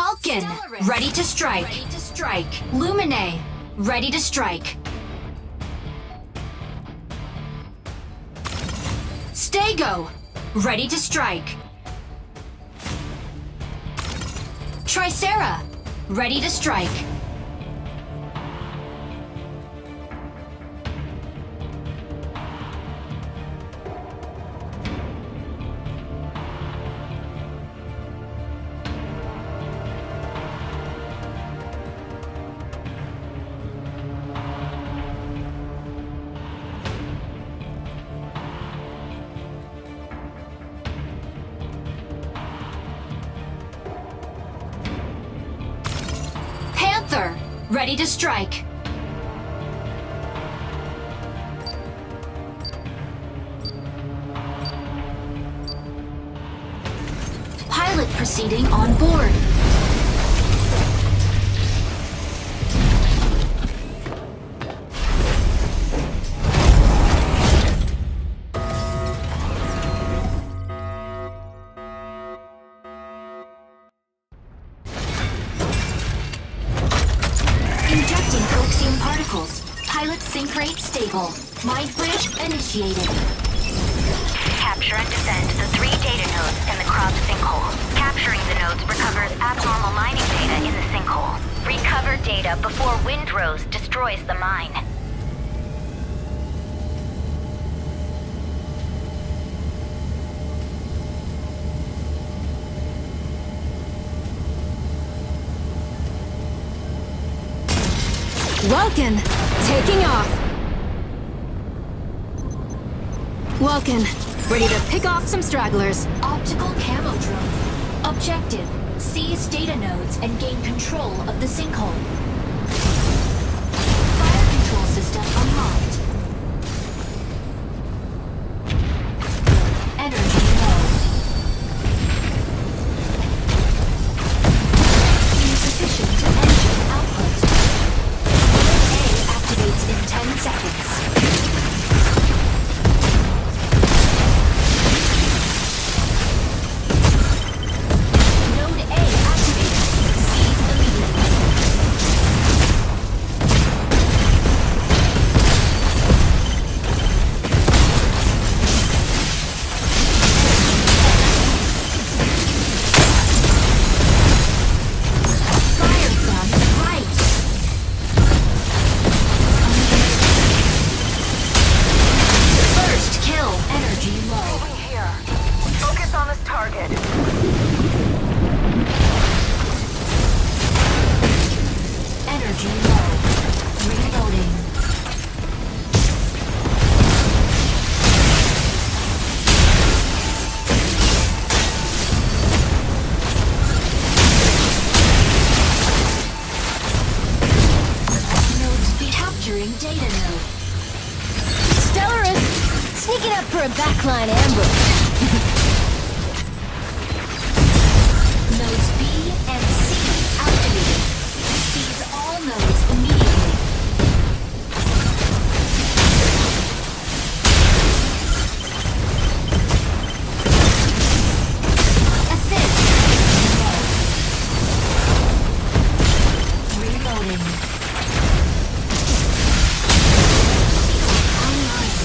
Welkin, ready to strike. Lumine, ready to strike. Stego, ready to strike. Tricera, ready to strike. Panther, ready to strike. Pilot proceeding on board. Injecting coaxium particles. Pilot sync rate stable. Mind bridge initiated. Capture and defend the 3 data nodes in the crop sinkhole. Capturing the nodes recovers abnormal mining data in the sinkhole. Recover data before Windrose destroys the mine. Welkin, taking off. Welkin, ready to pick off some stragglers. Optical camo drone. Objective, seize data nodes and gain control of the sinkhole. Fire control system unlocked. Energy low. Insufficient engine output. A activates in 10 seconds. Node A activated. Seize immediately. Fire from right. First kill. Energy low. Moving here. Focus on this target. Energy low. Reloading. Nodes be capturing data node. Stellaris, sneaking up for a backline ambush. Nodes B and C activated. Seize all nodes immediately. Assist. No. Reloading. Online.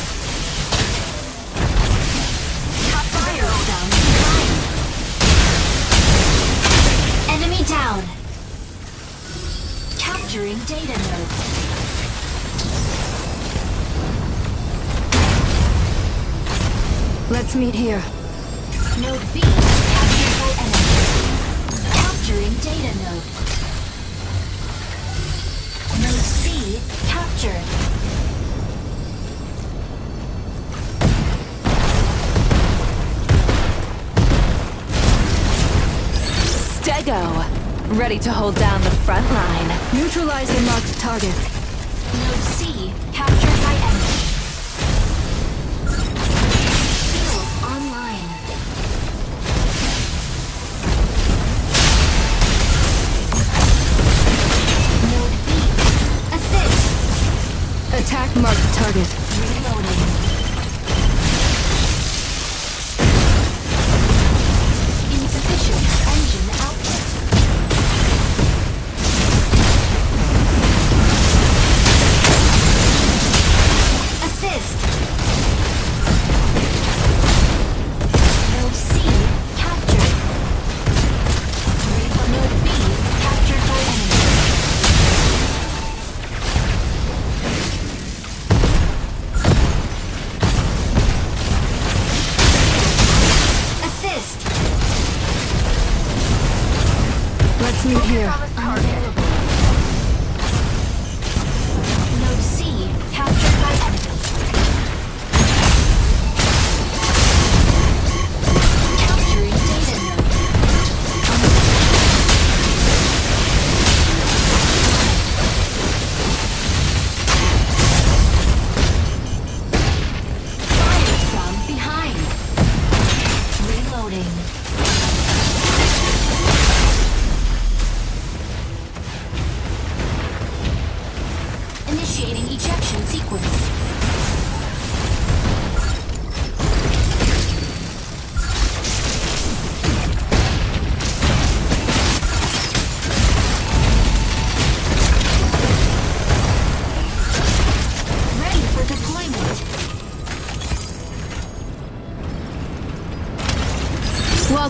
Fire down behind. Enemy down. Capturing data node. Let's meet here. Node B captured for enemy. Capturing data node. Node C captured. Stego, ready to hold down the front line. Neutralize the marked target. Node C captured by enemy. Field online. Node B. Assist. Attack marked target. Reloading. Insufficient engine output.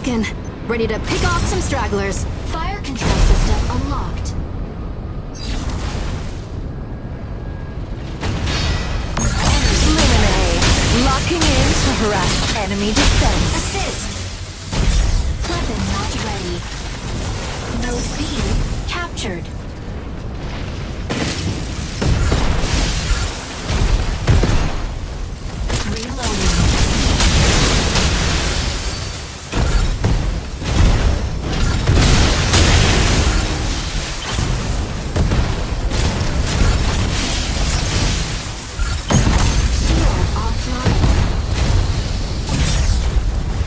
Welkin. Ready to pick off some stragglers. Fire control system unlocked. Luminae. Locking in to harass enemy defense. Assist. Weapon not ready. Node B captured. Reloading. Shield offline.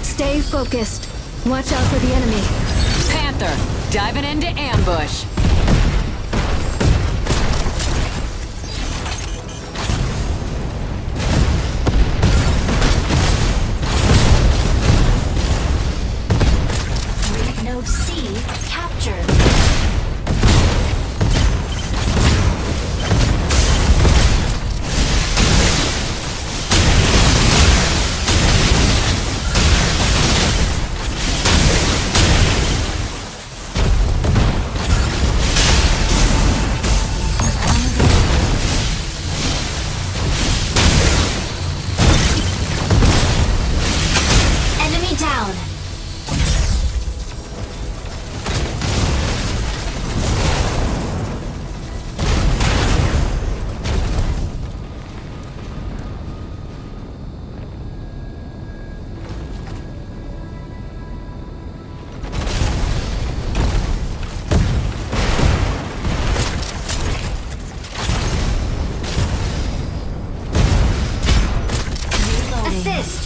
Stay focused. Watch out for the enemy. Panther, diving into ambush. Node C captured. Enemy down. Assist.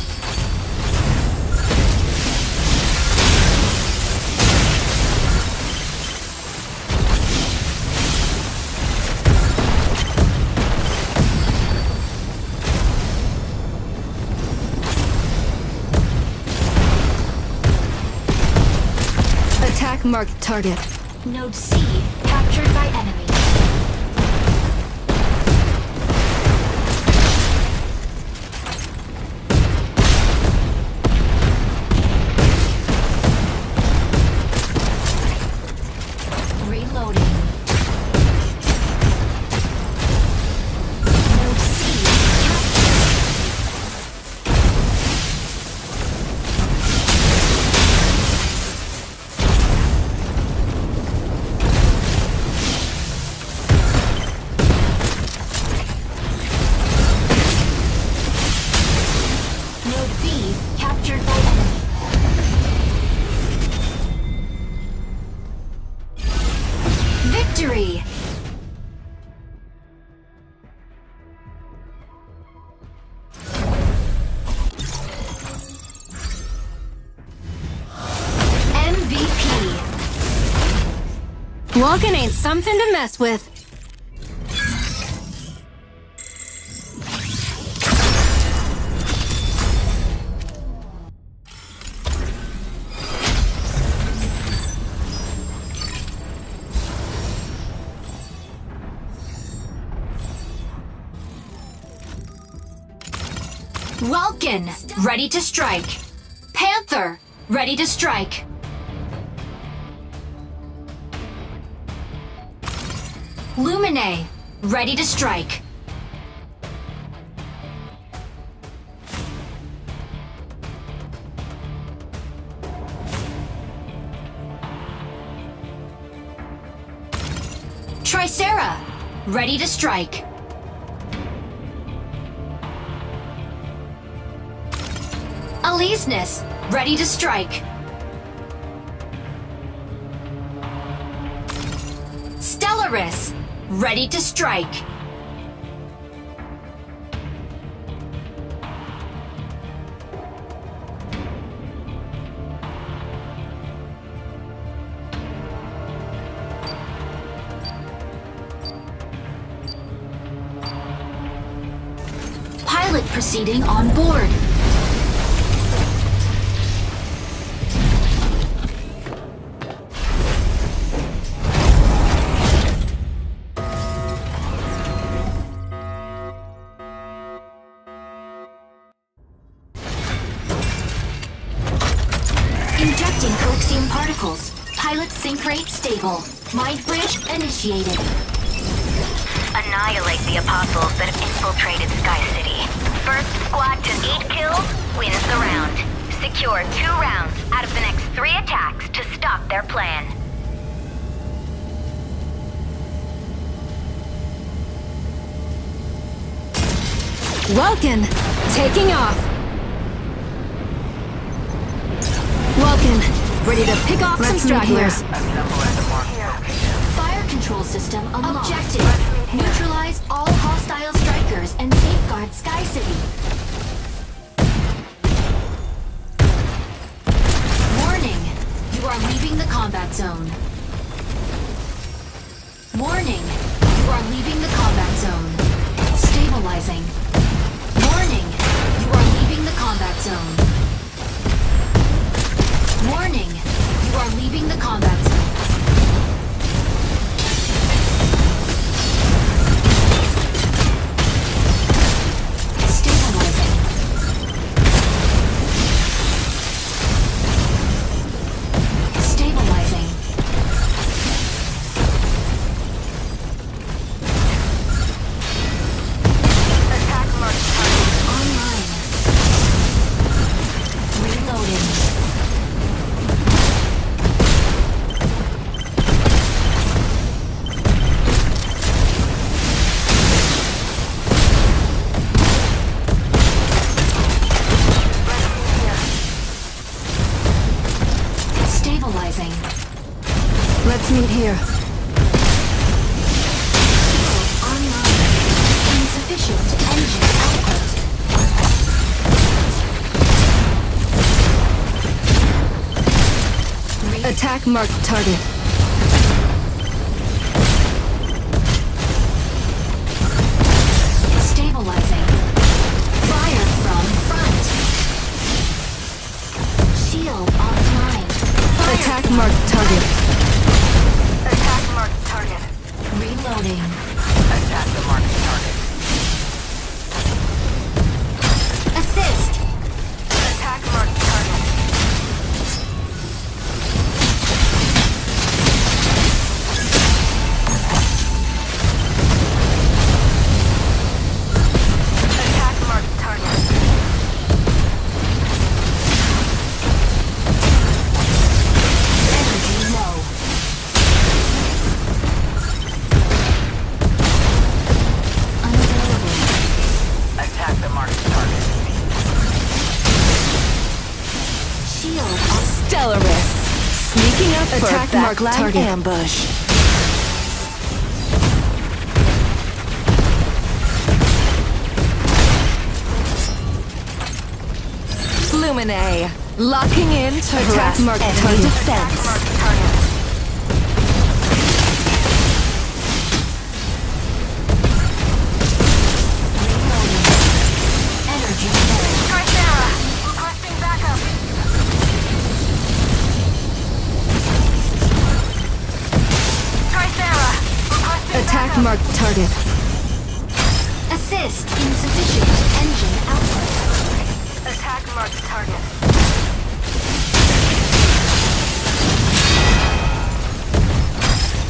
Attack marked target. Node C captured by enemy. Reloading. Node C captured. Node B captured by enemy. Victory! MVP. Welkin ain't something to mess with. Welkin, ready to strike. Panther, ready to strike. Luminae, ready to strike. Tricera, ready to strike. Aleseness, ready to strike. Stellaris, ready to strike. Pilot proceeding on board. Inject Sync rate stable. Mind bridge initiated. Annihilate the apostles that have infiltrated Sky City. First squad to 8 kills wins the round. Secure 2 rounds out of the next 3 attacks to stop their plan. Welkin, taking off. Welkin, ready to pick off some stragglers. Fire control system unlocked. Objective: neutralize all hostile strikers and safeguard Sky City. Warning: you are leaving the combat zone. Warning: you are leaving the combat zone. Stabilizing. Warning: you are leaving the combat zone. Warning: you are leaving the combat zone. Stabilizing. Stabilizing. Attack mark target. Online. Reloading. Stabilizing. Let's meet here. Online. Insufficient engine output. Attack marked target. Stabilizing. Fire from front. Shield offline. Fire Attack from marked target. Attack mark target. reloading. Attack the marked target. Assist. Attack marked target. Attack marked target. Energy low. Unavailable. Attack the marked target. Shield off. Stellaris. Sneaking up for Attack a marked backline target. ambush. Lumine. Locking in to harass marked enemy target. defense. Marked target. Reloading. Energy low. Sarah, requesting backup. Sarah, requesting Attack backup. marked target. Assist. Insufficient engine output. Attack marked target.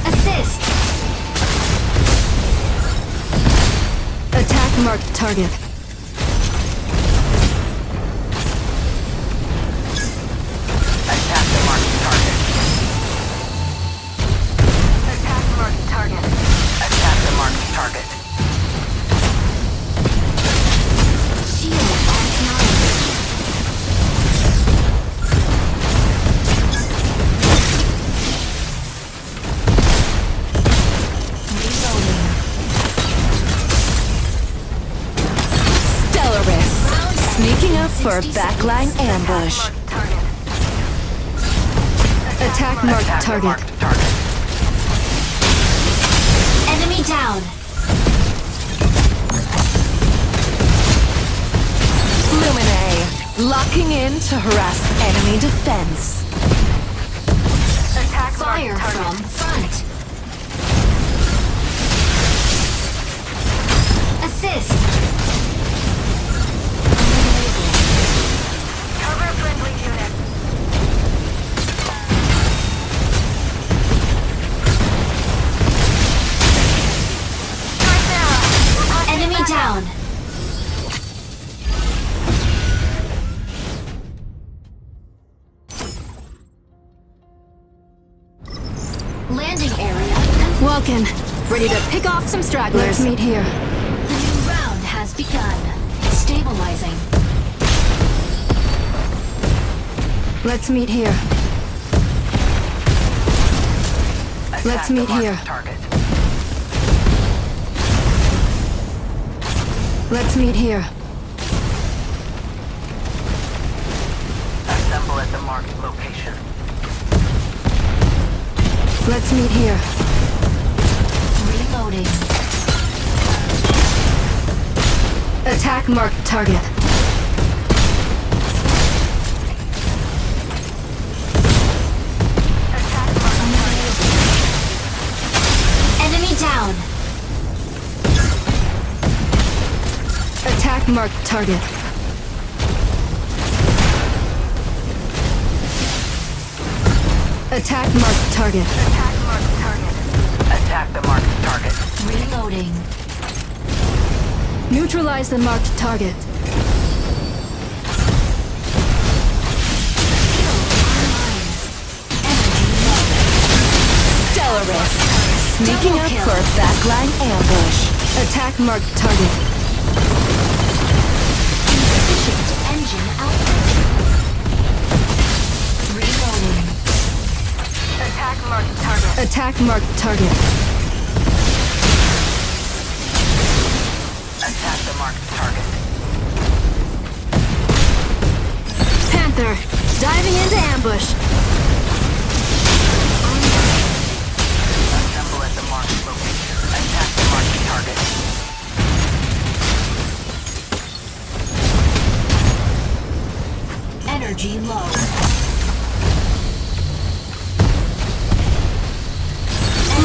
Assist. Attack marked target. Attack the marked target. Attack marked target. Attack the marked target. Shield offline. Reloading. Stellaris. Sneaking up for a 60 backline seconds. ambush. Marked target. Attack marked target. Enemy down. Lumine. Locking in to harass enemy defense. Attack Fire marked from target. front. Assist. Unavailable. Cover friendly unit. down. Landing area. Welkin, ready to pick off some stragglers. Let's meet here. The new round has begun. Stabilizing. Let's meet here. Let's meet here. Let's meet here. Assemble at the marked location. Let's meet here. Reloading. Attack marked target. Enemy down. Attack marked target. Attack marked target. Attack the marked target. Reloading. Neutralize the marked target. Stellaris, sneaking Double up kill. for a backline ambush. Attack marked target. Insufficient engine output. Reloading. Attack marked target. Attack marked target. Attack the marked target. Panther, diving into ambush. Assemble at the marked location. Attack the marked target. Energy low.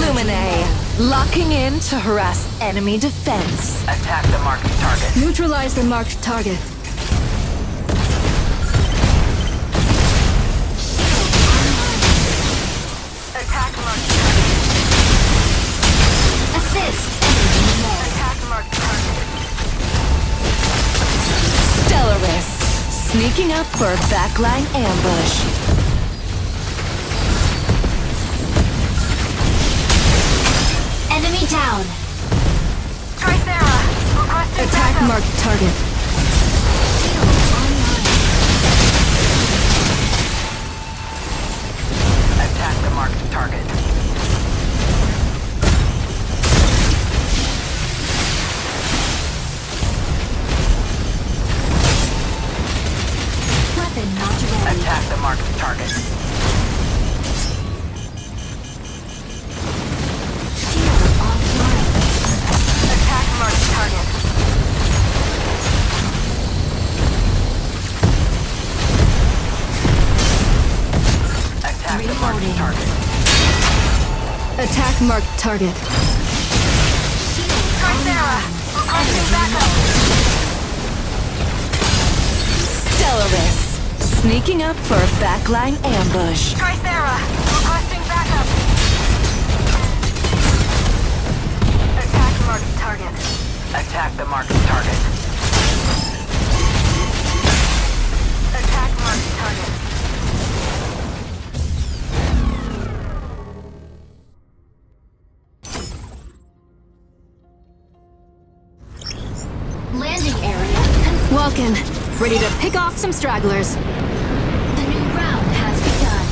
Lumine, locking in to harass enemy defense. Attack the marked target. Neutralize the marked target. Attack marked target. Assist. Energy low. Attack marked target. Stellaris, sneaking up for a backline ambush. Enemy down. Tricera, requesting Attack backup. marked target. Attack the marked target. Weapon not ready. Attack the marked target. Shield offline. Attack marked target. Attack the marked Reloading. target. Attack marked target. Tricera, requesting backup. Stellaris, sneaking up for a backline ambush. Tricera, requesting backup. Attack marked target. Attack the marked target. Attack marked target. Landing area. Welkin, ready to pick off some stragglers. The new round has begun.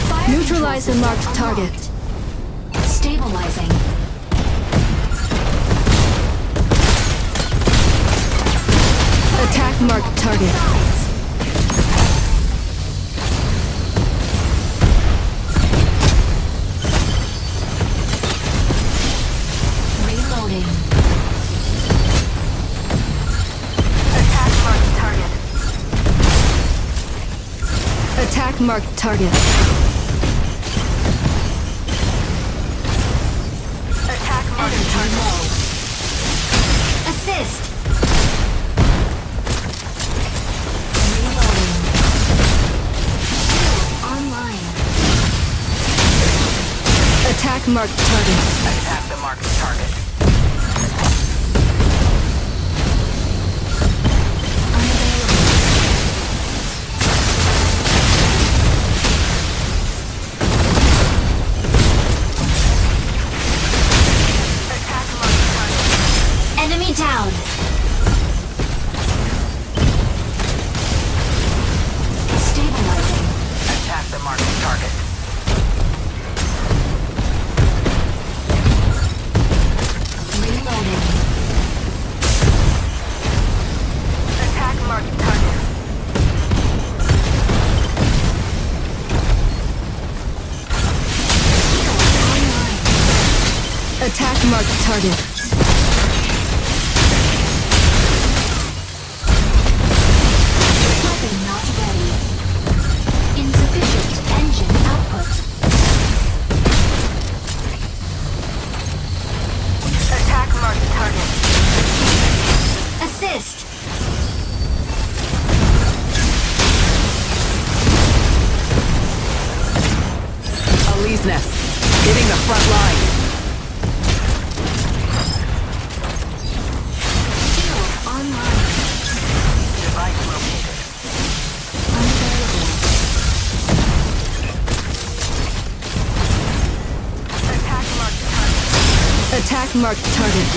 Fire Neutralize the control marked system target. unlocked. Stabilizing. Attack marked target. Sides. Reloading. Attack marked target. Attack marked target. Attack marked Energy target. low. Assist. Reloading. Shield online. Attack marked target. Attack the marked target. Attack marked target. Weapon not ready. Insufficient engine output. Attack marked target. Assist. Ali's nest. Hitting the front line. Shield online. Device located. Unavailable. Attack marked target. Attack marked target.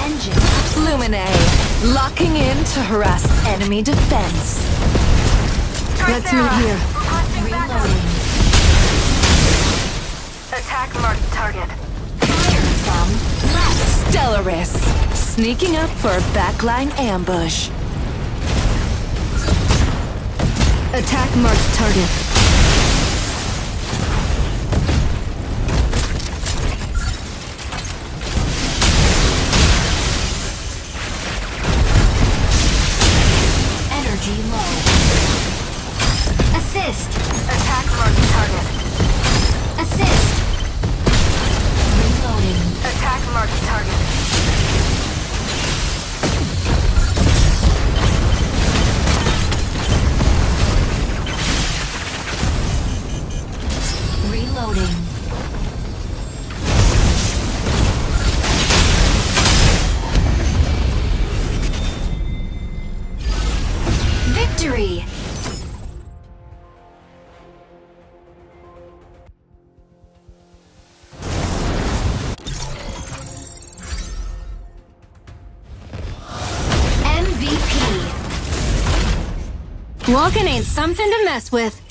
Engine. Lumine, locking in to harass enemy defense. Let's move here. Requesting backup. Reloading. Attack marked target. Fire from left. Stellaris, sneaking up for a backline ambush. Attack marked target. Energy low. Assist. Attack marked target. Assist. Reloading. Attack marked target. Reloading. Victory! MVP. Welkin ain't something to mess with.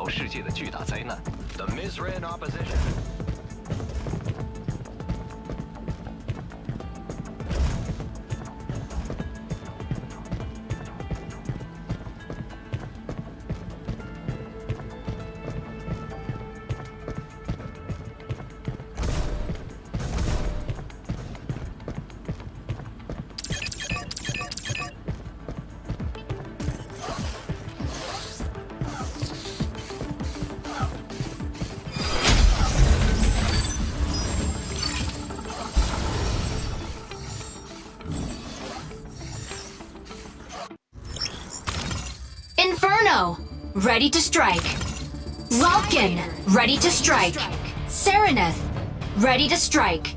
扰世界的巨大灾难。The Mizraim opposition. Inferno! Ready to strike. Welkin! Ready to strike. Serenith! Ready to strike.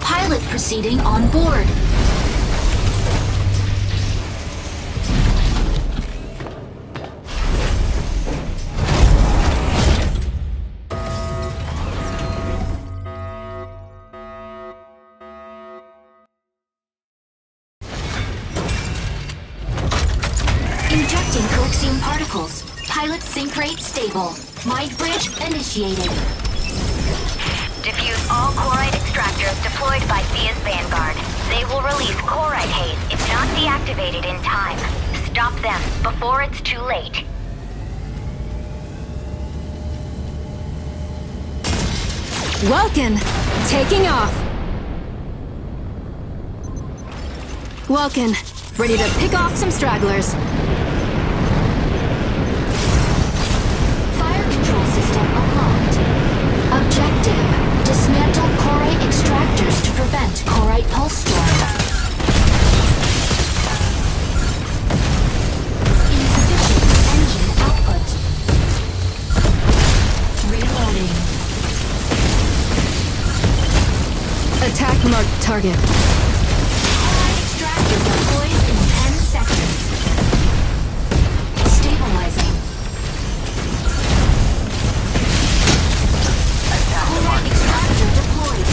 Pilot proceeding on board. Injecting Coaxium particles. Pilot sync rate stable. Mind bridge initiated. Diffuse all chloride extractors deployed by Thea's Vanguard. They will release chloride haze if not deactivated in time. Stop them before it's too late. Welkin, taking off. Welkin, ready to pick off some stragglers. Fire control system unlocked. Objective: dismantle chlorite extractors to prevent chlorite pulse storm. Insufficient engine output. Reloading. Attack marked target. Chlorite extractor deploys in 10 seconds. Stabilizing. Chlorite extractor deployed.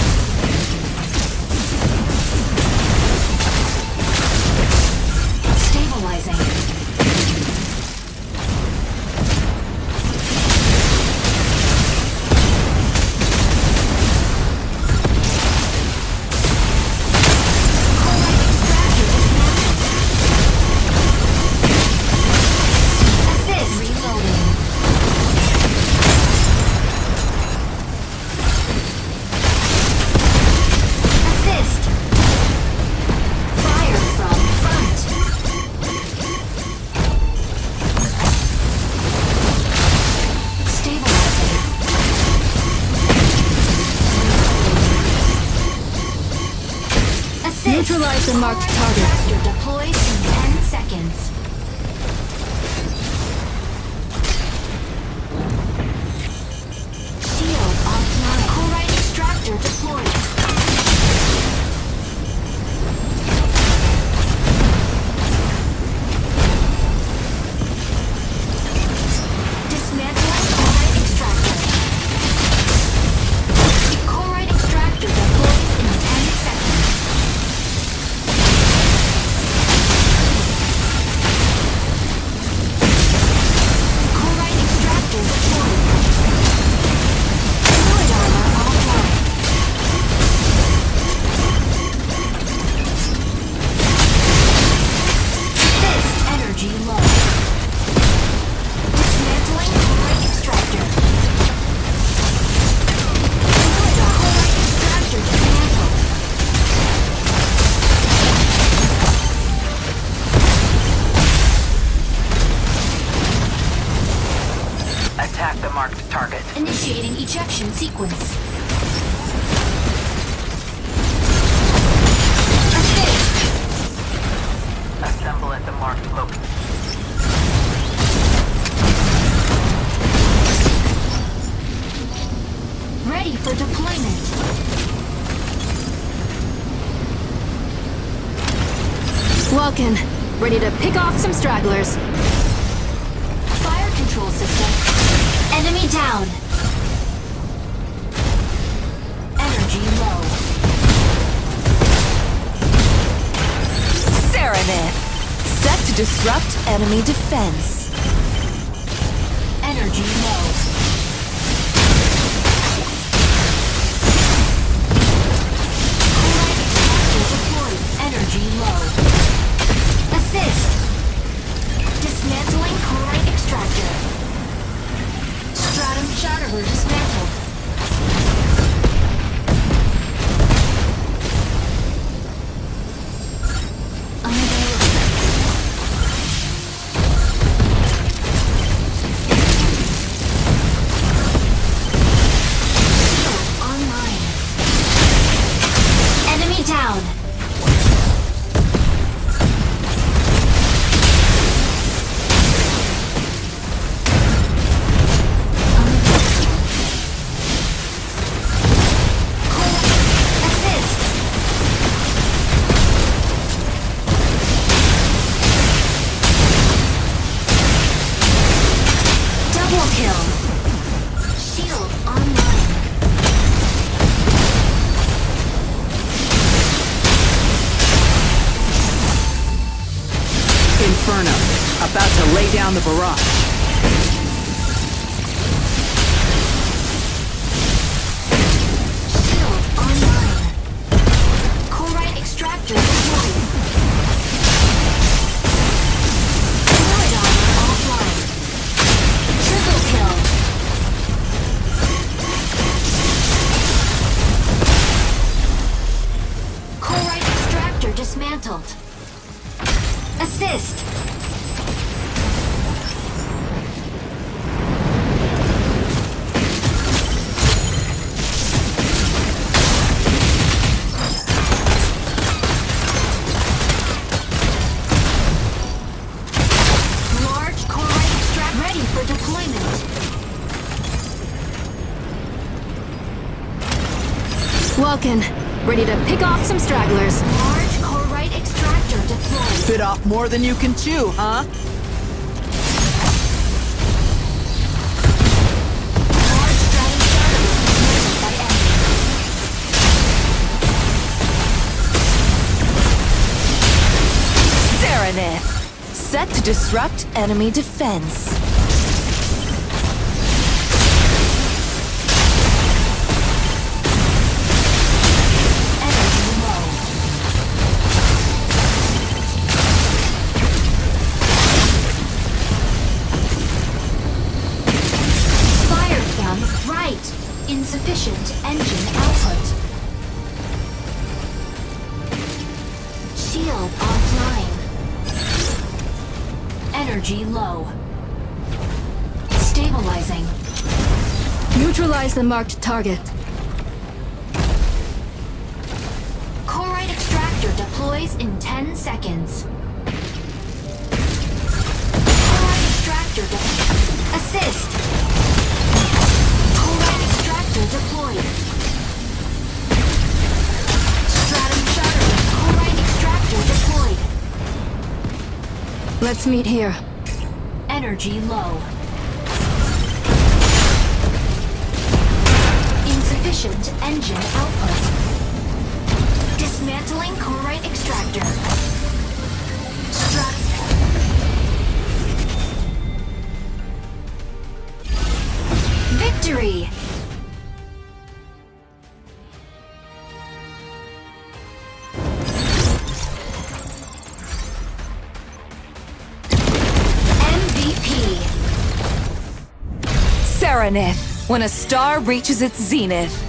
Stabilizing. Assist. Reloading. Assist. Fire from front. Stabilizing. Assist. Neutralize the marked target. Extractor deployed in 10 seconds. Shield offline. Chlorite extractor deployed. Dismantling chlorite extractor. Chlorite extractor deployed in 10 seconds. Attack the marked target. Initiating ejection sequence. Assist. Assemble at the marked location. Ready for deployment. Welkin, ready to pick off some stragglers. Fire control system. Enemy down. Energy low. Serenith, set to disrupt enemy defense. Energy low. Deployed. Energy low. Assist. Dismantling chloride extractor. Stratum shatterer dismantled. Online. Enemy down. Assist. Double kill. Shield online. Inferno. About to lay down the barrage. Shield online. Chloride extractor deployed. Chloride armor offline. Triple kill. Chloride extractor dismantled. Assist. Large chloride extract ready for deployment. Welkin, ready to pick off some stragglers. Large chloride extractor deployed. Bit off more than you can chew, huh? Large stratum shatterer dismantled by enemy. Serenith, set to disrupt enemy defense. Energy low. Fire gun right. Insufficient engine output. Shield offline. Energy low. Stabilizing. Neutralize the marked target. Chloride extractor deploys in 10 seconds. Chloride extractor assist. Chloride extractor deployed. Stratum shatterer. Chloride extractor deployed. Let's meet here. Energy low. Insufficient engine output. Dismantling chloride extractor. Victory! MVP. Serenith, when a star reaches its zenith.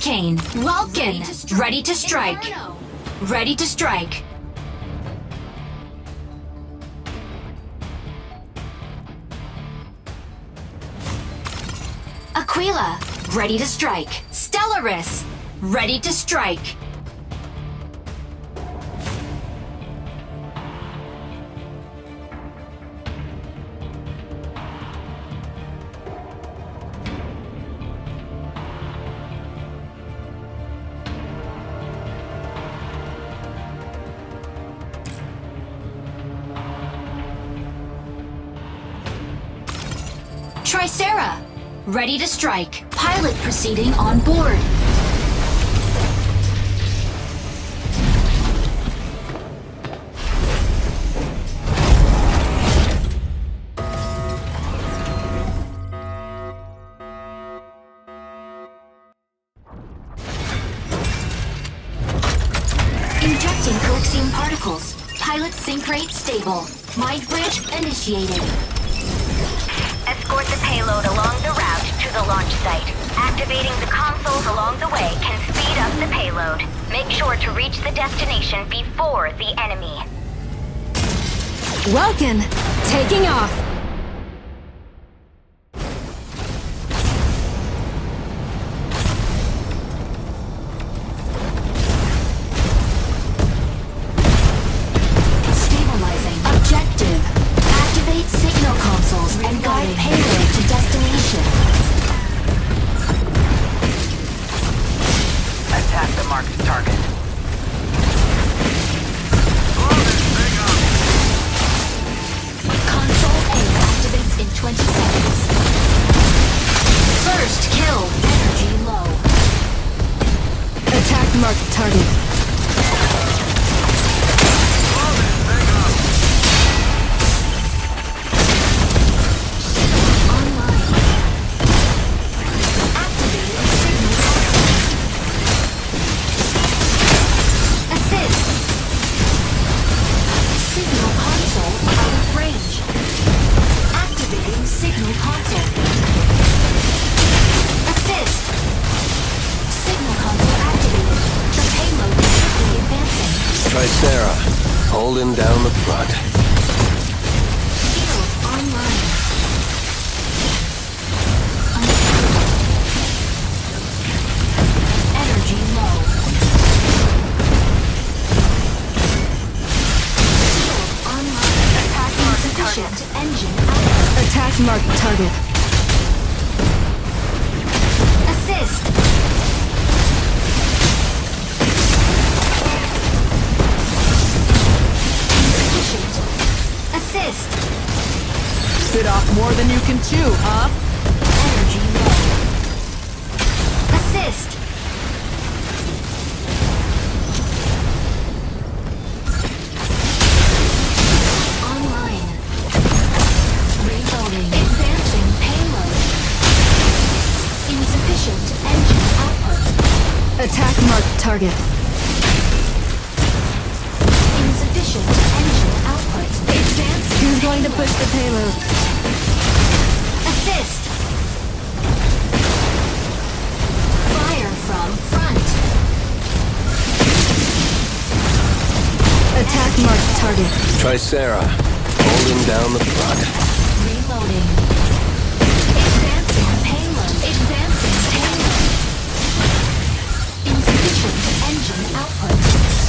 Hurricane. Welkin. Ready to strike. Ready to strike. Aquila. Ready to strike. Stellaris. Ready to strike. Tricera. Ready to strike. Pilot proceeding on board. Injecting Coaxium particles. Pilot sync rate stable. Mind bridge initiated. Escort the payload along the route to the launch site. Activating the consoles along the way can speed up the payload. Make sure to reach the destination before the enemy. Welkin, taking off. Stabilizing. Objective. Activate signal consoles and guide payload to destination. Attack the marked target. Console A activates in 20 seconds. First kill. Energy low. Attack marked target. Online. Activated signal. Assist. Signal console out of range. Activating signal console. Assist. Signal console activated. The payload is quickly advancing. Tricera, holding down the front. Shield online. Energy low. Shield online. Attack marked Insufficient target. engine output. Attack marked target. Assist. Insufficient. Assist. Bit off more than you can chew, huh? Energy low. Assist. Online. Reloading. Advancing payload. Insufficient engine output. Attack marked target. Insufficient engine output. Advancing. Who's going to push the payload? Assist. Fire from front. Attack marked target. Tricera, holding down the front. Reloading. Advancing payload. Advancing payload. Insufficient engine output.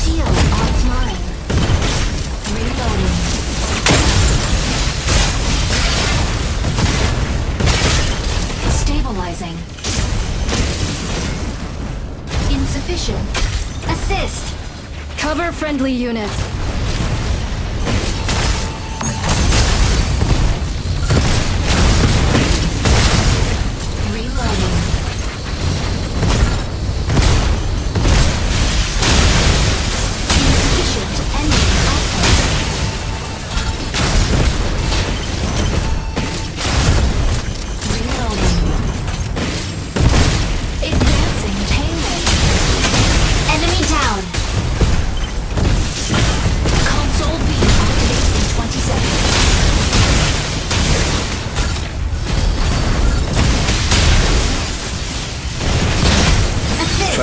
Shield offline. Reloading. Stabilizing. Insufficient. Assist. Cover friendly unit. Reloading. Insufficient engine output. Reloading. Advancing payload. Enemy down.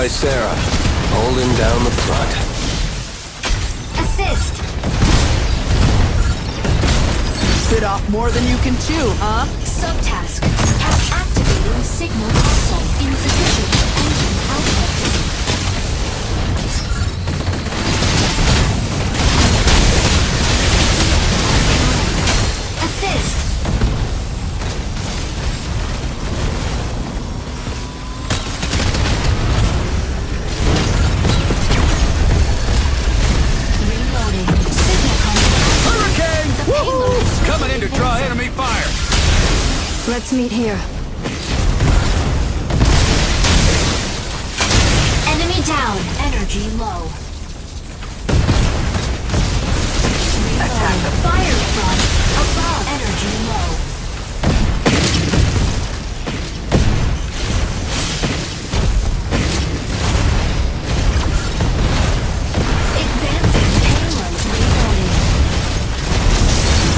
Sarah, holding down the front. Assist. Bit off more than you can chew, huh? Subtask. Activating signal console. Insufficient engine output. Assist. Reloading. Signal console. Hurricane! The payload is Coming in to draw enemy fire. Let's meet here. Enemy down. Energy low. Attack the Fire front. Above. Energy low. Advancing payload reloading.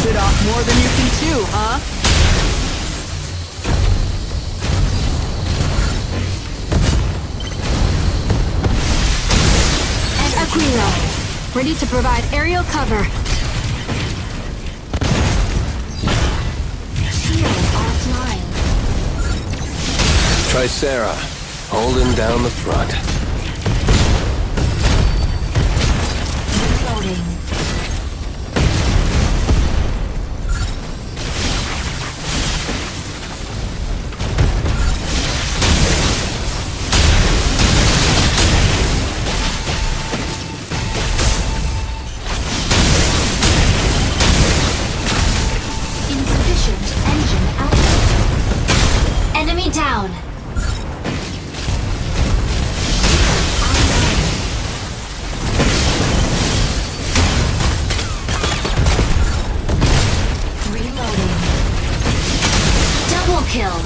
Bit off more than you can chew, huh? Aquila, ready to provide aerial cover. Shield offline. Sarah, holding down the front. Reloading. Insufficient engine output. Enemy down. Reloading. Double kill.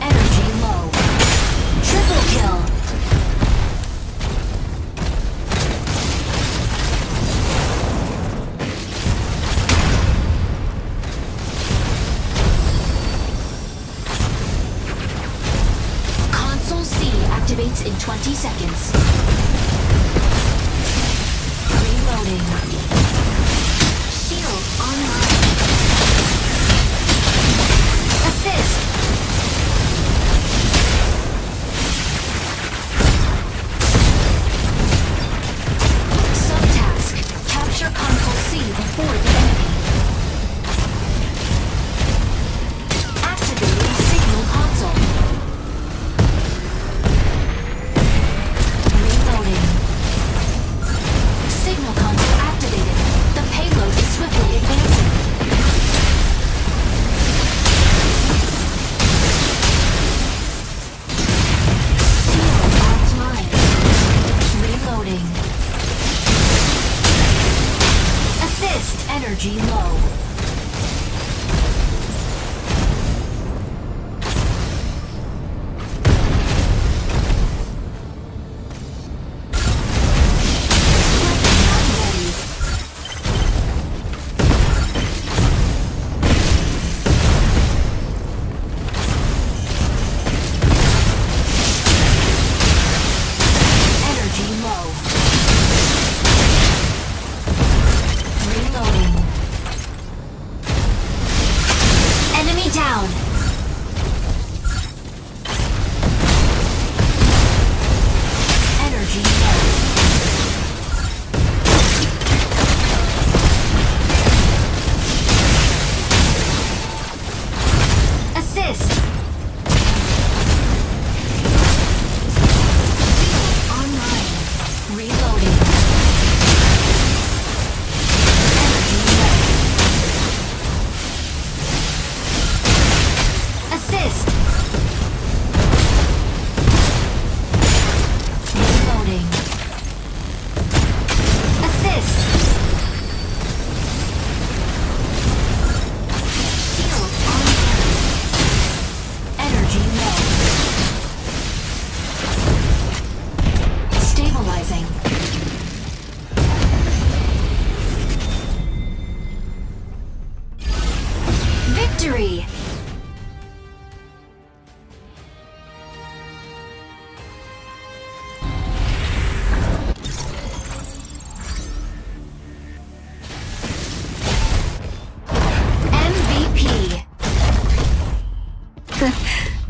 Energy low. Triple kill. Console C activates in 20 seconds. Reloading. Shield online. Assist. Subtask. Capture console C before the enemy. Activating signal console.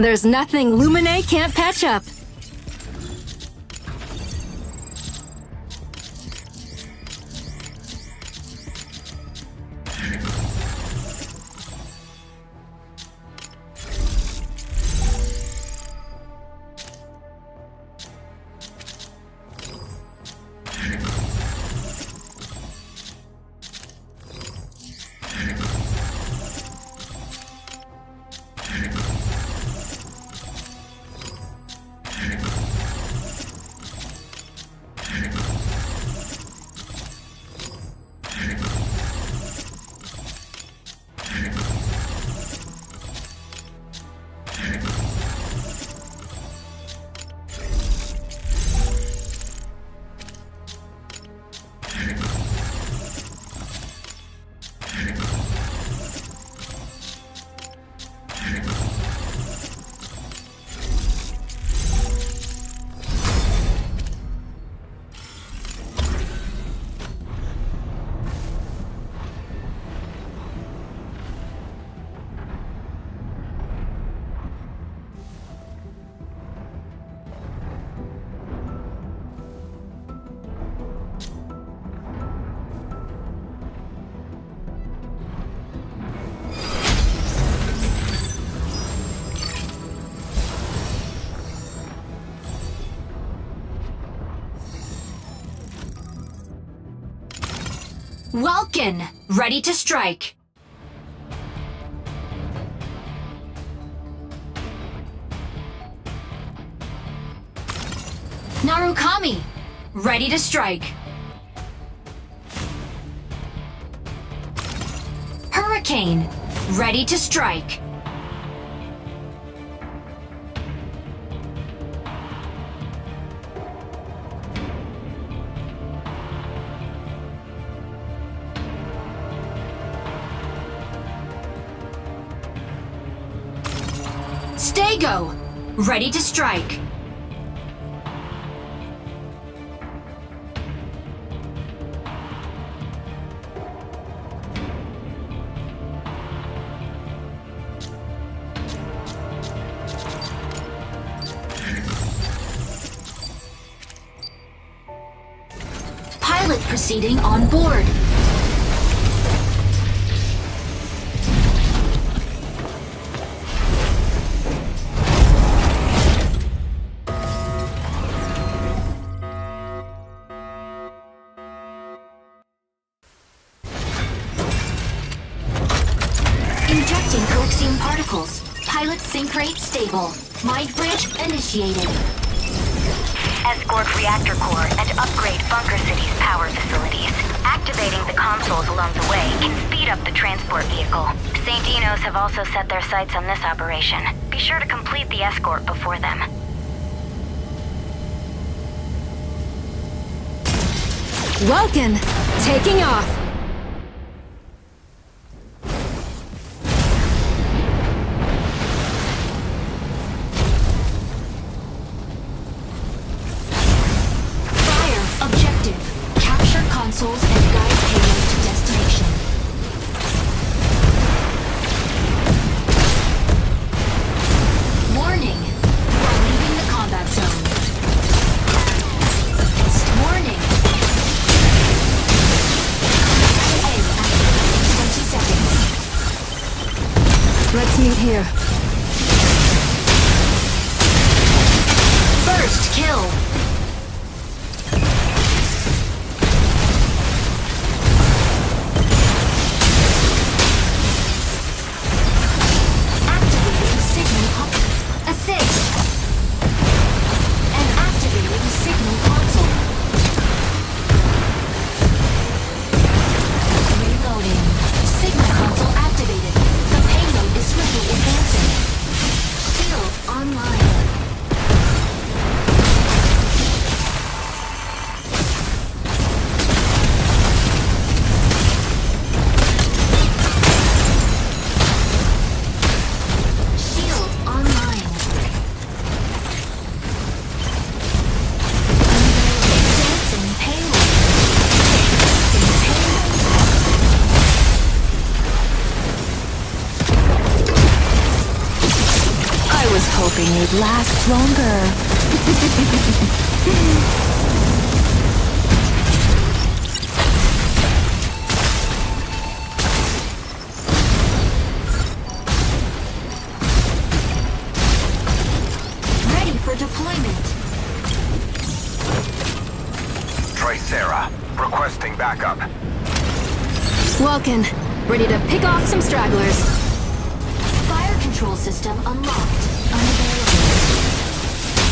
There's nothing Lumine can't patch up. Welkin, ready to strike. Narukami, ready to strike. Hurricane, ready to strike. Stego, ready to strike. Pilot proceeding on board. Injecting coaxium particles. Pilot sync rate stable. Mind bridge initiated. Escort reactor core and upgrade Bunker City's power facilities. Activating the consoles along the way can speed up the transport vehicle. St. Enos have also set their sights on this operation. Be sure to complete the escort before them. Welkin, taking off. Objective, capture consoles and guide payload to destination. Warning, you are leaving the combat zone. Warning. last longer. Ready for deployment. Tricera, requesting backup. Welkin, ready to pick off some stragglers. Fire control system unlocked. Unavailable.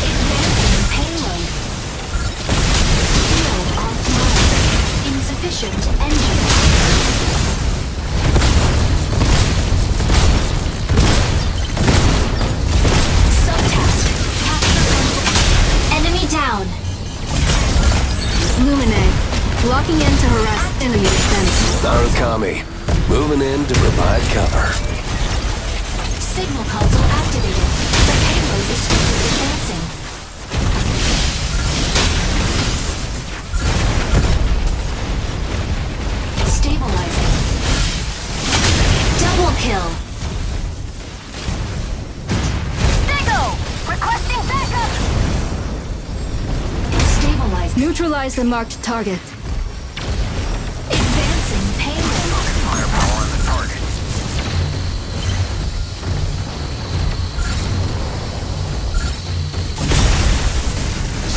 Advancing payload. Field offline. Insufficient engine. Subtask. Capture. Enemy down. Lumine, locking in to harass enemy defense. Narukami, moving in to provide cover. Signal console activated. The payload is quickly advancing. Stabilizing. Double kill. Dago! Requesting backup! Stabilizing. Neutralize the marked target. Advancing payload. Firepower on the target.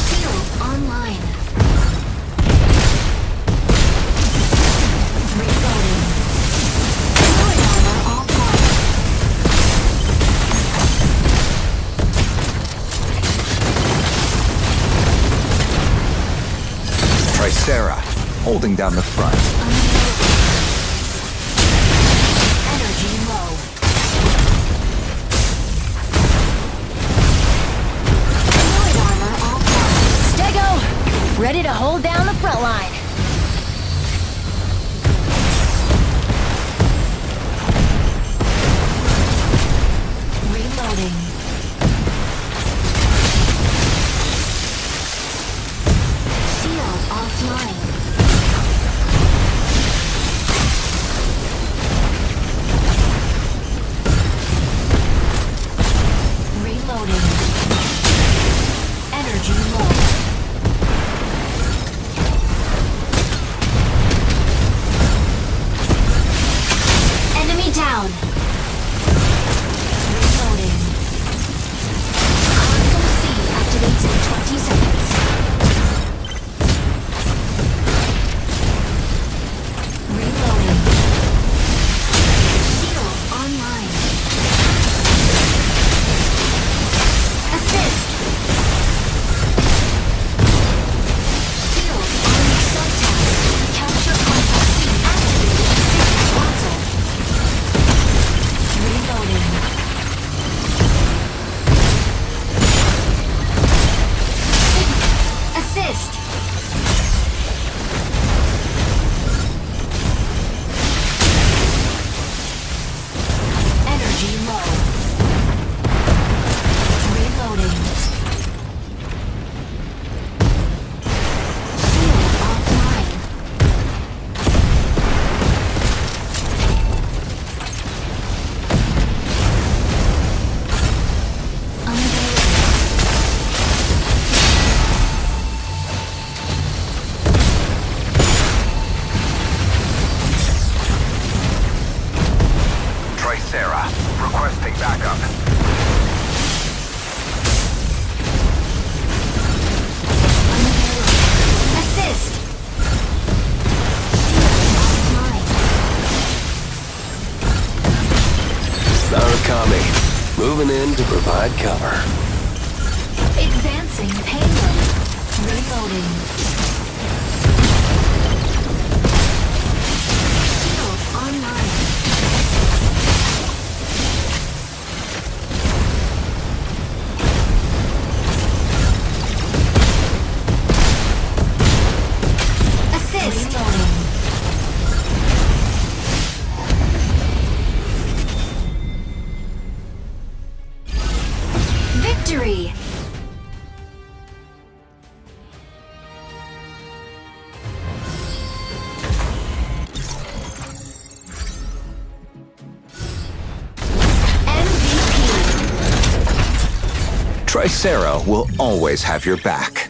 Shield online. Reloading. Fluid armor offline. Tricera, holding down the front. Energy low. Fluid armor offline. Stego, ready to hold down the front line. Reloading. Shield offline. Reloading. Energy low. Enemy down. Reloading. Console C activates in 20 seconds. Reloading. Shield online. Assist. Shield on subtask. Capture console C activated. Fix console. Reloading. Assist. Energy low. Reloading. Shield offline. Unavailable. Tricera, requesting backup. Unavailable. Assist. Shield offline. Narukami, moving in to provide cover. Advancing payload. Reloading. Shield online. Assist. Reloading. Victory! Tricera will always have your back.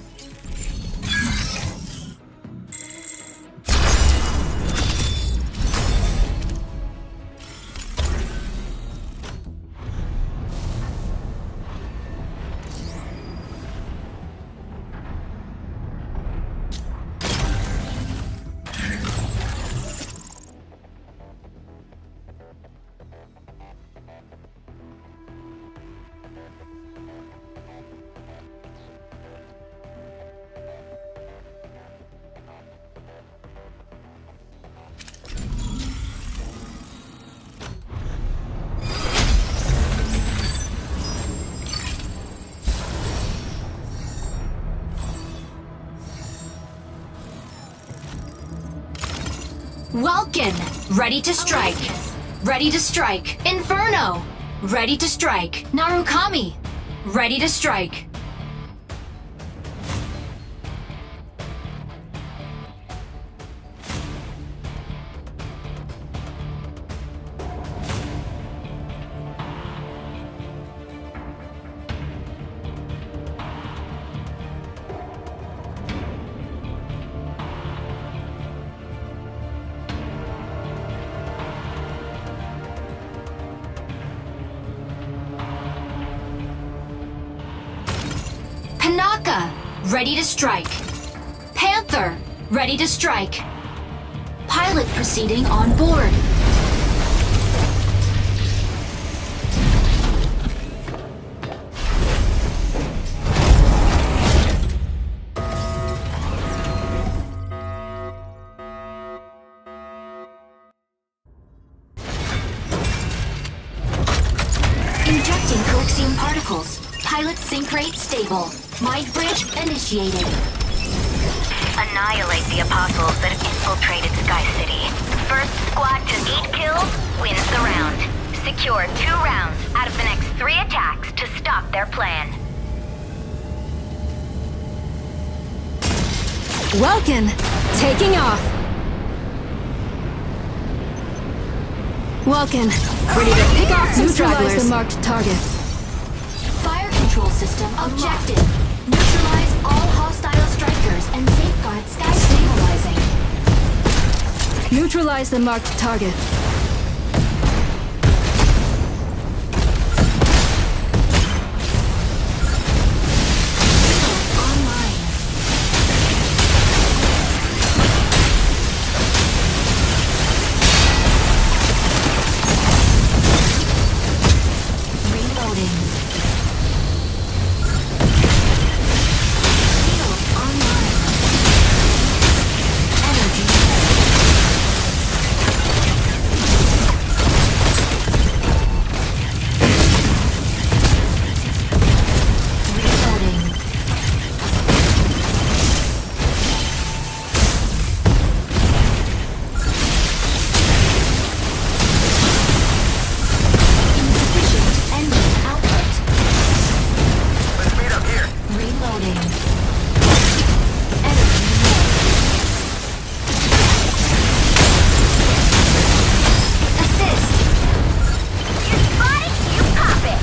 Welkin, ready to strike. Ready to strike. Inferno, ready to strike. Narukami, ready to strike. Panaka, ready to strike. Panther, ready to strike. Pilot proceeding on board. Injecting Coaxium particles. Pilot sync rate stable. Mind bridge initiated. Annihilate the apostles that have infiltrated Sky City. First squad to 8 kills wins the round. Secure 2 rounds out of the next 3 attacks to stop their plan. Welkin, taking off. Welkin, ready to pick off some stragglers. The marked target. Fire control system objective. Neutralize all hostile strikers and safeguard sky stabilizing. Neutralize the marked target. Online. Reloading. Shield online. Energy. Reloading. Insufficient engine output. Let's meet up here. Reloading. Energy low. Assist. You spot it, you pop it!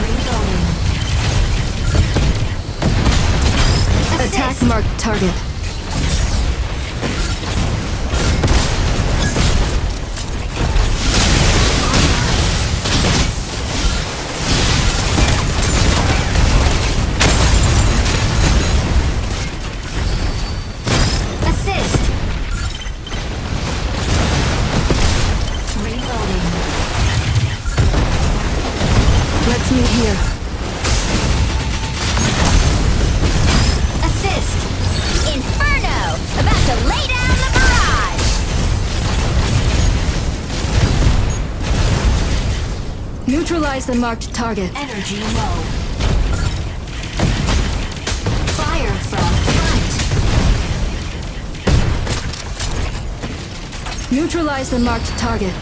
Reloading. Attack Assist. marked target. Assist. Reloading. Let's meet here. Assist. Inferno! About to lay down the barrage! Neutralize the marked target. Energy low. Fire from front. Neutralize the marked target.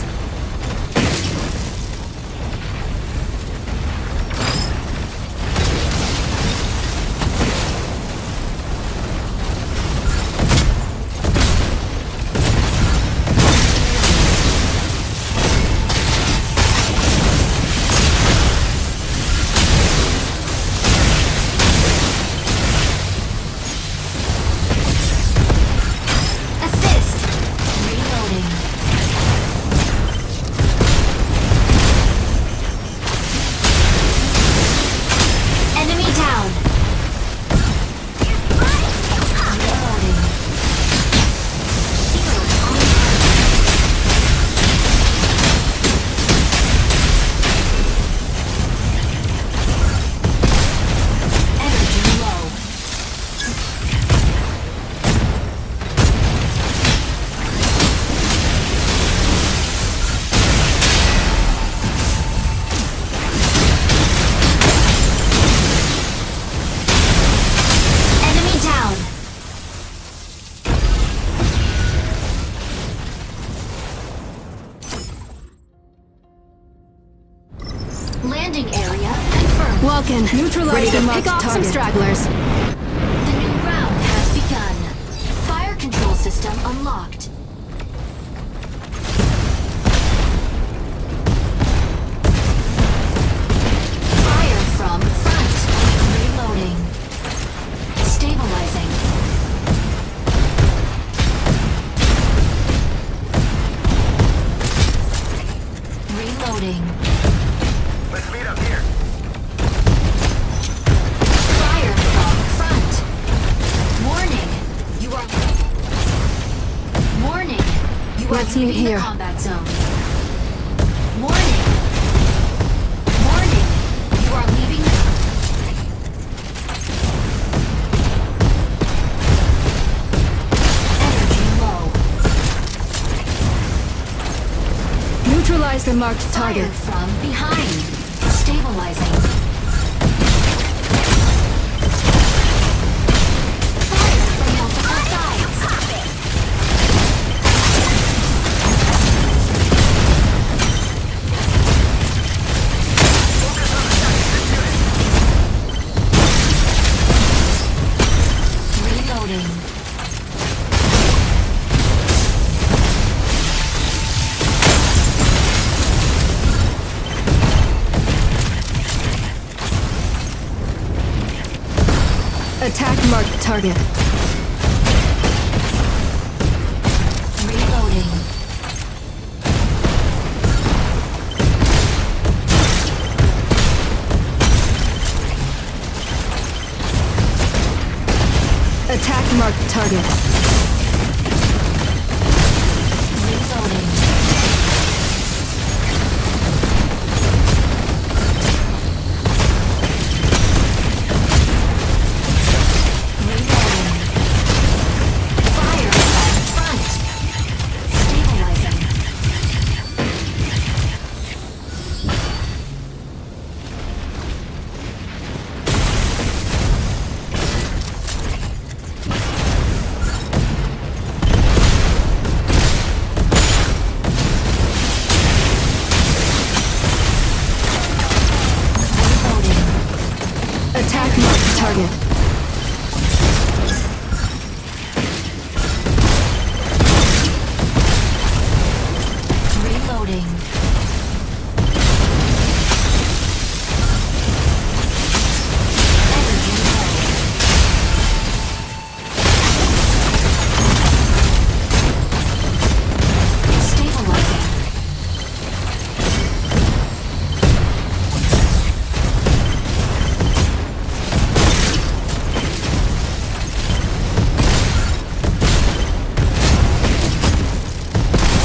Welkin, ready to pick off some stragglers. The new round has begun. Fire control system unlocked. Fire from front. Reloading. Stabilizing. Reloading. Let's meet up here. Fire from front. Warning. You are... Warning. You are Let's meet leaving here. the combat zone. Warning. Warning. You are leaving the... Energy low. Neutralize the marked Fire target. from behind. Stabilizing. Fire from multiple sides. Reloading. Attack marked target. Reloading. Attack marked target. Reloading. Reloading. Fire from front. Stabilizing. Reloading. Attack marked target. Reloading. Energy low. Stabilizing.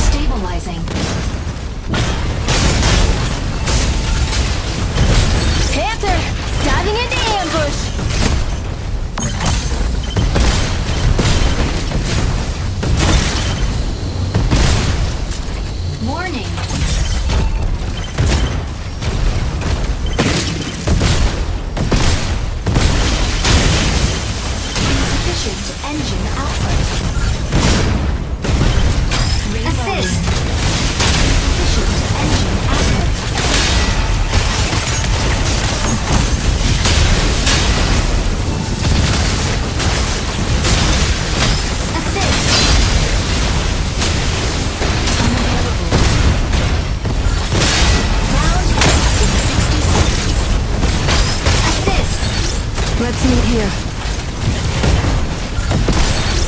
Stabilizing. Panther! Diving into ambush! Warning. Insufficient engine output. Assist. Insufficient engine output. Assist. Unavailable. Round ends in 60 seconds. Assist. Let's meet here.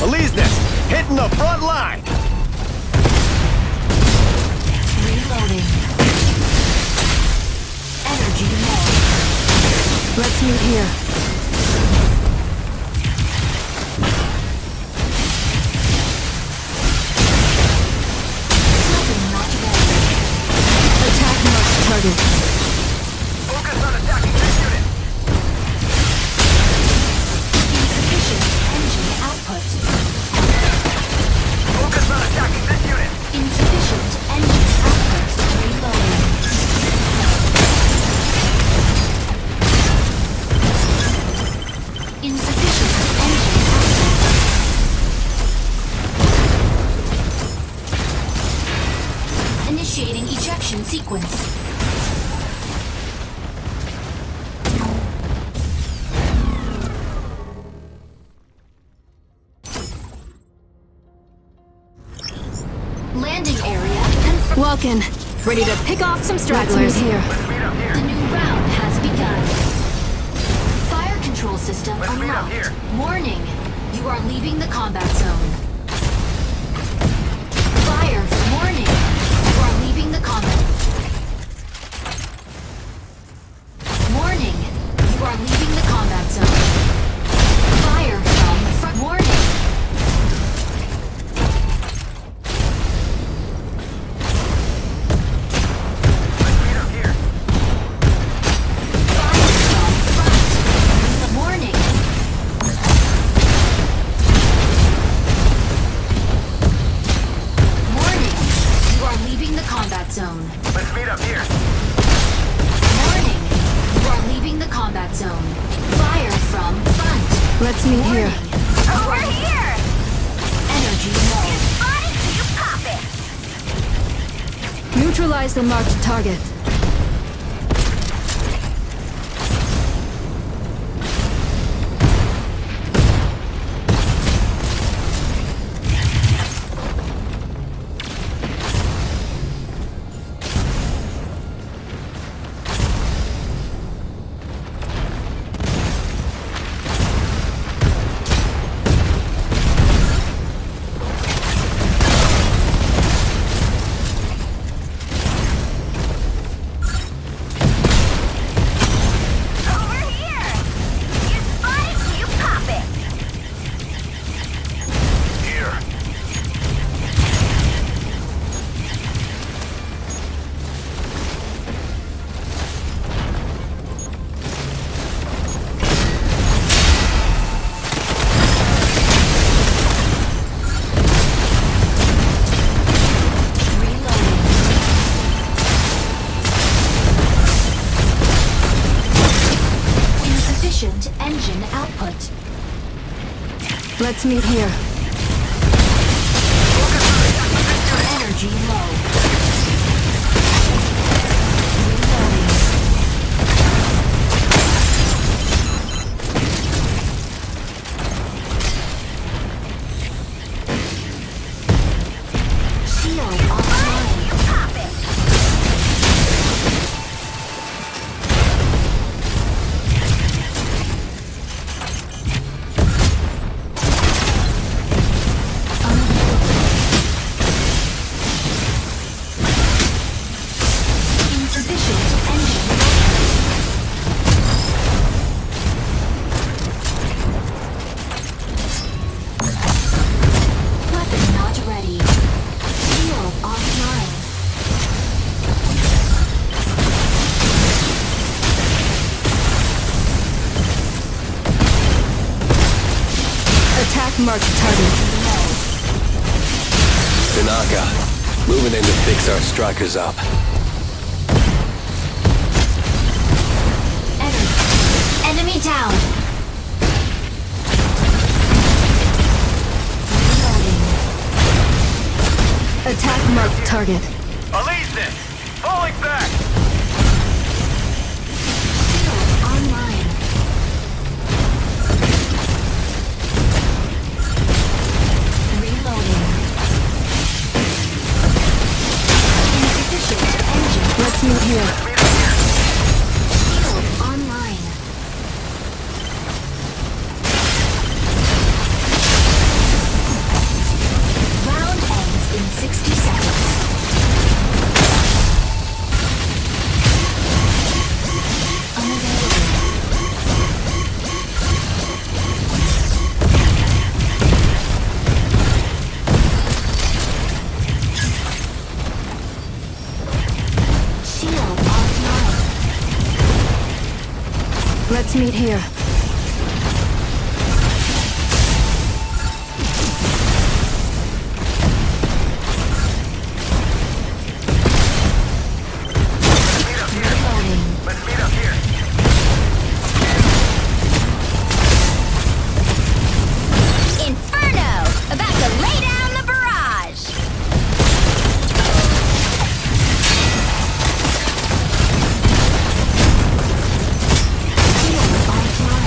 Elizabeth, hitting the front line. Reloading. Energy low. Let's meet here. Weapon not ready. Attack marked target. Focus on attacking this unit. Insufficient engine output. Focus on attacking this unit. Insufficient engine output. Reloading. Insufficient engine output. Initiating ejection sequence. landing area and Welkin, ready to pick off some stragglers here. Let's meet up here. the new round has begun. Fire control system Let's meet up unlocked. here. Warning, you are leaving the combat zone. Fire, warning, you are leaving the combat. Warning, you are leaving the combat zone. Fire from the front. Warning. Let's meet up here. Fire from front. Warning. Warning, you are leaving the combat zone. Let's meet up here. Warning, you are leaving the combat zone. Fire from front. Let's meet here. Warning, Over here! energy low. Spotted, you pop it! Neutralize the marked target. Over here! You spotted, you pop it! Here. Reloading. Insufficient engine output. Let's meet here. Energy low. Reloading. Shield offline. You pop it! Insufficient engine. Weapon not ready. Shield offline. Attack marked target. Tanaka, moving in to fix our strikers up. Enemy down. Reloading. Attack marked target. Allegiance! Falling back! Shield online. Reloading. Insufficient engine. Let's meet here. Shield online. Round ends in 60 seconds. Unavailable. Shield offline. Let's meet here. Reloading. Let's meet up here. Inferno! About to lay down the barrage! Shield offline.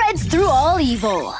shreds through all evil.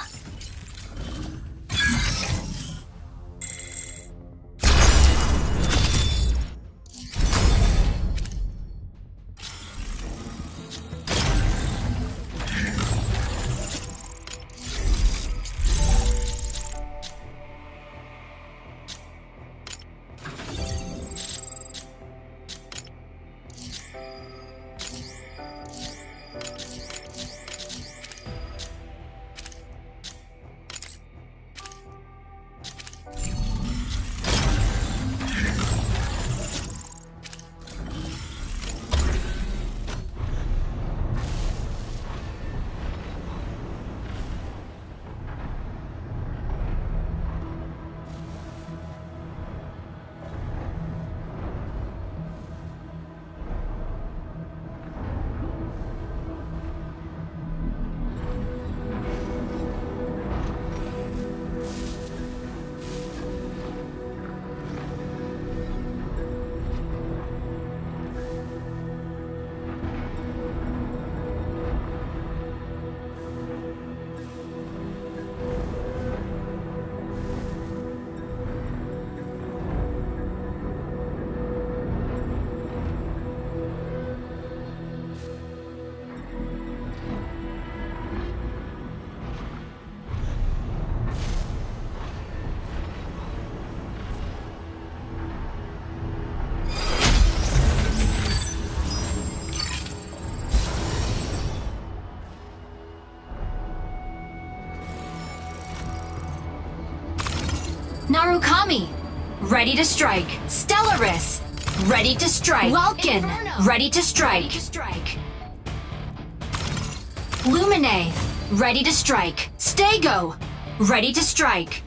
Narukami, ready to strike. Stellaris, ready to strike. Welkin, ready to strike. Lumine, ready to strike. Stego, ready to strike.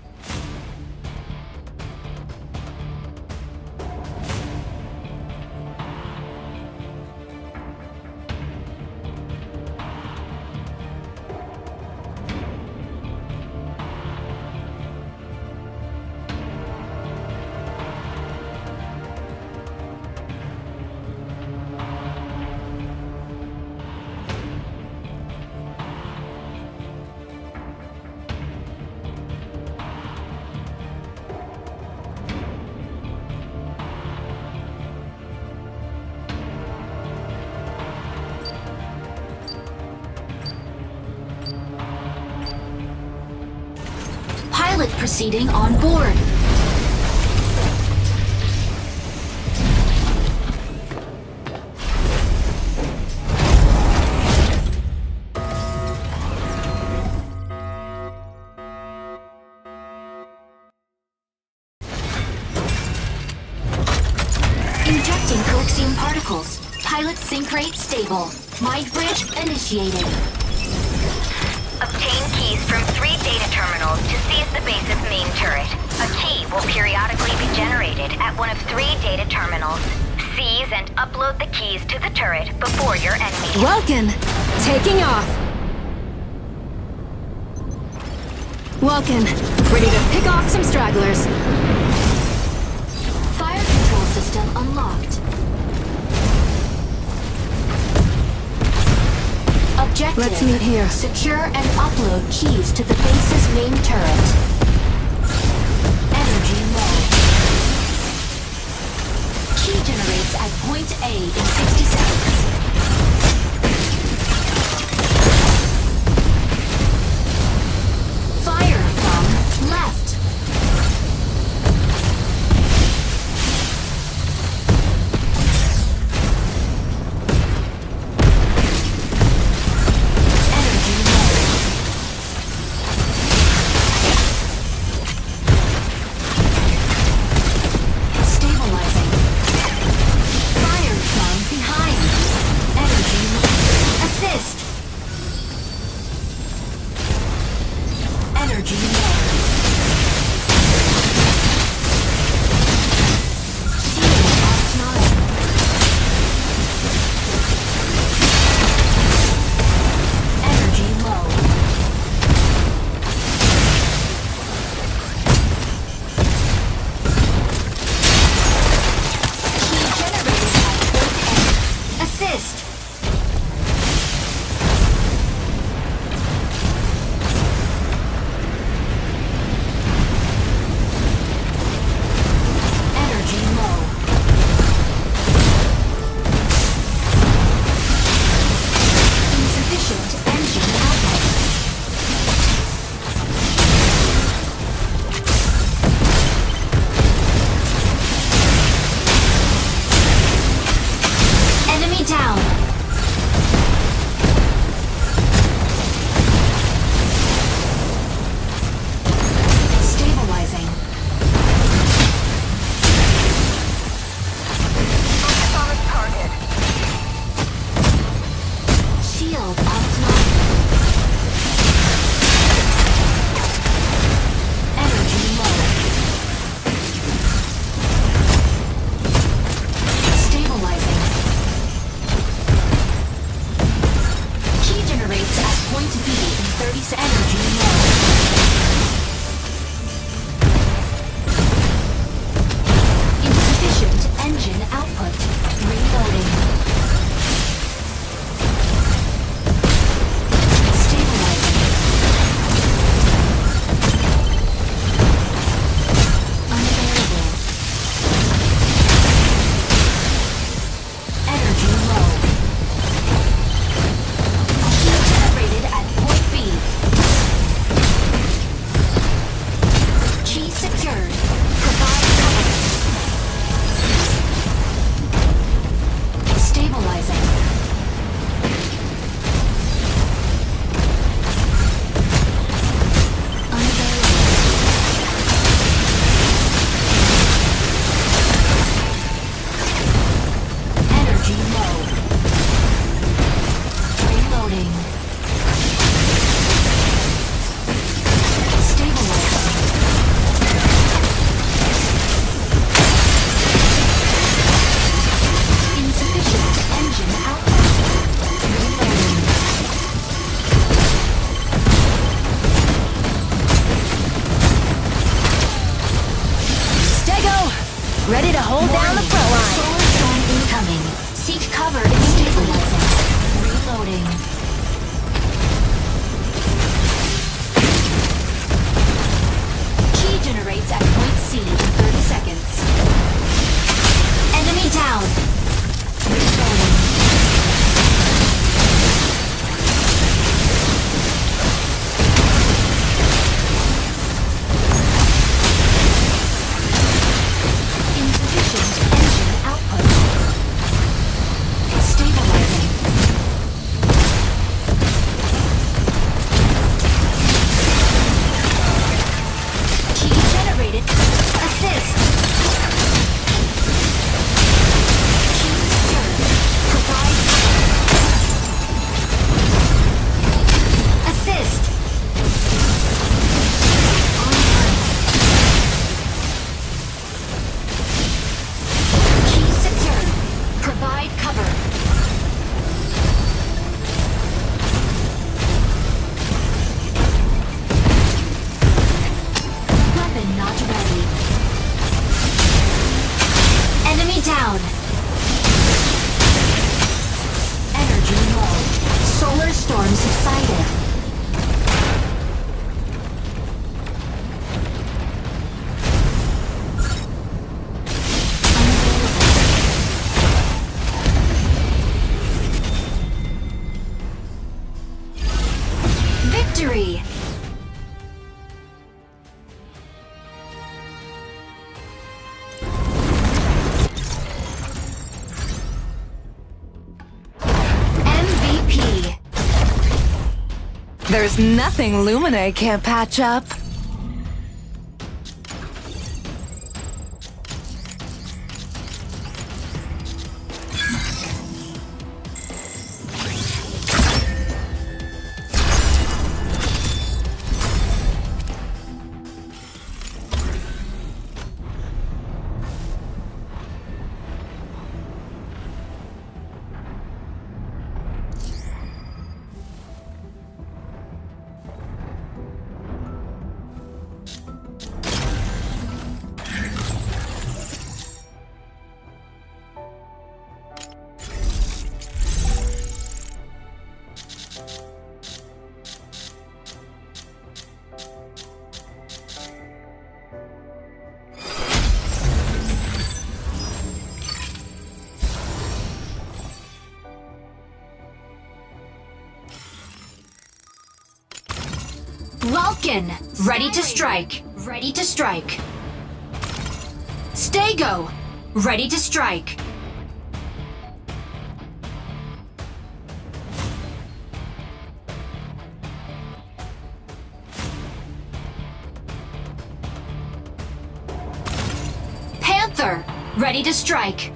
Pilot proceeding on board. Injecting coaxium particles. Pilot sync rate stable. Mind bridge initiated. Obtain keys from 3 data terminals to seize the base's main turret. A key will periodically be generated at one of 3 data terminals. Seize and upload the keys to the turret before your enemy. Welkin, taking off. Welkin, ready to pick off some stragglers. Fire control system unlocked. Objective. Let's meet here. Secure and upload keys to the base's main turret. Energy low. Key generates at point A in 60 seconds. Fire from left. Stabilizing. Fire from behind. Ready to hold down the front line. Solar storm incoming. Seek cover and stabilizing. Reloading. Key generates at point C in 30 seconds. Enemy down. Reloading. Insufficient engine output. Stabilizing. Key generated. Assist. Key secured. Provide. Assist. Online. Key secured. Provide cover. Weapon not ready. Enemy down. Energy low. Solar storm subsided. Victory! MVP! There's nothing Lumine can't patch up. Welkin! Ready to strike. Ready to strike. Stego! Ready to strike. Panther! Ready to strike.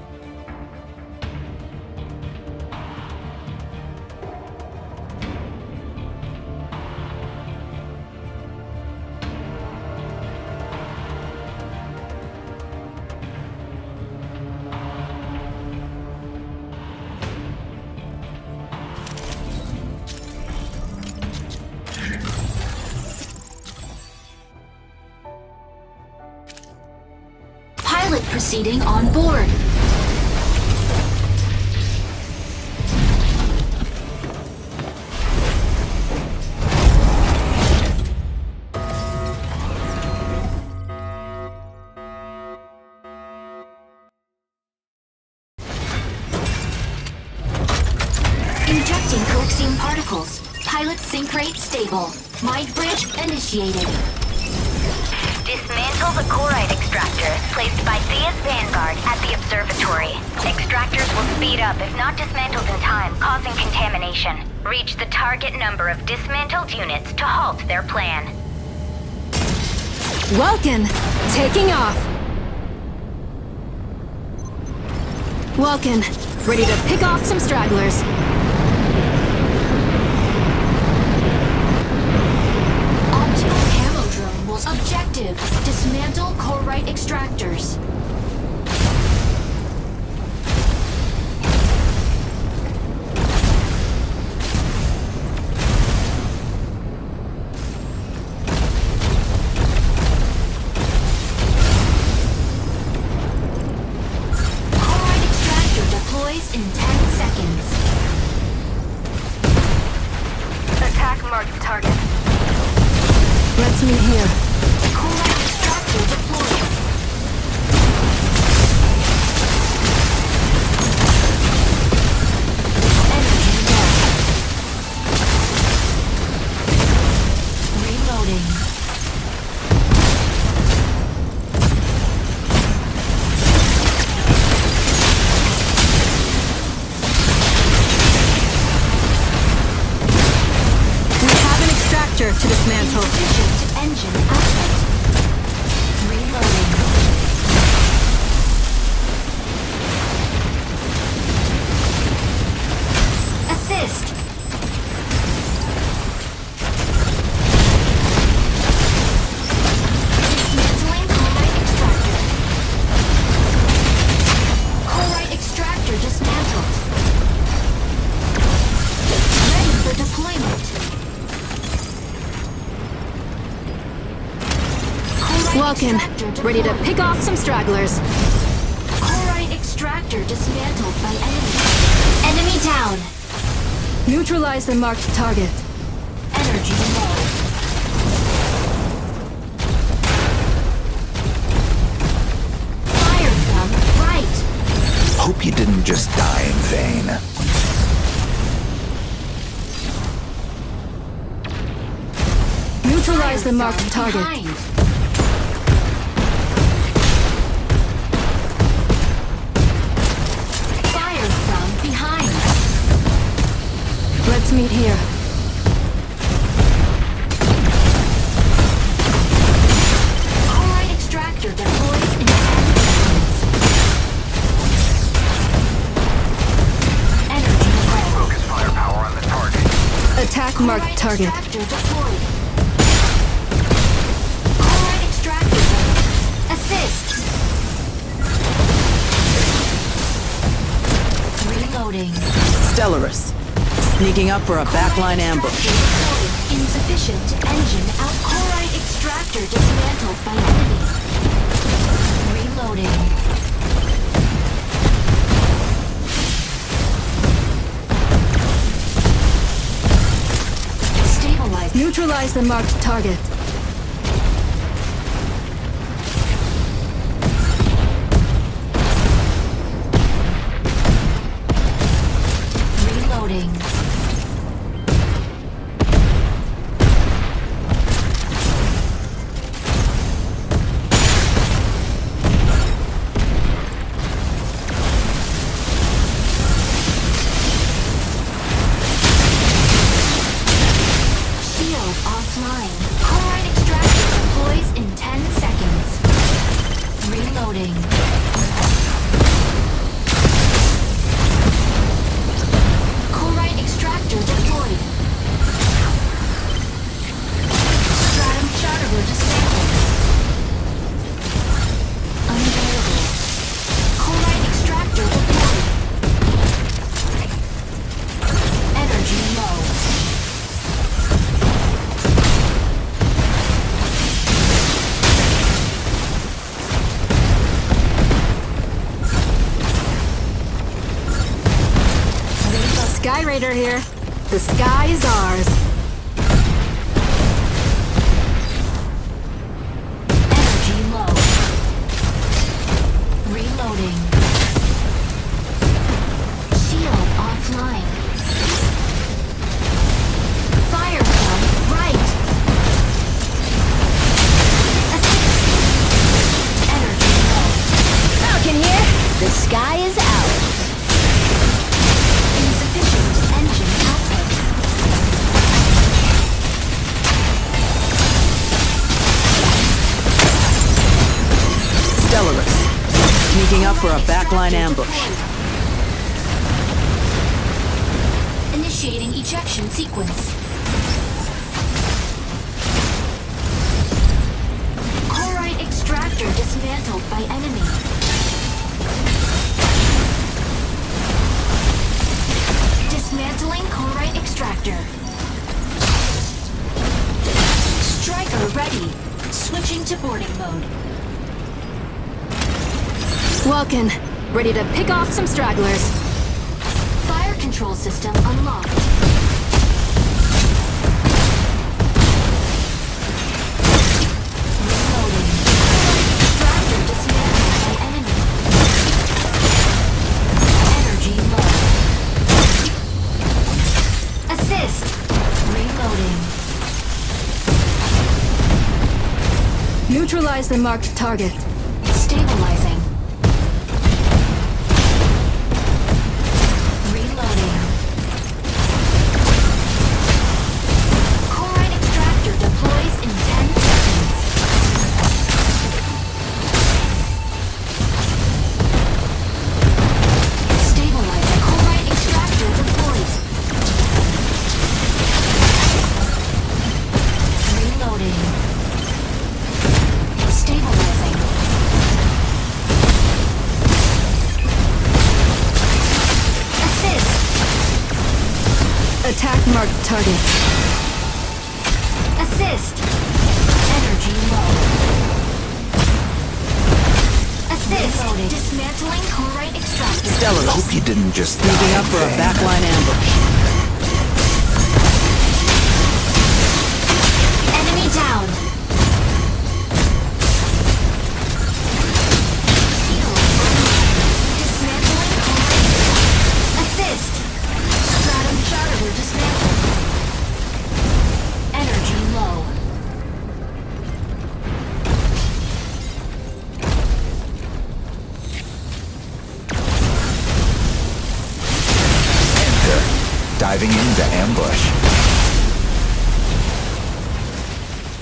Pilot proceeding on board. Injecting coaxium particles. Pilot sync rate stable. Mind bridge initiated. Dismantle the chloride extractor placed by Thea's Vanguard at the observatory. Extractors will speed up if not dismantled in time, causing contamination. Reach the target number of dismantled units to halt their plan. Welkin, taking off. Welkin, ready to pick off some stragglers. Optimal camo drone will objective. Dismantle chlorite extractors. meet here. Chloride extractor deployed. Energy low. Reloading. To dismantle. Insufficient engine output. Reloading. Assist. Dismantling chloride extractor. Chloride extractor dismantled. Ready for deployment. Welkin, ready to pick off some stragglers. Chloride extractor dismantled by enemy. Enemy down. Neutralize the marked target. Energy low. Fire from right. Hope you didn't just die in vain. Neutralize the Fire marked from target. behind. Fire from behind. Let's meet here. Chloride extractor deploys in 10 seconds. Energy low. Focus firepower on the target. Attack marked Chloride target. extractor deployed. Chloride extractor. Assist. Reloading. Stellaris. Sneaking up for a backline ambush. Insufficient engine out. Chloride extractor dismantled by enemy. Reloading. Stabilize. Neutralize the marked target. Reloading. Shield offline. Chloride extractor deploys in 10 seconds. Reloading. Chloride extractor deployed. Stratum shatterer dismantled. Unavailable. Chloride extractor deployed. Energy low. Sky Raider here. The sky is ours. Energy low. Reloading. Shield offline. Fire from right. Assist. Energy low. Falcon here. The sky is ours. Insufficient engine output. Stellaris. Sneaking up for a backline ambush. Initiating ejection sequence. Chloride extractor dismantled by enemy. Dismantling chloride extractor. Striker ready. Switching to boarding mode. Welkin, ready to pick off some stragglers. Fire control system unlocked. Neutralize the marked target. Stabilizing. Reloading. Chloride extractor deploys in 10 seconds. Stabilizing. Chloride extractor deployed. Reloading. Stabilizing. Assist. Attack marked target. Assist. Energy low. Assist. Dismantling chloride extractor. I hope you didn't just Sneaking die up for a Vane. backline ambush. Enemy down. Dismantling chloride. Assist. Stratum shatterer dismantled. Energy low. Enter. Diving into ambush.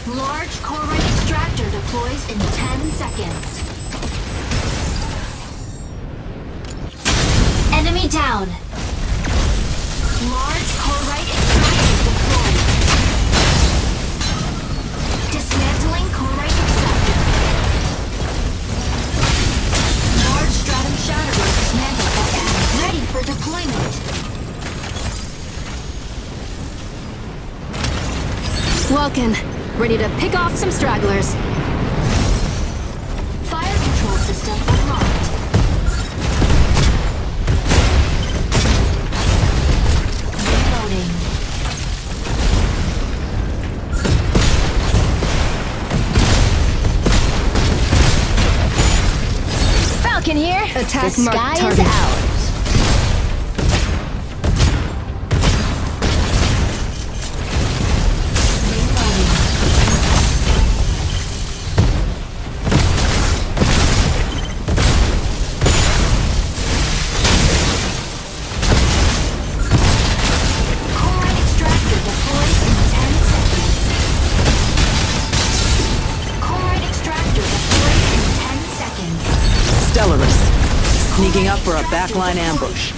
Large chloride extractor deploys in 10 seconds. Enemy down. Large chloride extractor deployed. Dismantling chloride extractor. Large stratum shatterer dismantled. Ready for deployment. Welkin, ready to pick off some stragglers. Fire control system unlocked. Reloading. Falcon here. Attack The marked sky is target. ours. Chloride extractor deploys in 10 seconds. Chloride extractor deploys in 10 seconds. Stellaris. Sneaking up for a backline ambush.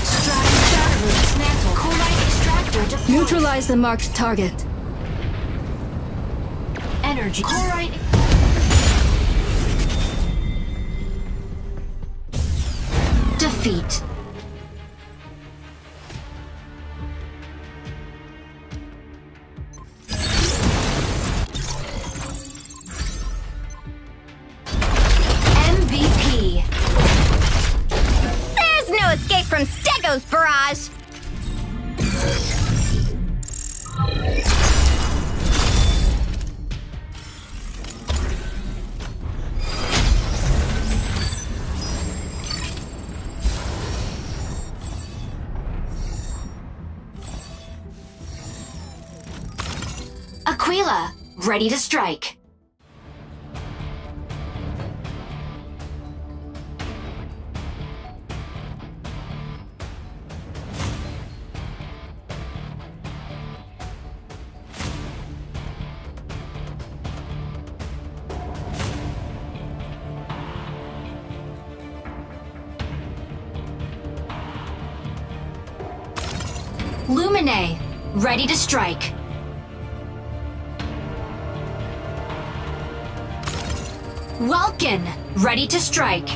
Stratum shatterer dismantled. Chloride extractor deployed. Neutralize the marked target. Energy. Chloride. Defeat. MVP. There's no escape from Stego's barrage! Aquila, ready to strike. Lumine, ready to strike. Welkin, ready to strike.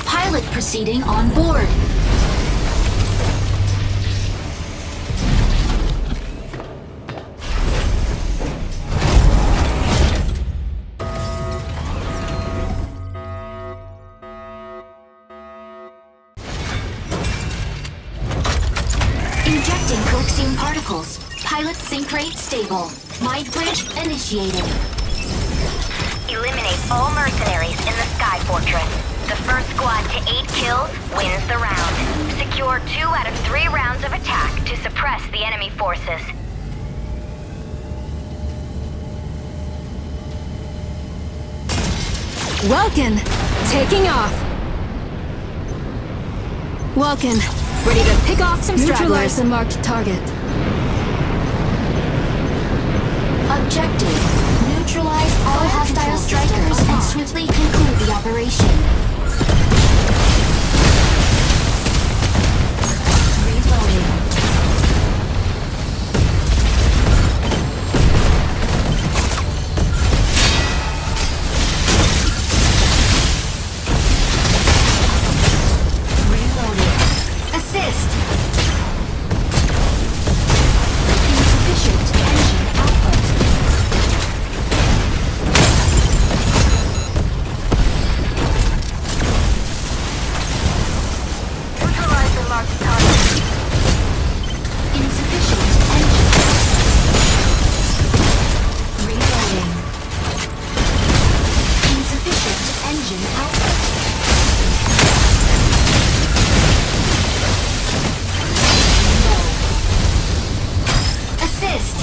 Pilot proceeding on board. Pilot sync rate stable. Mind bridge initiated. Eliminate all mercenaries in the Sky Fortress. The first squad to 8 kills wins the round. Secure 2 out of 3 rounds of attack to suppress the enemy forces. Welkin, taking off. Welkin, ready to pick off some Neutralize stragglers. the marked target. Objective. Neutralize all hostile strikers and swiftly conclude the operation. Reloading. Reloading. Assist. Insufficient engine output. Neutralize the marked target. Insufficient engine. Reloading. Insufficient engine output. Low. Assist.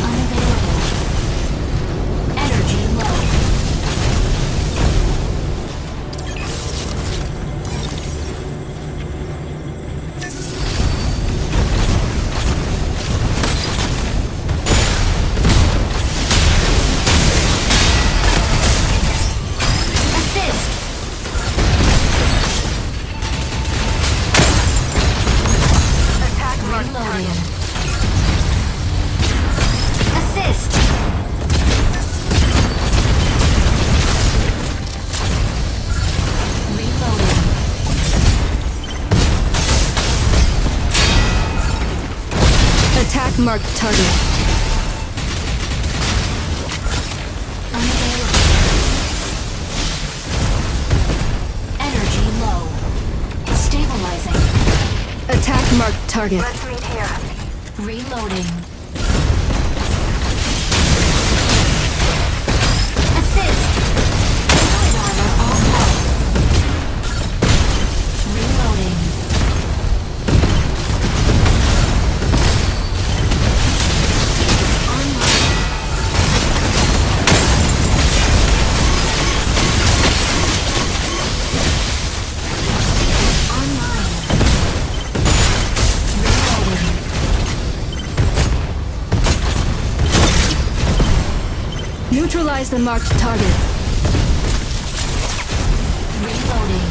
Unavailable. Energy low. Assist. Attack marked Reloading. target. Assist. Reloading. Attack marked target. Unavailable. Energy low. Stabilizing. Attack marked target. Let's meet here. Reloading. Assist. Fluid armor online. Reloading. Online. Online. Reloading. Neutralize the marked target. Reloading.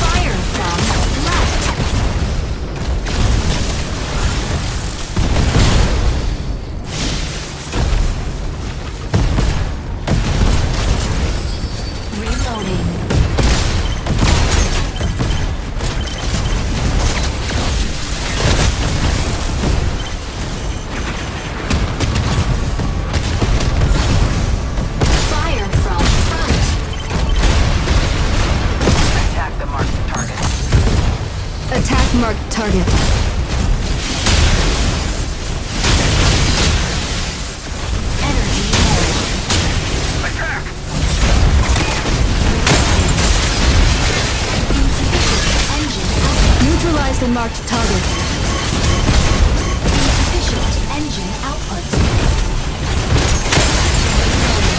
Fire from left. Reloading. Fire from front. Attack the marked target. Attack marked target. Energy low. Attack! Insufficient engine output. Neutralize the marked target. Insufficient engine output.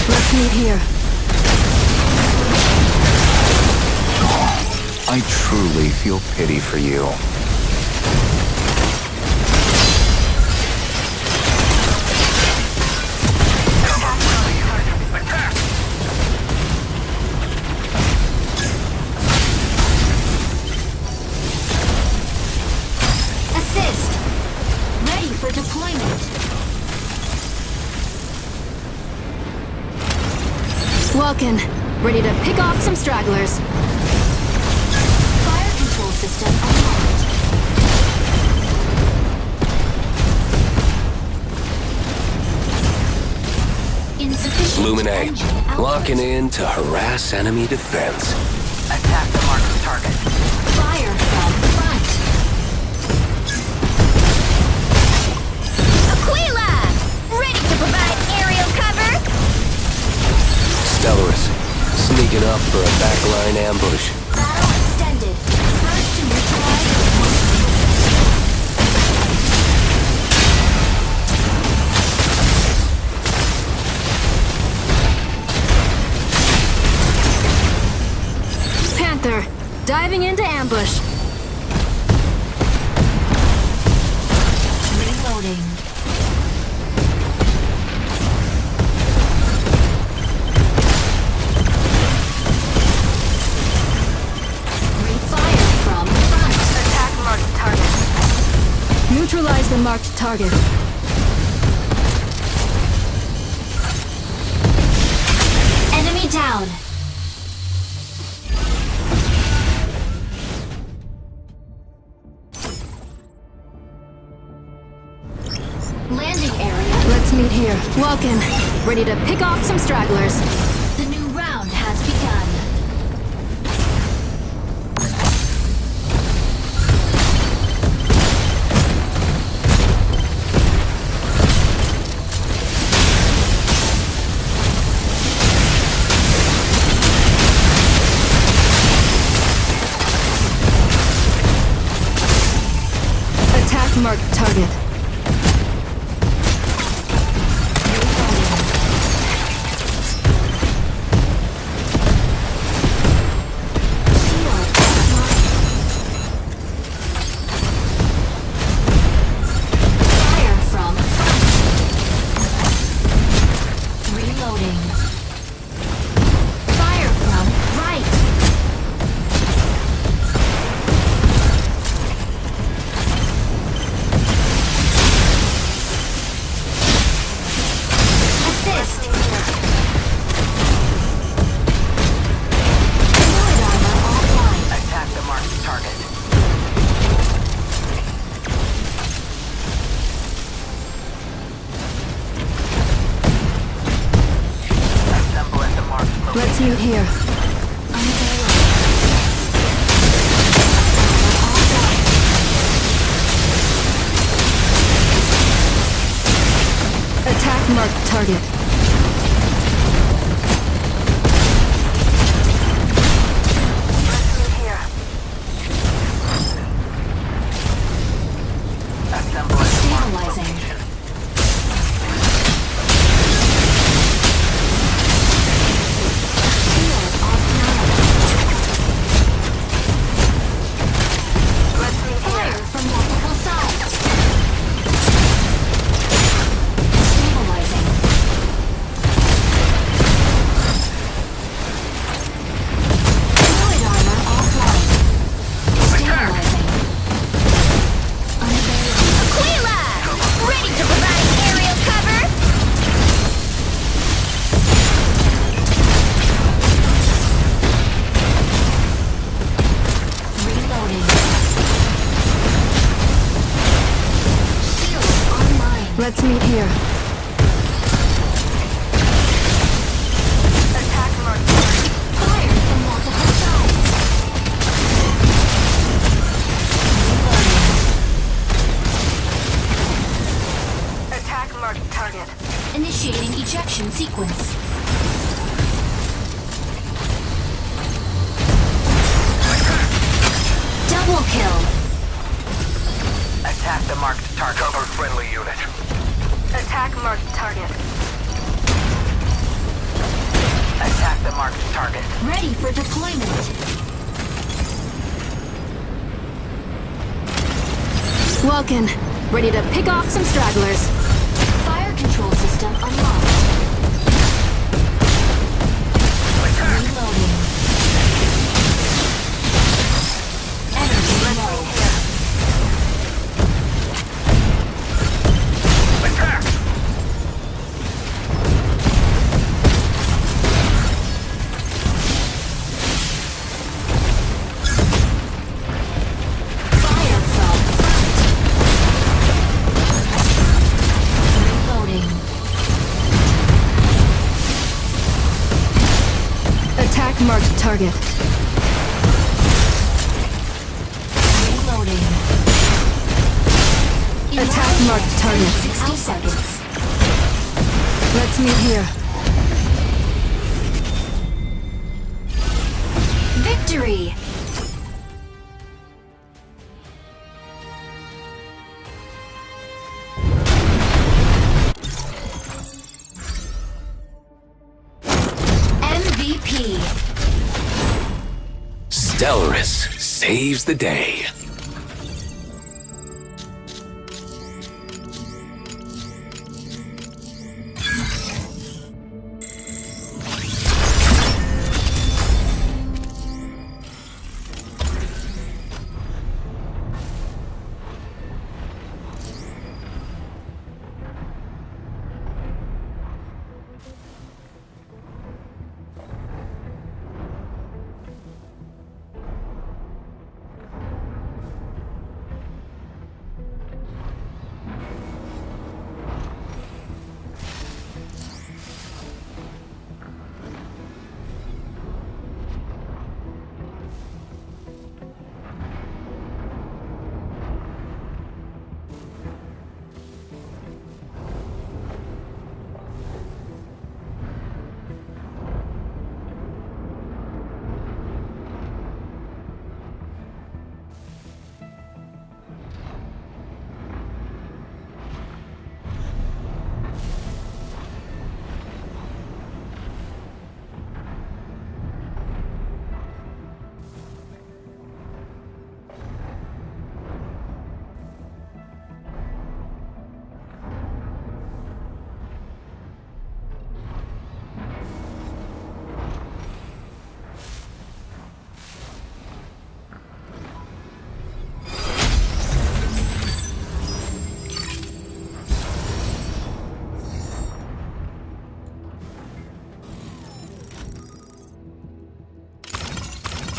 Let's meet here. I truly feel pity for you. Attack! Assist. Ready for deployment. Welkin, ready to pick off some stragglers. Fire control system unlocked. Illuminate. engine output. Locking in to harass enemy defense. Attack the marked target. Fire from front. Aquila! Ready to provide aerial cover? Stellaris, sneaking up for a backline ambush. Battle extended. First to neutralize the one. Panther, diving into ambush. Reloading. Refire from front. Attack marked target. Neutralize the marked target. Enemy down. Landing area. Let's meet here. Welkin, ready to pick off some stragglers. The new round has begun. Attack marked target. Fire from front. Reloading. Fire from right. Assist. Fluid armor offline. Attack the marked target. Assemble at the marked location. Let's meet here. Attack marked target. Here. Assemble at the marked Stabilizing. location. Shield offline. Let's meet Fire here. from multiple sides. Stabilizing. Fluid armor offline. Stabilizing. Unavailable. Aquila! Ready to provide aerial cover? Reloading. Shield online. Let's meet here. Attack marked target. Fire from multiple sides. Attack marked target. Initiating ejection sequence. Double kill. Attack the marked target. Cover friendly unit. Attack marked target. Attack the marked target. Ready for deployment. Welkin, ready to pick off some stragglers. Fire control system unlocked. Reloading. Energy low. Attack! Fire from front. Reloading. marked target. Reloading. Attack marked target. 60 seconds. Let's meet here. Victory! MVP. Stellaris saves the day.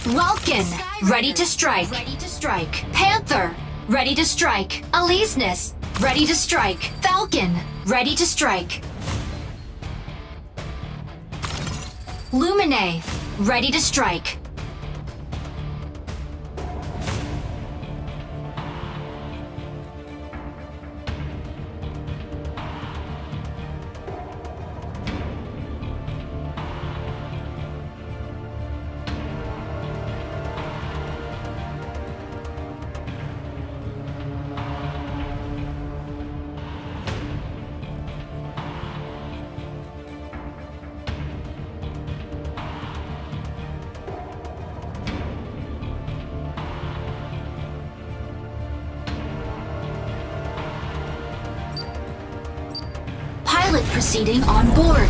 Welkin, ready to strike. Panther, ready to strike. Aleseness, ready to strike. Falcon, ready to strike. Lumine, ready to strike. Pilot proceeding on board.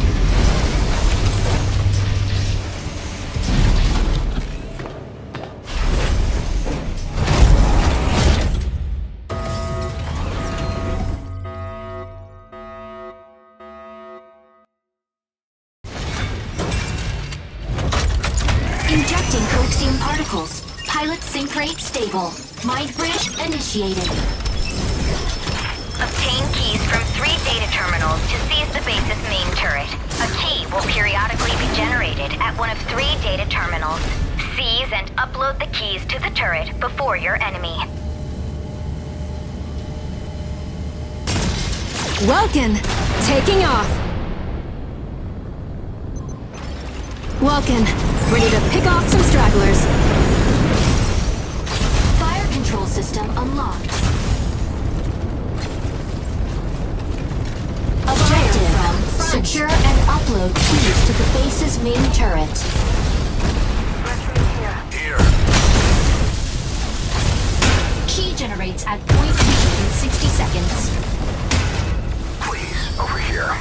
Injecting coaxium particles. Pilot sync rate stable. Mind bridge initiated. Obtain keys from 3 data terminals to seize the base's main turret. A key will periodically be generated at one of 3 data terminals. Seize and upload the keys to the turret before your enemy. Welkin, taking off. Welkin, ready to pick off some stragglers. Fire control system unlocked. Objective, secure and upload keys to the base's main turret. Let's meet here. Here. Key generates at point B in 60 seconds. Please, over here.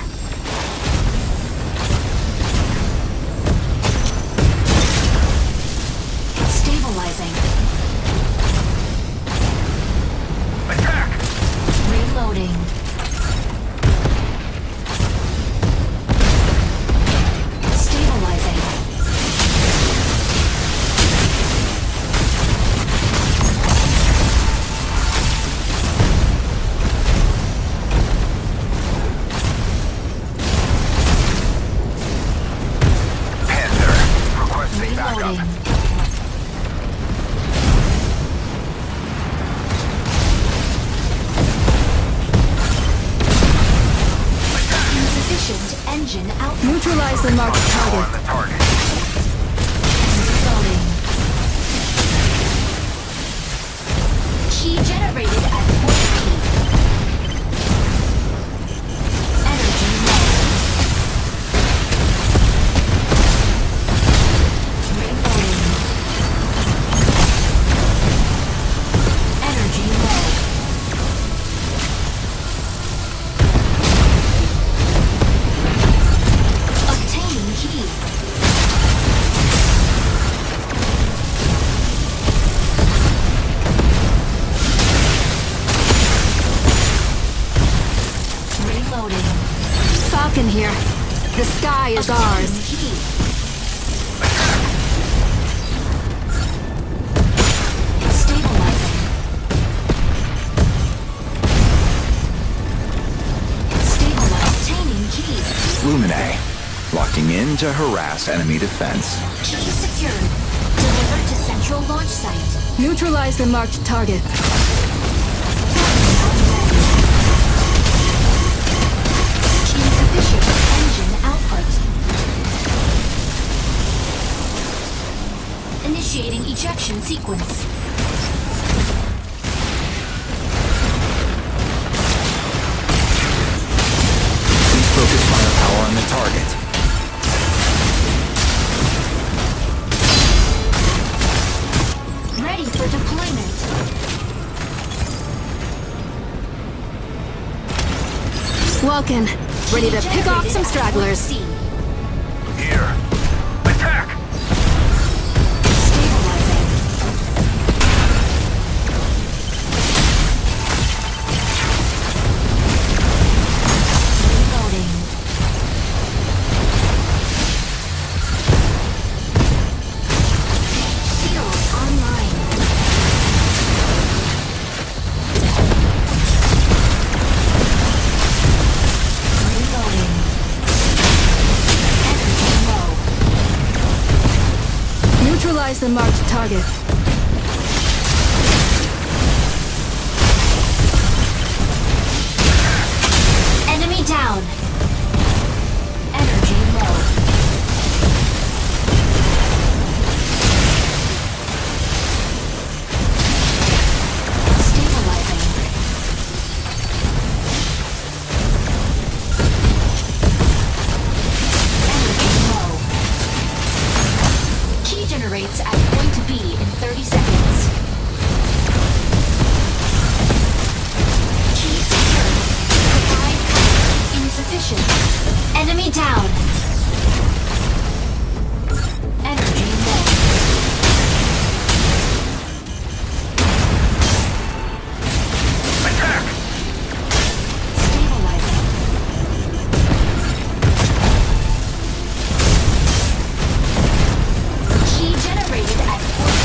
Stabilizing. Attack! Reloading. Stabilizing. engine output. Neutralize the marked Power target. on the target. Reloading. Key generated at point key. Energy low. Reloading. Energy low. Obtaining key. Reloading. Falcon here. The sky is ours. Obtaining key. Stabilizing. Stabilize. Obtaining key. Lumine. Locking in to harass enemy defense. Key secured. Delivered to central launch site. Neutralize the marked target. Key sufficient. Engine output. Initiating ejection sequence. Please focus firepower on the target. Ready for deployment. Welkin. Ready to pick off some stragglers. C. Here. Attack! Stabilizing. Reloading. Shields online. Reloading. Energy low. Neutralize the marked target. Enemy down. Energy low. Stabilizing. Energy low. Key generates at point B in 30 seconds. Key secured. Provide cover. Insufficient. Enemy down. Energy low. Attack! Stabilizing. Key generated at point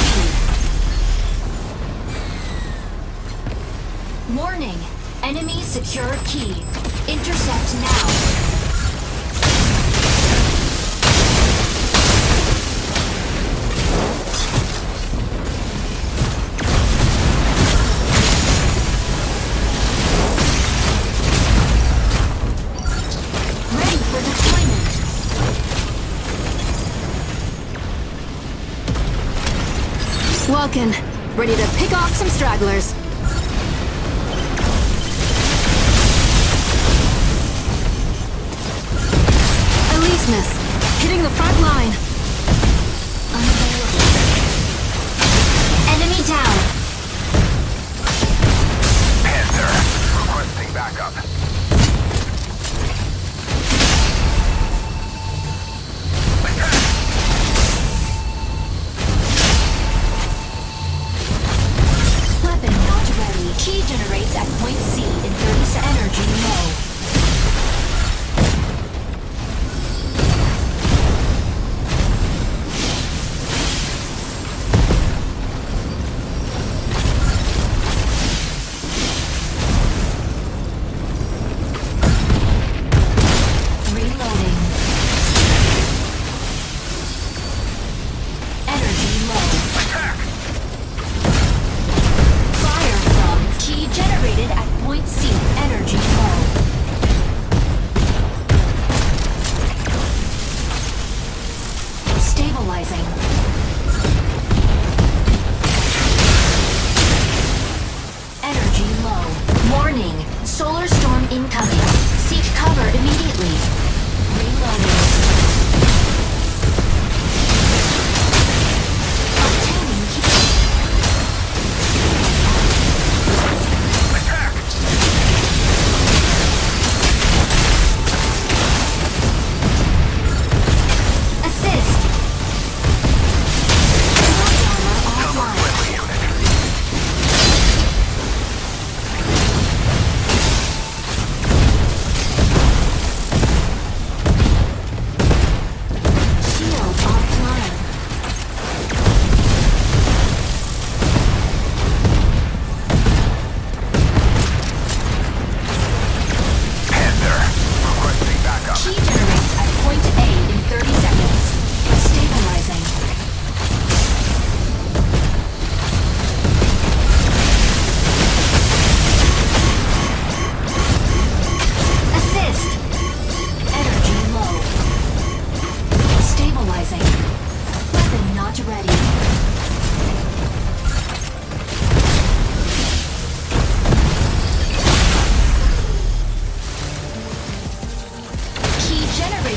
B. Warning. Enemy secure key. Intercept now. Ready for deployment. Welkin. Ready to pick off some stragglers. Elysius. Hitting the front line. Unavailable. Enemy down. Panther. Requesting backup. Attack! Weapon not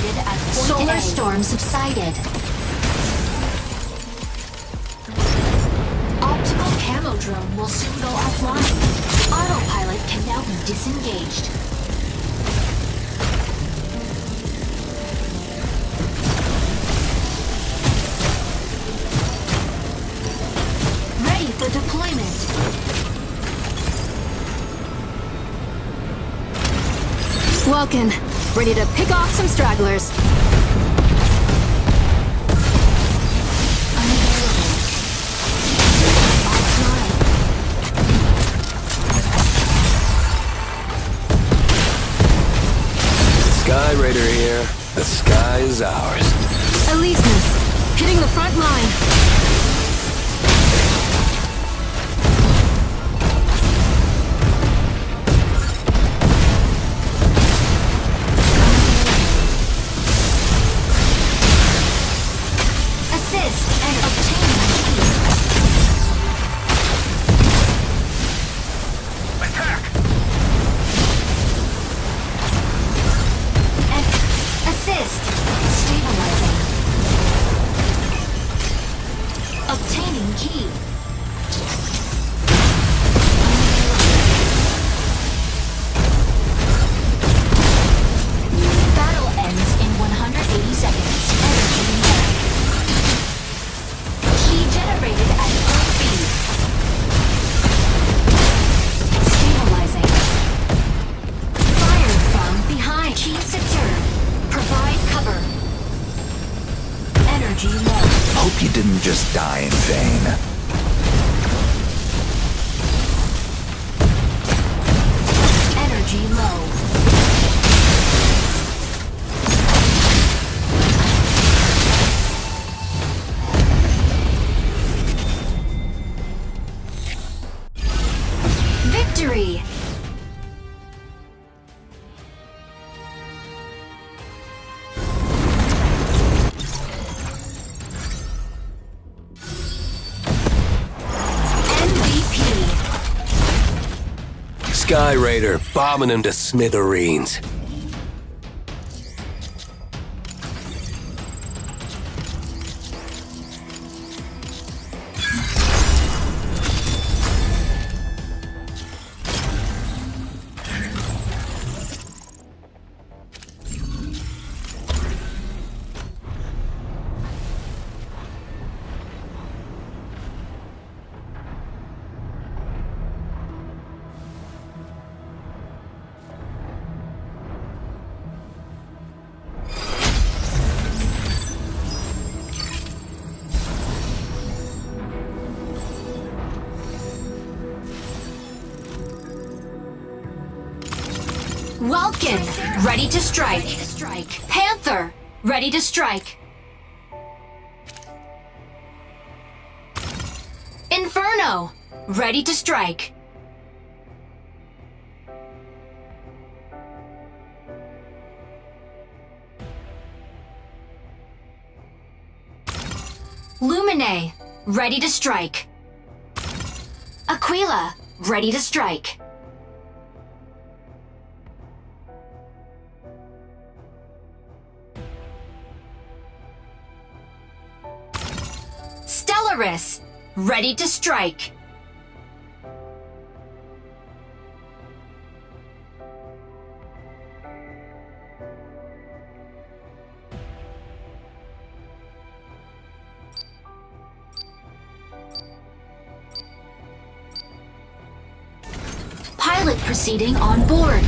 located at point Solar A. Storm subsided. Optical camo drone will soon go offline. Autopilot can now be disengaged. Ready for deployment. Welkin, ready to pick off some stragglers. Sky Raider here. The sky is ours. Aleseness, hitting the front line. Assist and obtain key. Attack! And assist. Stabilizing. Obtaining key. Battle ends in 180 seconds. Energy low. Key generated at full speed. Stabilizing. Fired from behind. Key secured. Provide cover. Energy low. Hope you didn't just die in vain. Energy low. Victory! MVP. Sky Raider bombing him to smithereens. Welkin, ready to strike. Panther, ready to strike. Inferno, ready to strike. Lumine, ready to strike. Aquila, ready to strike. Stellaris, ready to strike. Pilot proceeding on board.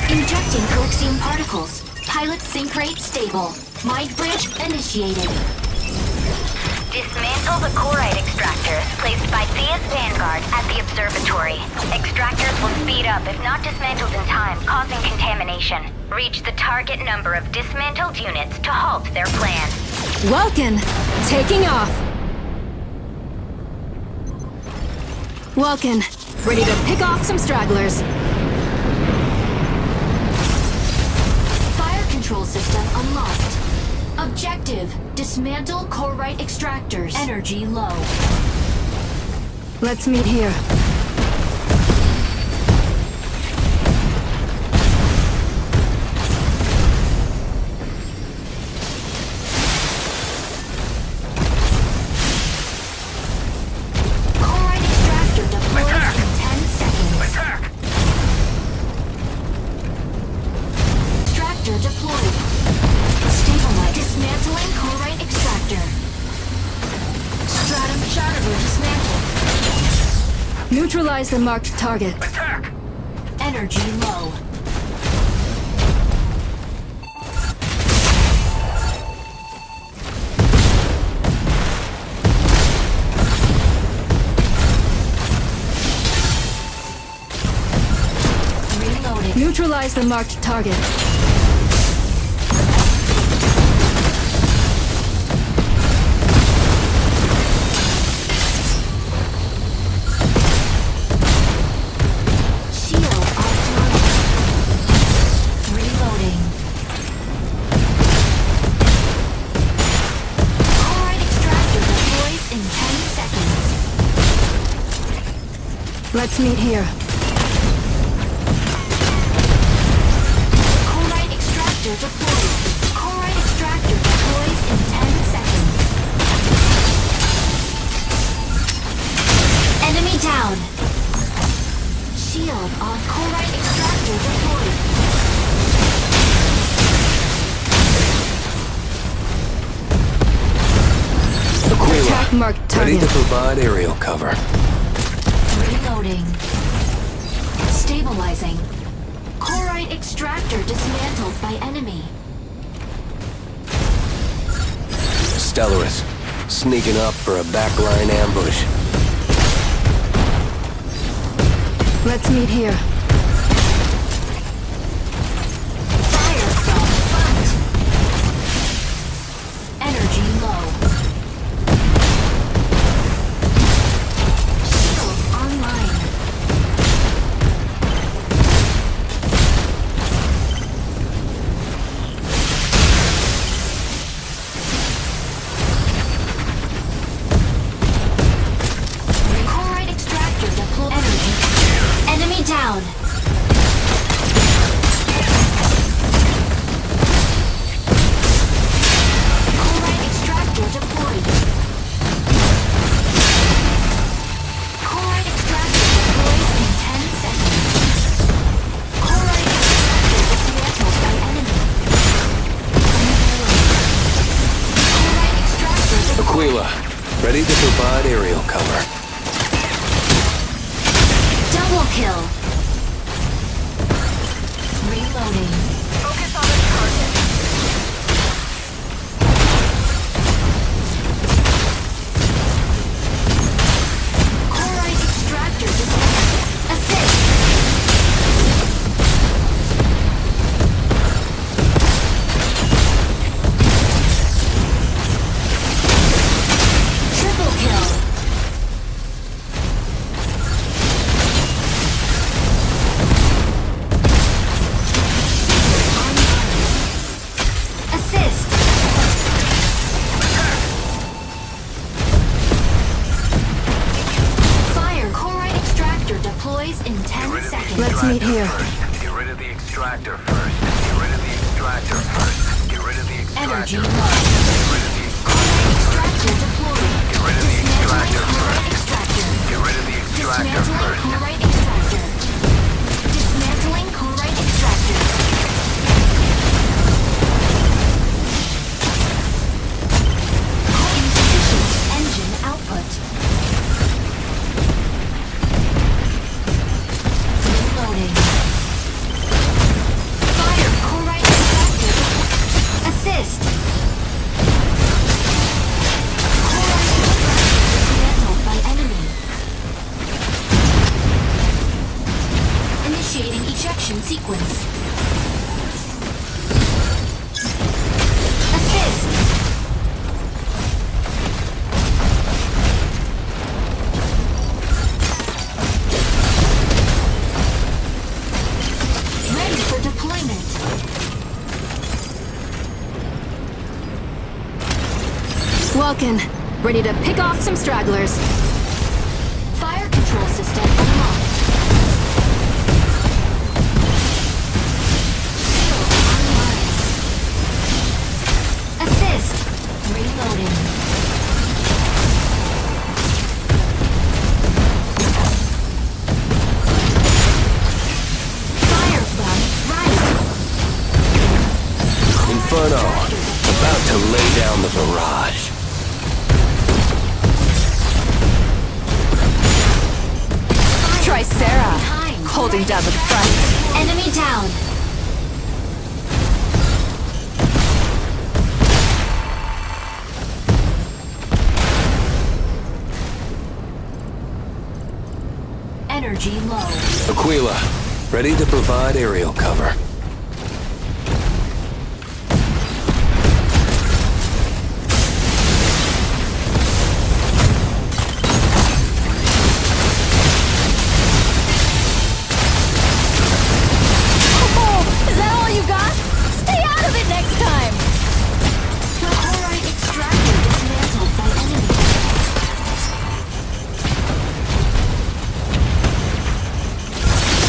Injecting Coaxium particles. Pilot sync rate stable. Mind bridge initiated. Dismantle the Corite extractors placed by Thea's Vanguard at the observatory. Extractors will speed up if not dismantled in time, causing contamination. Reach the target number of dismantled units to halt their plan. Welkin, taking off. Welkin, ready to pick off some stragglers. control system unlocked. Objective, dismantle Corite extractors. Energy low. Let's meet here. Corite extractor deployed in 10 seconds. Attack! Extractor deployed. Stabilize. Dismantling Corite extractor. Stratum Shatterver dismantled. Neutralize the marked target. Attack! Energy low. Reloading. Neutralize the marked target. Shield offline. Reloading. Corite extractor deploys in 10 seconds. Let's meet here. Corite extractor deployed. Corite extractor deploys in 10 seconds. Enemy down. Shield on Corite extractor deployed. Attack Aquila, marked ready target. to provide aerial cover. Reloading. Stabilizing. Corite extractor dismantled by enemy. Stellaris, sneaking up for a backline ambush. Let's meet here. Fire from front. Energy low. Shield online. Corite extractor deployed. Energy. Enemy down. Corite extractor deployed. Corite extractor deploys in 10 seconds. Corite extractor dismantled by enemy. Corite extractor deployed. Aquila, ready to provide aerial cover. Double kill. Reloading. Focus on the target. Corite extractor dismantled. Assist. Triple kill. Assist. Fire. Corite extractor deploys in 10 seconds. Let's meet here. Get rid of the extractor first. Get rid of the extractor first. Get rid of the Energy extractor low. first. Get rid of the Extractor deployed. Get rid of the extractor Dismantling first. Corite extractor. Get rid of the extractor Dismantling first. Corite extractor. Dismantling Corite extractor. Insufficient engine output. Reloading. Fire Corite extractor. Assist. Corite extractor dismantled by enemy. Initiating ejection sequence. Assist. Ready for deployment. Welkin, ready to pick off some stragglers. Fire control system unlocked. Assist. Reloading. Firefly right. Inferno, about to lay down the barrage. Try Sarah, holding down the front. Enemy down. Energy low. Aquila, ready to provide aerial cover. Is that all you got? Stay out of it next time! The chloride extractor dismantled by enemy.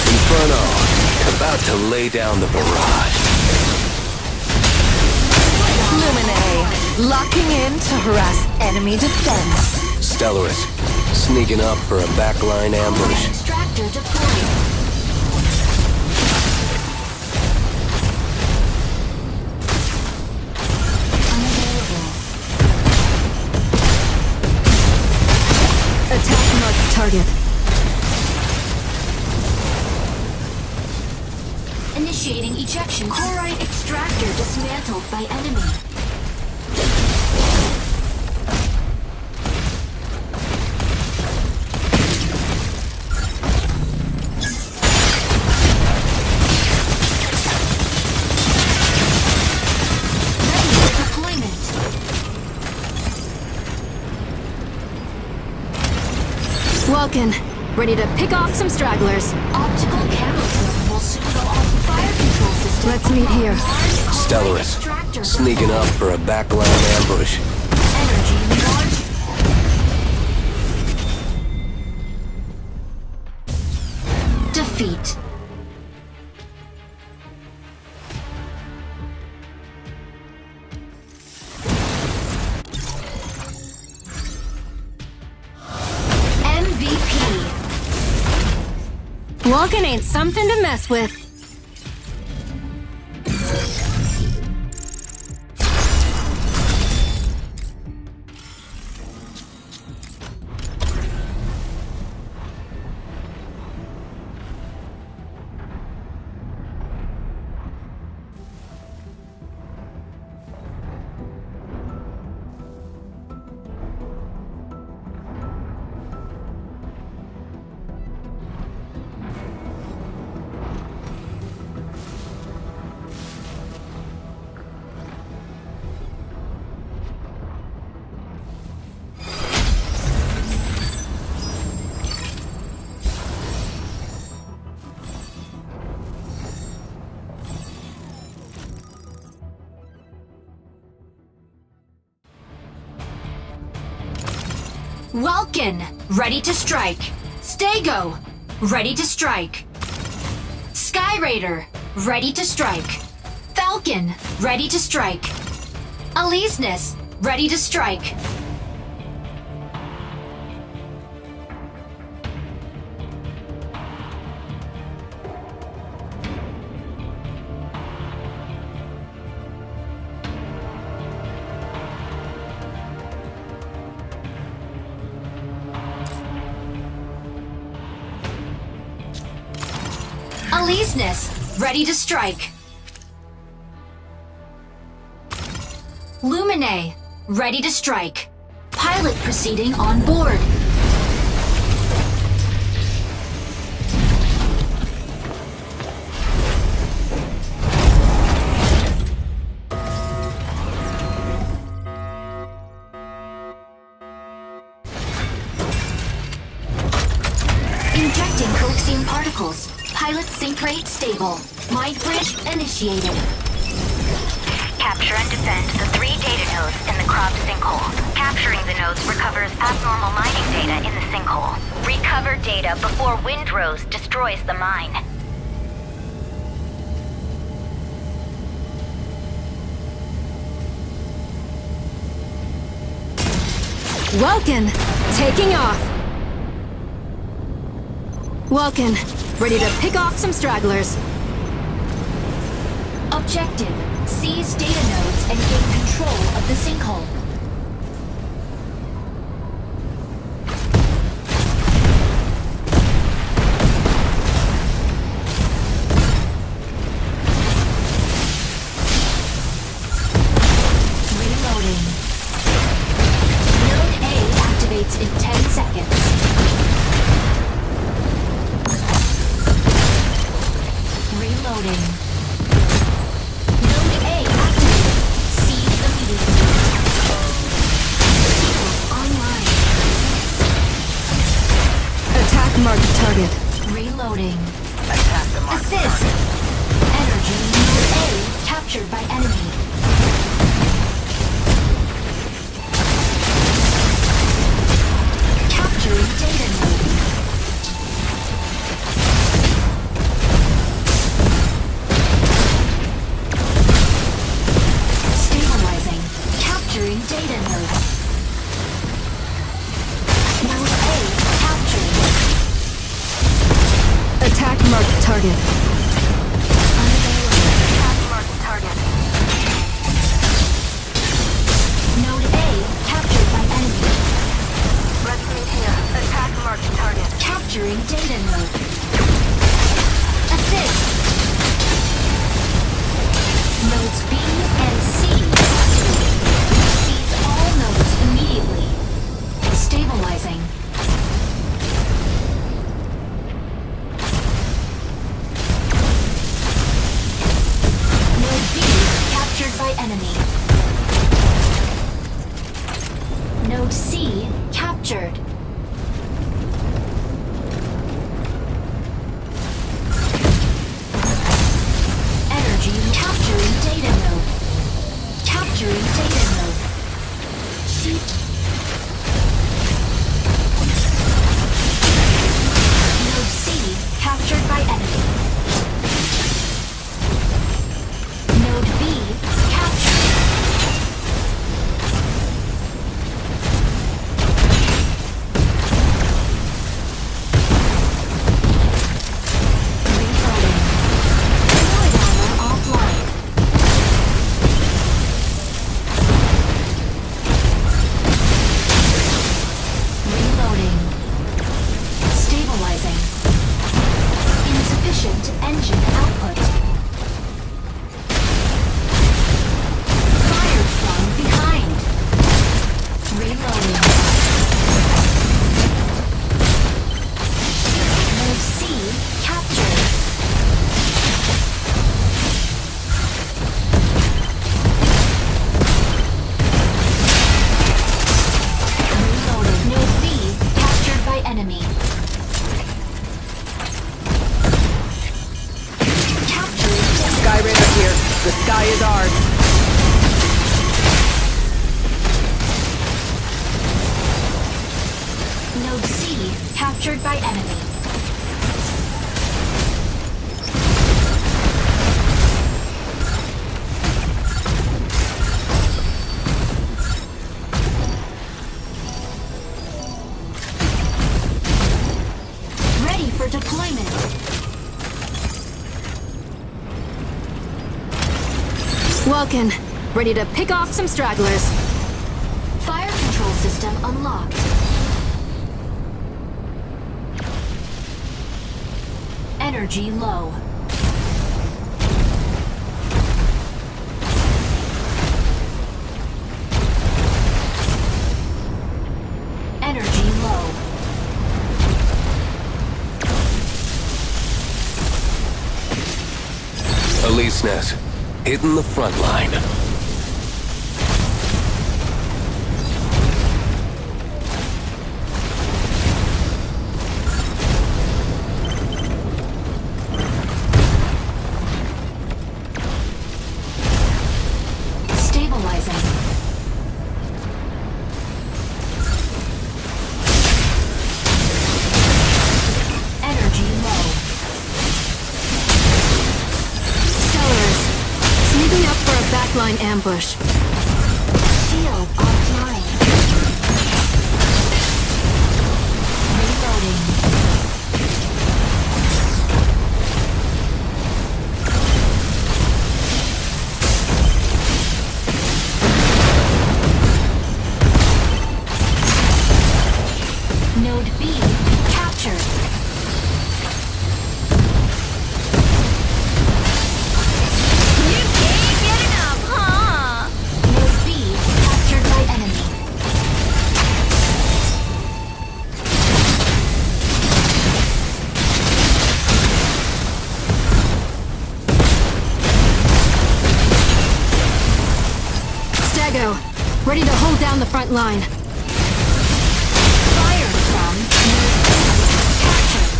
Inferno, about to lay down the barrage. Lumine, locking in to harass enemy defense. Stellaris, sneaking up for a backline ambush. Extractor deployed. Unavailable. Attack marked target. Initiating ejection. Chloride extractor dismantled by enemy. Ready for deployment. Welkin, ready to pick off some stragglers. Optical camo drone will soon go off the fire control system. Let's meet here. Stellaris, sneaking up for a backline ambush. Energy large. Defeat. MVP. Welkin ain't something to mess with. Welkin, ready to strike. Stego, ready to strike. Sky Raider, ready to strike. Falcon, ready to strike. Aleseness, ready to strike. Aleseness, ready to strike. Lumine, ready to strike. Pilot proceeding on board. Injecting coaxium particles. Pilot sync rate stable. Mind bridge initiated. Capture and defend the 3 data nodes in the cropped sinkhole. Capturing the nodes recovers abnormal mining data in the sinkhole. Recover data before windrose destroys the mine. Welkin, taking off. Welkin, ready to pick off some stragglers. Objective: seize data nodes and gain control of the sinkhole. Reloading. Node A activates in 10 seconds. Reloading. Node A activated. Seize immediately. Online. Attack marked target. Reloading. Attack the marked Assist. target. Energy node A captured by enemy. Capturing data node. Stabilizing. Capturing data node. Node A captured. Attack marked target. Unavailable. Attack marked target. Node A captured by enemy. Red meat here. Attack marked target. Capturing data node. Assist. Nodes B and C activated. Seize all nodes immediately. Stabilizing. Node B captured by enemy. Node C captured. Energy capturing data node. Capturing data node. Node C captured by enemy. Node B captured. Reloading. Deploy armor offline. Reloading. Stabilizing. Insufficient engine output. Fired from behind. Reloading. Node C captured. Reloading. Node B captured by enemy. Capturing data. Sky Raider here. The sky is ours. Node C captured by enemy. Ready for deployment. Welkin, ready to pick off some stragglers. Fire control system unlocked. Energy low. Energy low. Elise net. Hitting the front line. backline ambush. Shield offline. Reloading. Node B captured. You can't get enough, huh? Node B captured by enemy. Stago, ready to hold down the front line. Fire from Node B captured.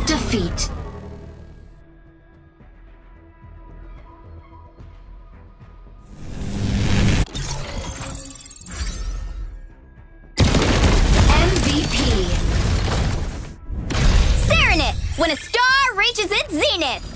Defeat. MVP. Serenit, when a star reaches its zenith.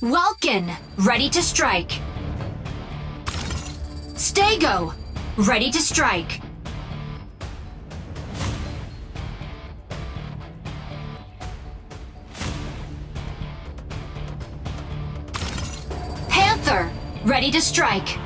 Welkin, ready to strike. Stago, ready to strike. Panther, ready to strike.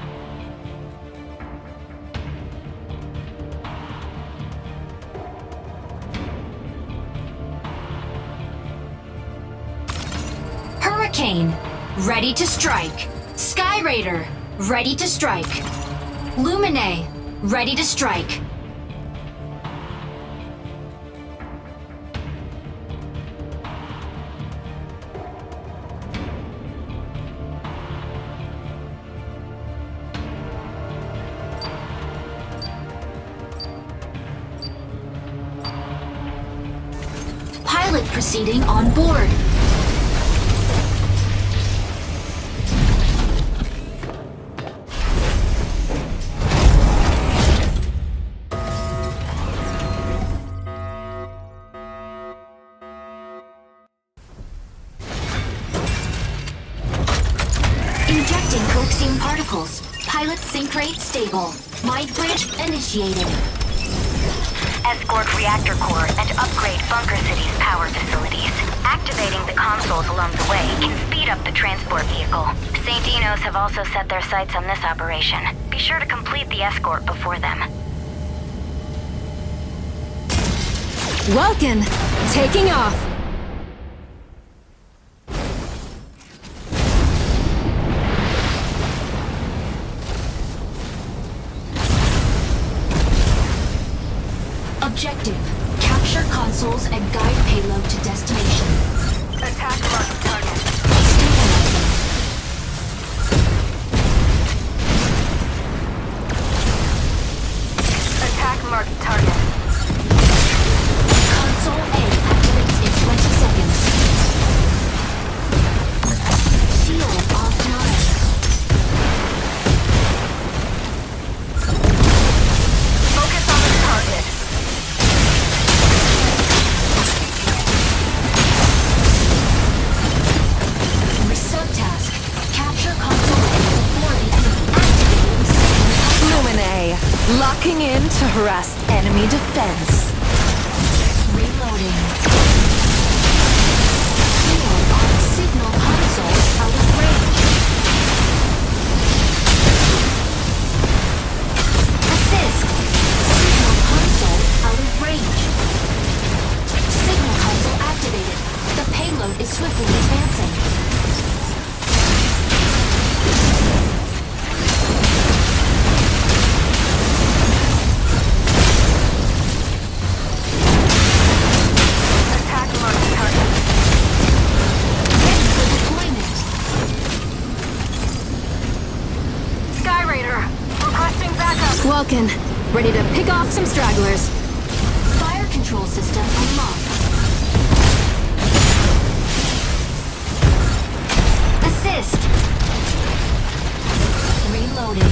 Hurricane, ready to strike. Sky Raider, ready to strike. Lumine, ready to strike. Pilot proceeding on board. Injecting coaxium particles. Pilot sync rate stable. Mind bridge initiated. Escort reactor core and upgrade Bunker City's power facilities. Activating the consoles along the way can speed up the transport vehicle. St. Enos have also set their sights on this operation. Be sure to complete the escort before them. Welkin, taking off. Objective. Capture consoles and guide payload to destination. Attack marked target. Stabilizing. Attack marked target. Console A activates in 20 seconds. Shield offline. Focus on the target. Reset task. Capture console A before the enemy. Activating second. Lumine, locking in to harass enemy defense. Reloading. Shield on signal console out of range. Welkin, ready to pick off some stragglers. Fire control system unlocked. Assist. Reloading.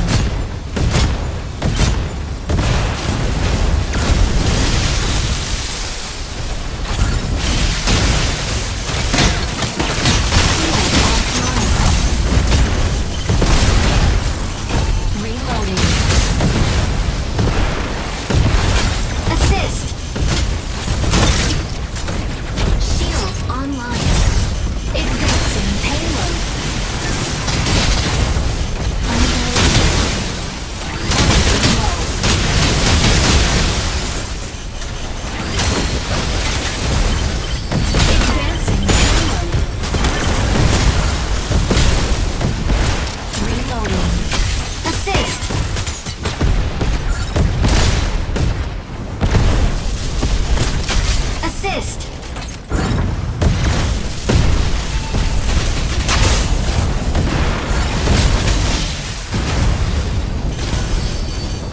Reloading. Assist. Shield online. Advancing payload. Advancing payload. Reloading. Assist. Assist.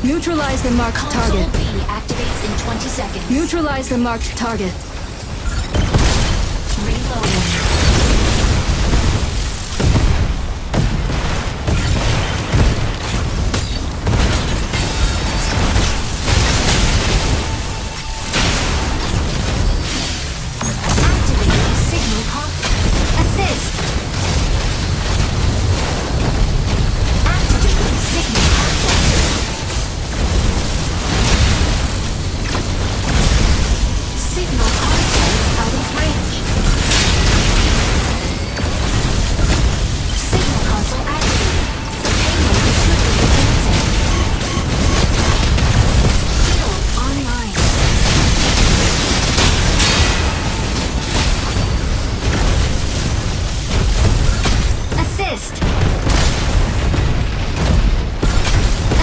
Neutralize the marked Console target. B activates in 20 seconds. Neutralize the marked target. Reloading. Activating signal assist. Activating signal console. Signal console out of range. Signal console activated. The payload is swiftly advancing. Shield online. Assist.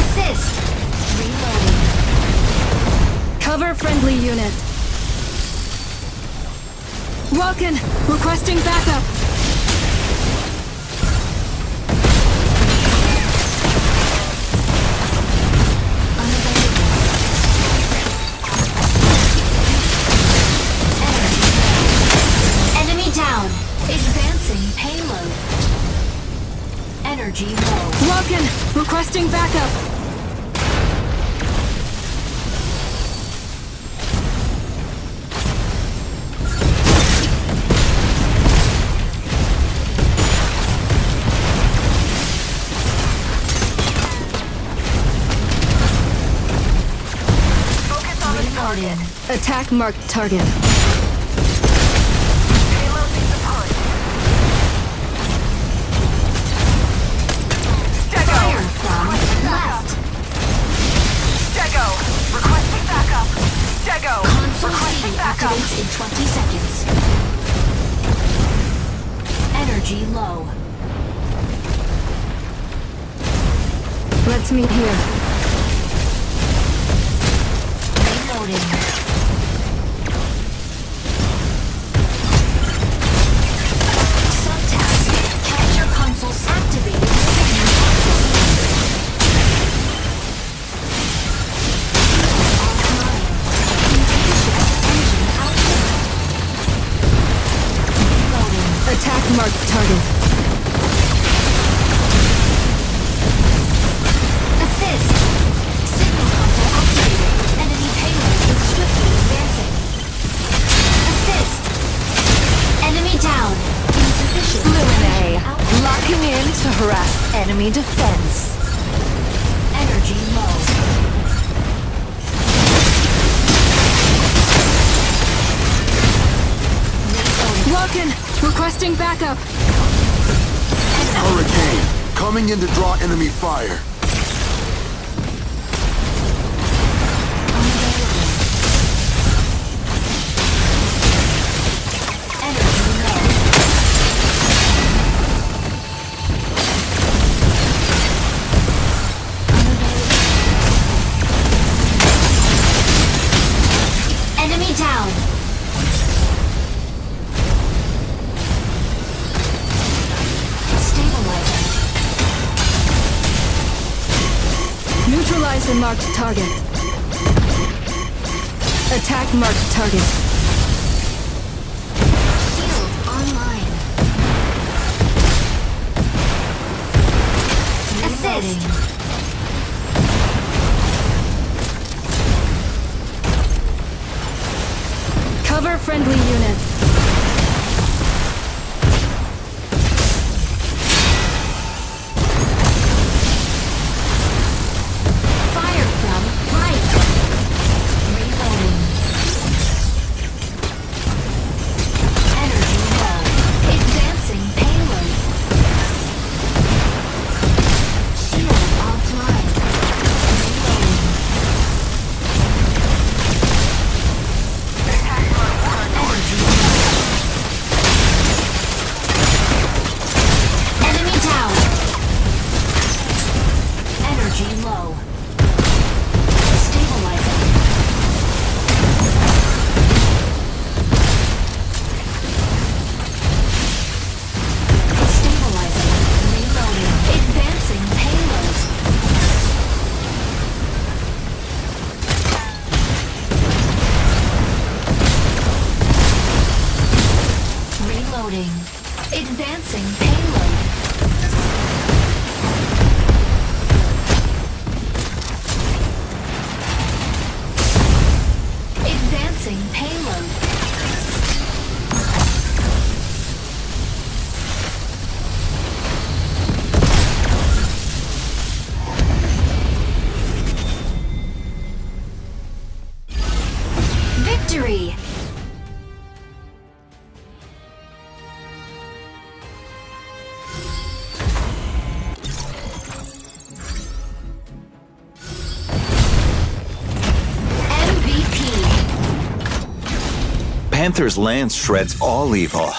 Assist. Reloading. Cover friendly unit. Welkin, requesting backup. Enemy down. Advancing payload. Energy low. Welkin, requesting backup. Focus on the target. Attack marked target. Payload needs a push. Fire Stego! from left. Stego! Requesting backup. Stego! Console C Requesting backup. activates in 20 seconds. Energy low. Let's meet here. Reloading. Subtask. Capture consoles activated. Signal console. Offline. Insufficient engine output. Reloading. Attack marked target. Assist. Signal console activated. Enemy payload is swiftly advancing. Assist. Enemy down. Insufficient Luminae, output. locking in to harass enemy defense. Energy low. Reloading. Welkin, requesting backup. Hurricane, coming in to draw enemy fire. Energy low. Enemy down. Stabilizing. Stabilize the marked target. Attack marked target. Shield online. Assist. Cover friendly unit. Fire from right. Reloading. Energy low. Advancing payload. Shield offline. Reloading. Energy low. Enemy down. Energy low. Stabilizing. Stabilizing. Reloading. Advancing payload. Reloading. Advancing payload. Advancing payload. Victory! MVP. Panther's lance shreds all evil.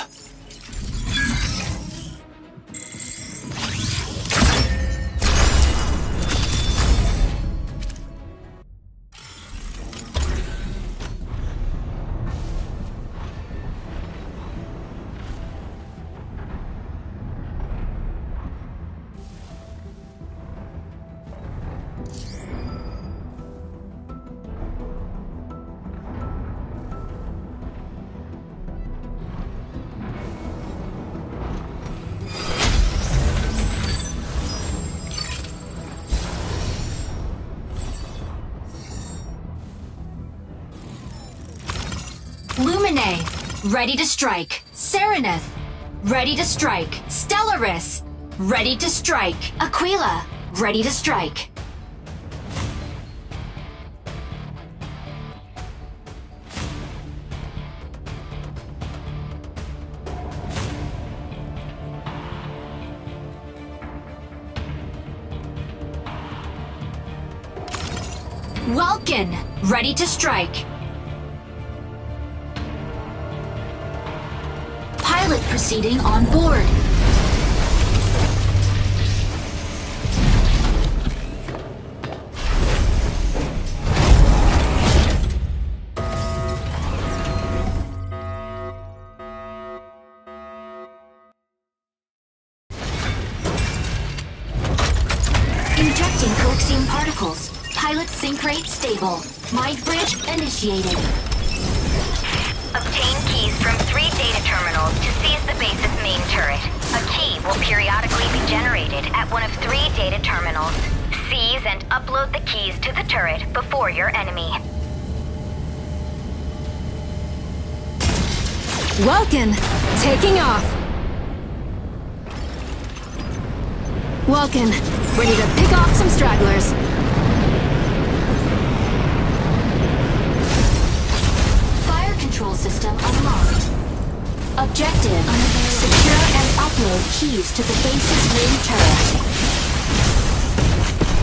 Lumine, ready to strike. Serenith, ready to strike. Stellaris, ready to strike. Aquila, ready to strike. Welkin, ready to strike. Pilot proceeding on board. Injecting Coaxium particles. Pilot sync rate stable. Mind bridge initiated. Obtain keys from 3 data terminals to seize the base's main turret. A key will periodically be generated at one of 3 data terminals. Seize and upload the keys to the turret before your enemy. Welkin, taking off. Welkin, ready to pick off some stragglers. Fire control system unlocked. Objective: secure and upload keys to the base's main turret.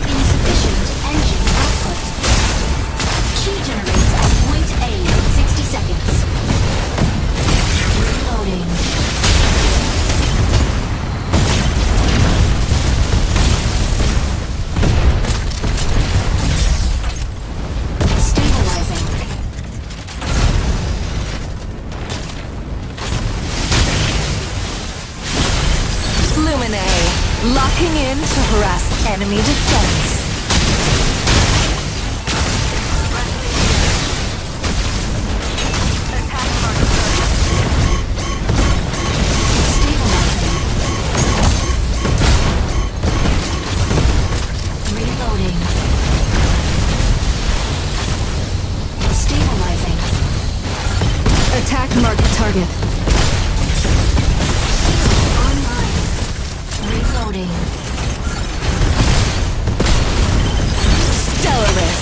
Insufficient engine output. Key generates at point A in 60 seconds. Reloading. Stabilizing. Lumine, locking in to harass enemy defense. Reloading. Stellaris,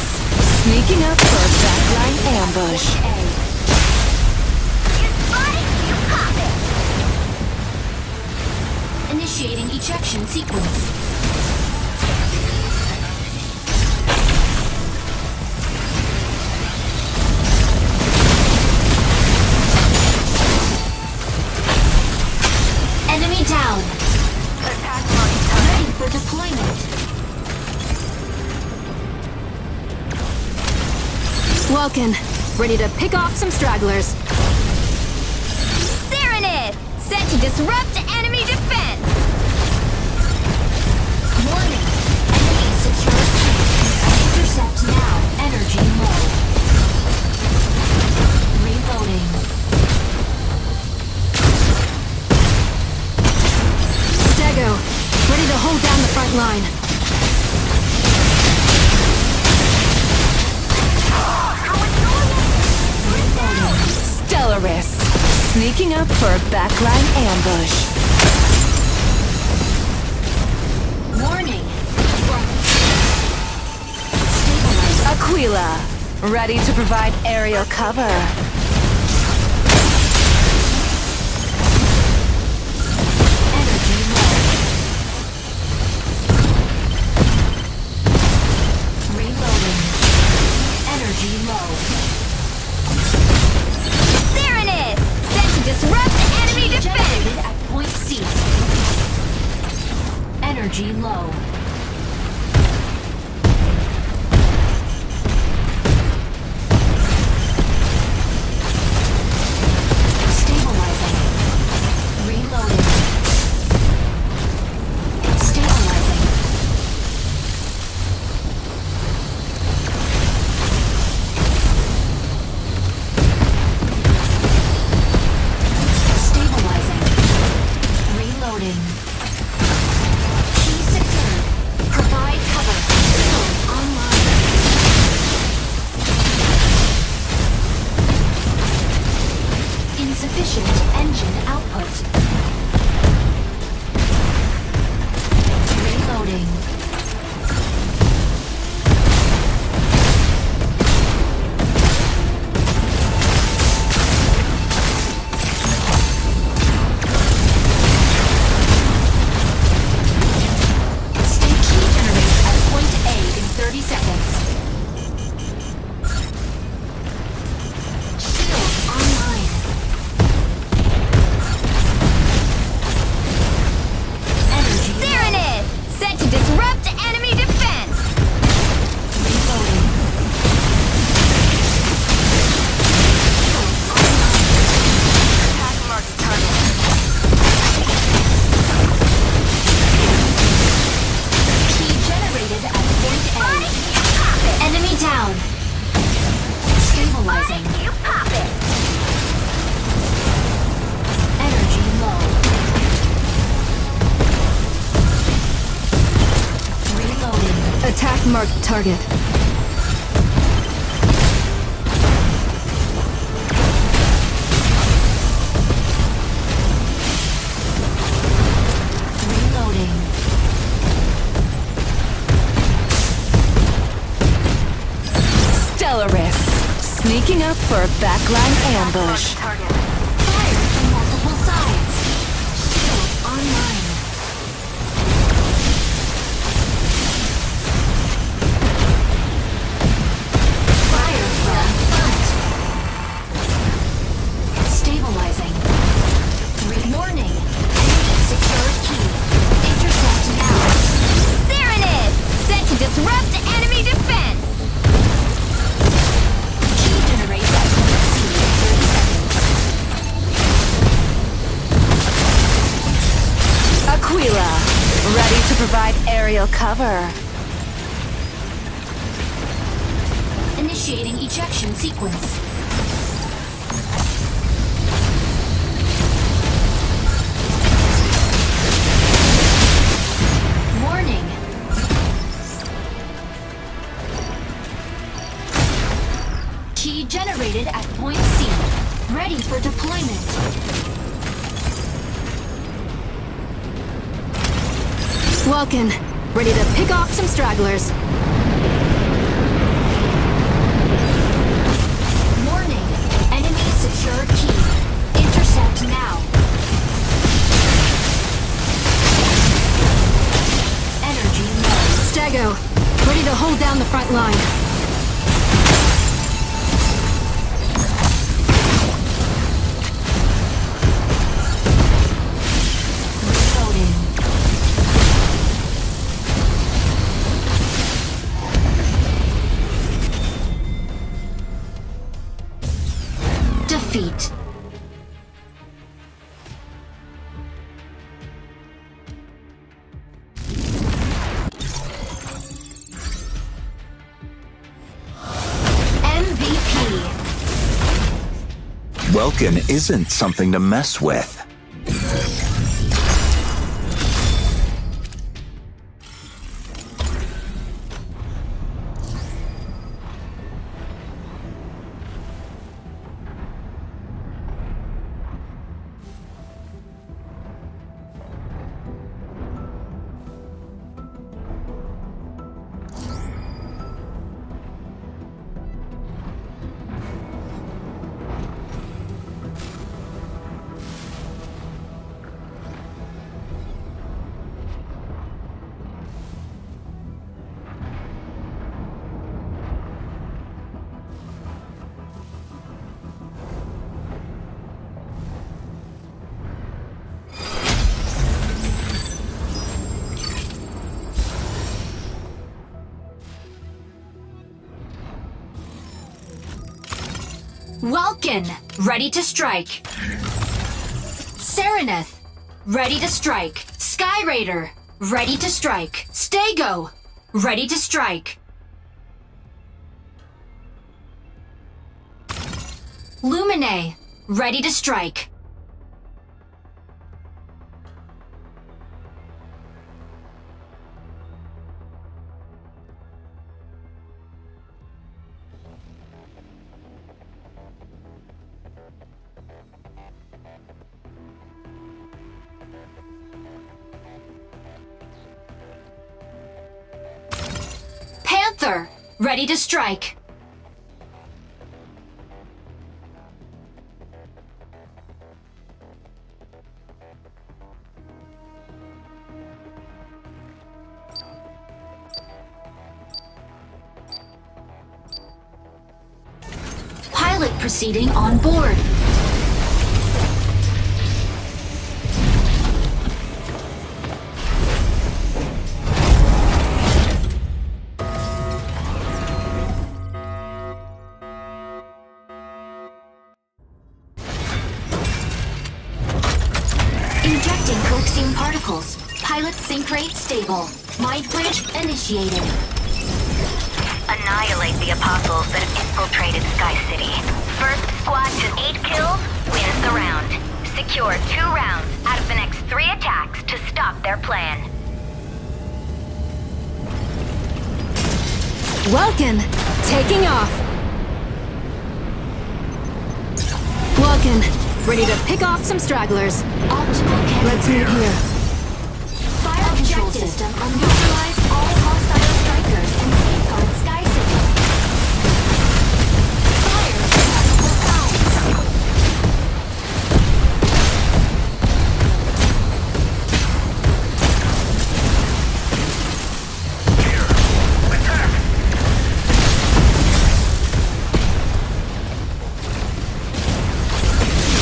sneaking up for a backline ambush. Initiating ejection sequence. Enemy down. Attack marked target. Ready for deployment. Welkin, ready to pick off some stragglers. Serenade! Set to disrupt enemy defense! Warning. Enemy secure tank. Intercept now. Energy low. Reloading. Stego, ready to hold down the front line. Stellaris, sneaking up for a backline ambush. Warning. Stabilize. Aquila, ready to provide aerial cover. Energy low. Reloading. Energy low. Serenade! Set to disrupt enemy Generated defense! at point C. Energy low. Stabilizing. Reloading. Stabilizing. Stabilizing. Reloading. Key secured. Provide cover. Shield online. Insufficient engine output. Reloading. Stay key generate at point A in 30 seconds. Shield online. Energy low. Serenade! Set to disrupt enemy defense! Reloading. Attack marked target. Key generated at point A. Enemy down. Stabilizing. You pop it! Energy low. Reloading. Attack marked target. Reloading. Stellaris, sneaking up for a backline ambush. Target. Fire from multiple sides. Shield online. Fire from front. Stabilizing. Warning. Enemy secured key. Intercept now. Serenade! Set to disrupt enemy defense! Key generate at point C in 30 seconds. Aquila, ready to provide aerial cover. Initiating ejection sequence. Warning. Key generated at point C. Ready for deployment. Welkin, ready to pick off some stragglers. Warning. Enemy secure key. Intercept now. Energy low. Stago, ready to hold down the front line. Reloading. Defeat. MVP. Welkin isn't something to mess with. Welkin, ready to strike. Sereneth, ready to strike. Sky Raider, ready to strike. Stago, ready to strike. Lumine, ready to strike. Panther, ready to strike. Pilot proceeding on board. Injecting coaxium particles. Pilot sync rate stable. Mind bridge initiated. Annihilate the apostles that have infiltrated Sky City. First squad to 8 kills wins the round. Secure 2 rounds out of the next 3 attacks to stop their plan. Welkin, taking off. Welkin, ready to pick off some stragglers. Optimal chem. Let's meet here. Fire control system neutralize all hostile strikers and safeguard Sky City. Fire multiple signs.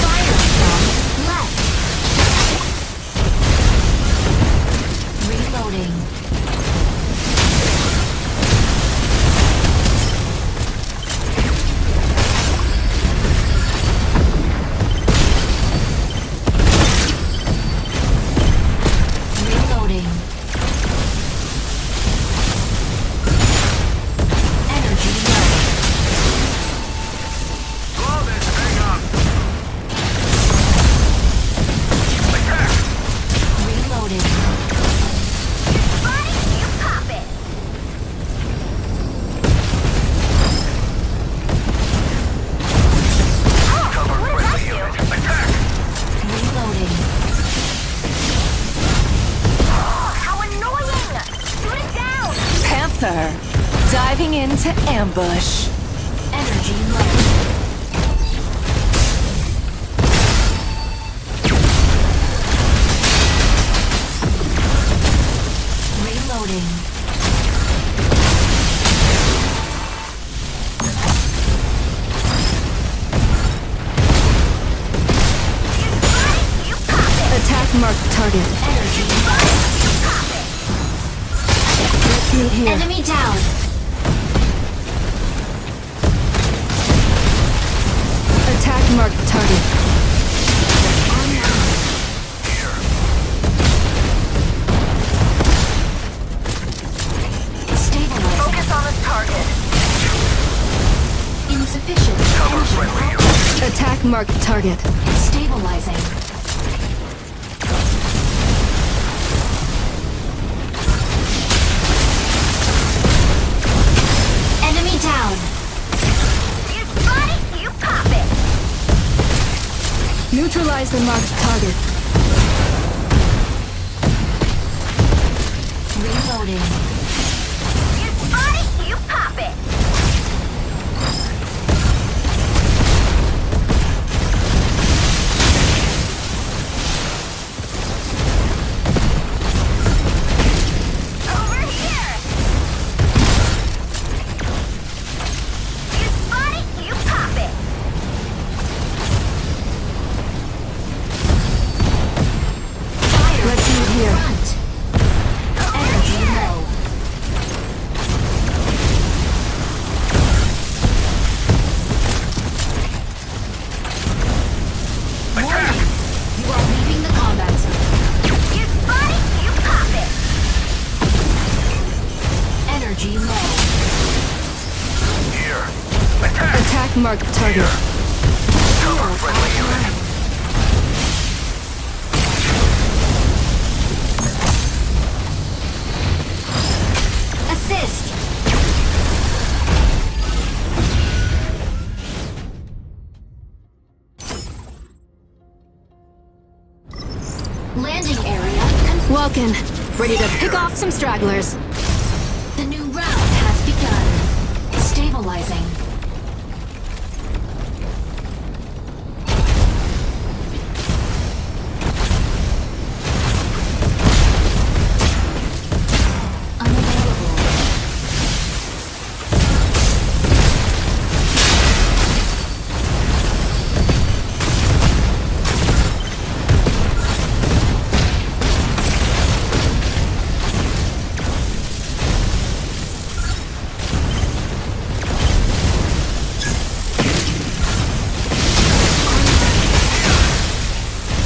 Fire from left. Reloading. Panther, diving into ambush. Energy low. Reloading. Attack marked target. Energy Let's meet here. Enemy down. Attack marked target. Stabilizing. Focus on this target. Insufficient. Cover friendly. Attack marked target. Stabilizing. Enemy down. You spot it, you pop it. Neutralize the marked target. Reloading. You spot it, you pop it. Over here. You spot it, you pop it. Fire. Let's meet here. Front. Energy low. Warning. You are leaving the combat zone. You spot it, you pop it. Energy low. Here. Attack. Attack marked target. Cover friendly unit. Assist. Landing area confirmed. Welkin, ready to pick off some stragglers. The new round has begun. Stabilizing. Unavailable.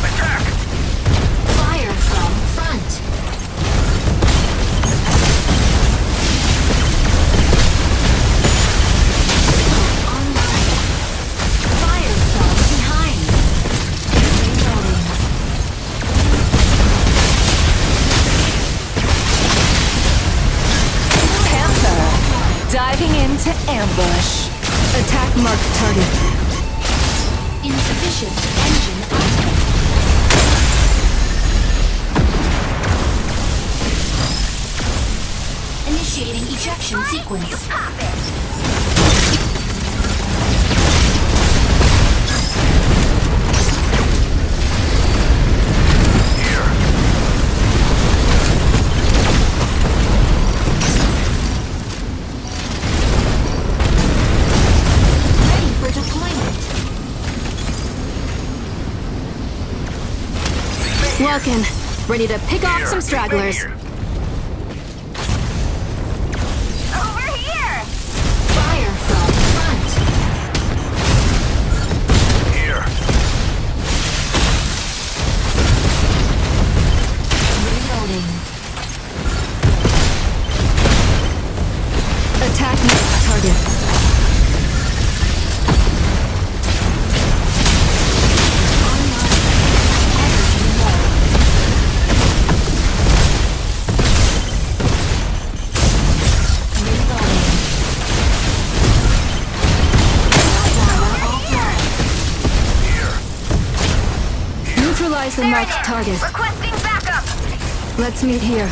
Attack. Fire from front. Online. Fire from behind. Reloading. Panther, diving into ambush. Attack marked target. Insufficient engine output. Initiating ejection sequence. Pop it. Here. Ready for deployment. Welkin, ready to pick off some stragglers. Here. Over here. Fire from front. Here. Reloading. Attack marked target. Energy low. Reloading. Offline. Here. Neutralize the There marked it is. target. Requesting backup. Let's meet here.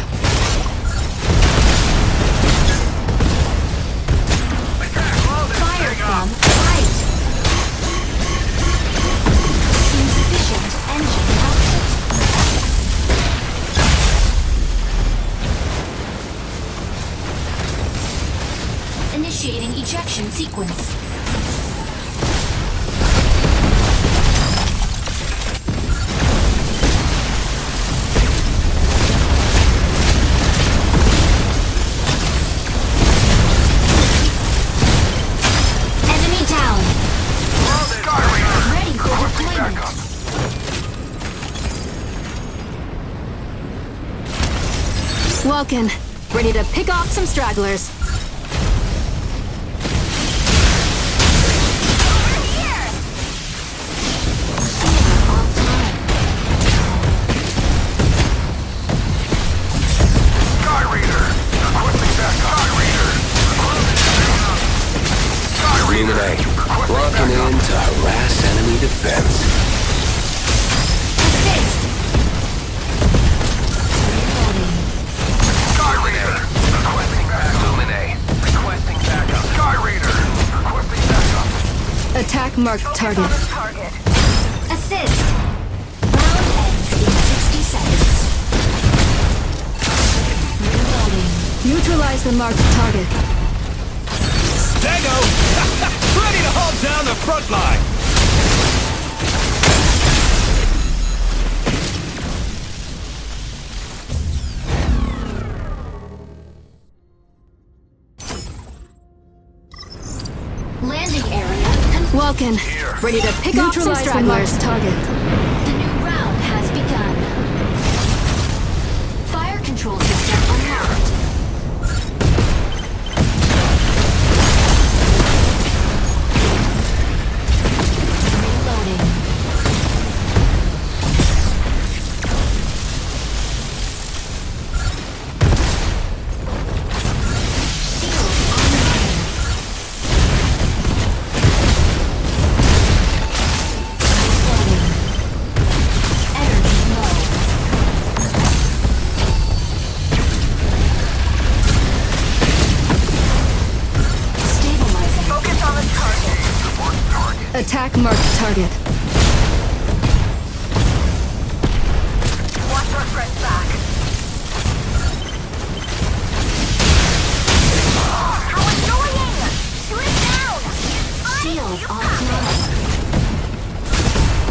Initiating ejection sequence. Enemy down. Ready for deployment. Welkin, ready to pick off some stragglers. Illuminate. Locking in to harass enemy defense. Assist. Sky Raider! Requesting backup. Illuminate. Requesting backup. Sky Raider! Requesting backup. Attack marked target. Assist. Round ends in 60 seconds. Reloading. Neutralize the marked target. Dago! Ready to hold down the front line! Landing area. Welkin, ready to pick off some stragglers. Target. The new round has begun. Fire control system unlocked. Reloading. Attack marked target. Watch our friends back. How annoying! Shoot it down! Shield offline.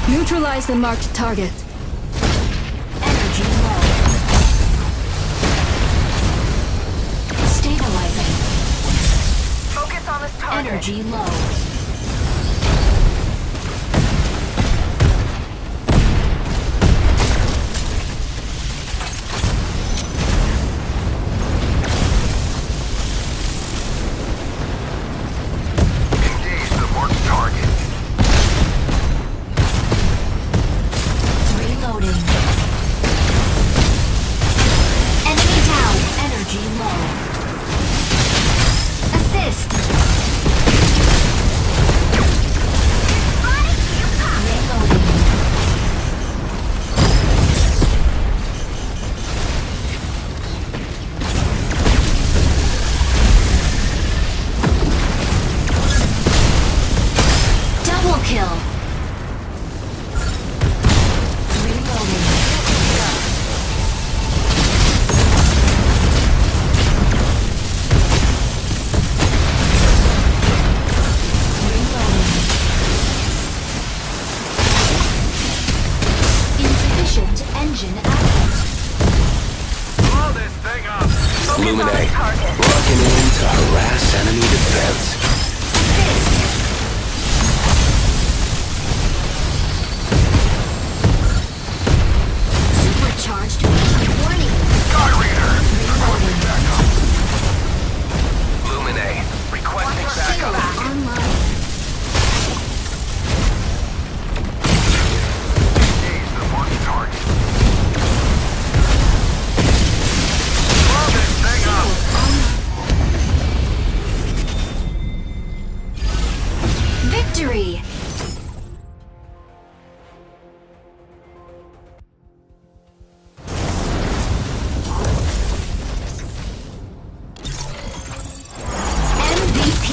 Neutralize the marked target. Energy low. Stabilizing. Focus on this target. Energy low. Engage the marked target. Reloading. Enemy down. Energy low. Assist. Reloading. Double kill. Reloading. Reloading. Insufficient engine output. Blow this thing up! Illuminate. Locking in to harass enemy defense. Assist. Supercharged warning. Sky Raider! Reloading. Illuminate. Requesting Shield backup. online. Engage the marked target. Blow this thing up! Victory! MVP.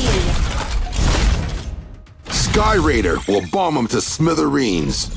Sky Raider will bomb them to smithereens.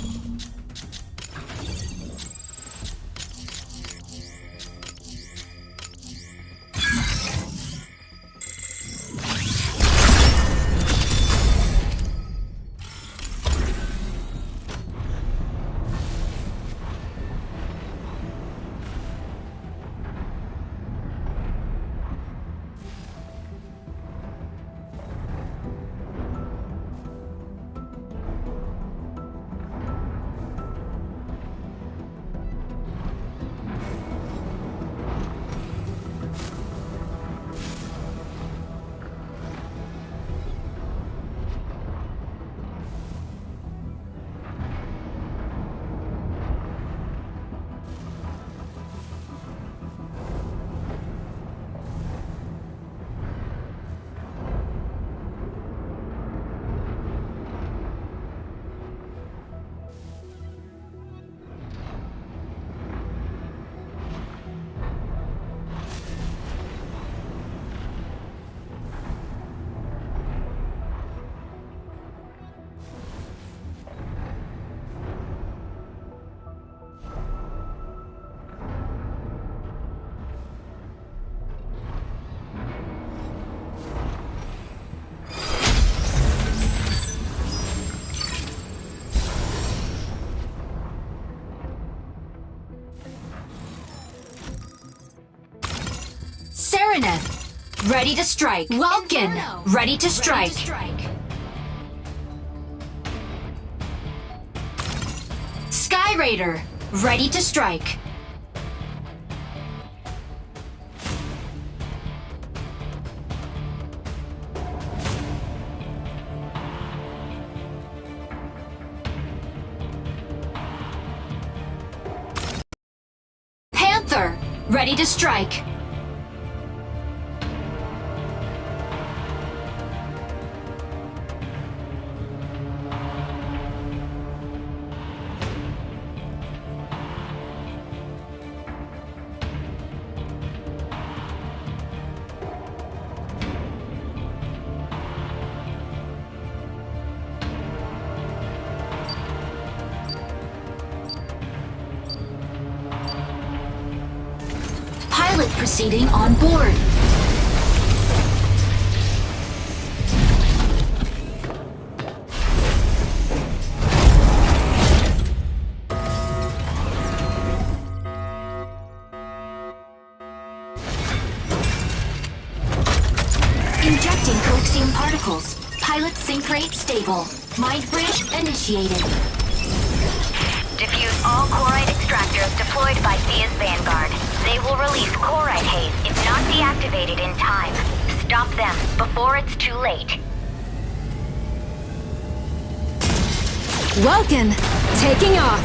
Serenith, ready to strike. Welkin, Inferno, ready to strike. Sky Raider, ready to strike. Panther, ready to strike. Pilot proceeding on board. Injecting coaxium particles. Pilot sync rate stable. Mind bridge initiated. Diffuse all Corite extractors deployed by Thea's Vanguard. They will release Corite haze if not deactivated in time. Stop them before it's too late. Welkin, taking off.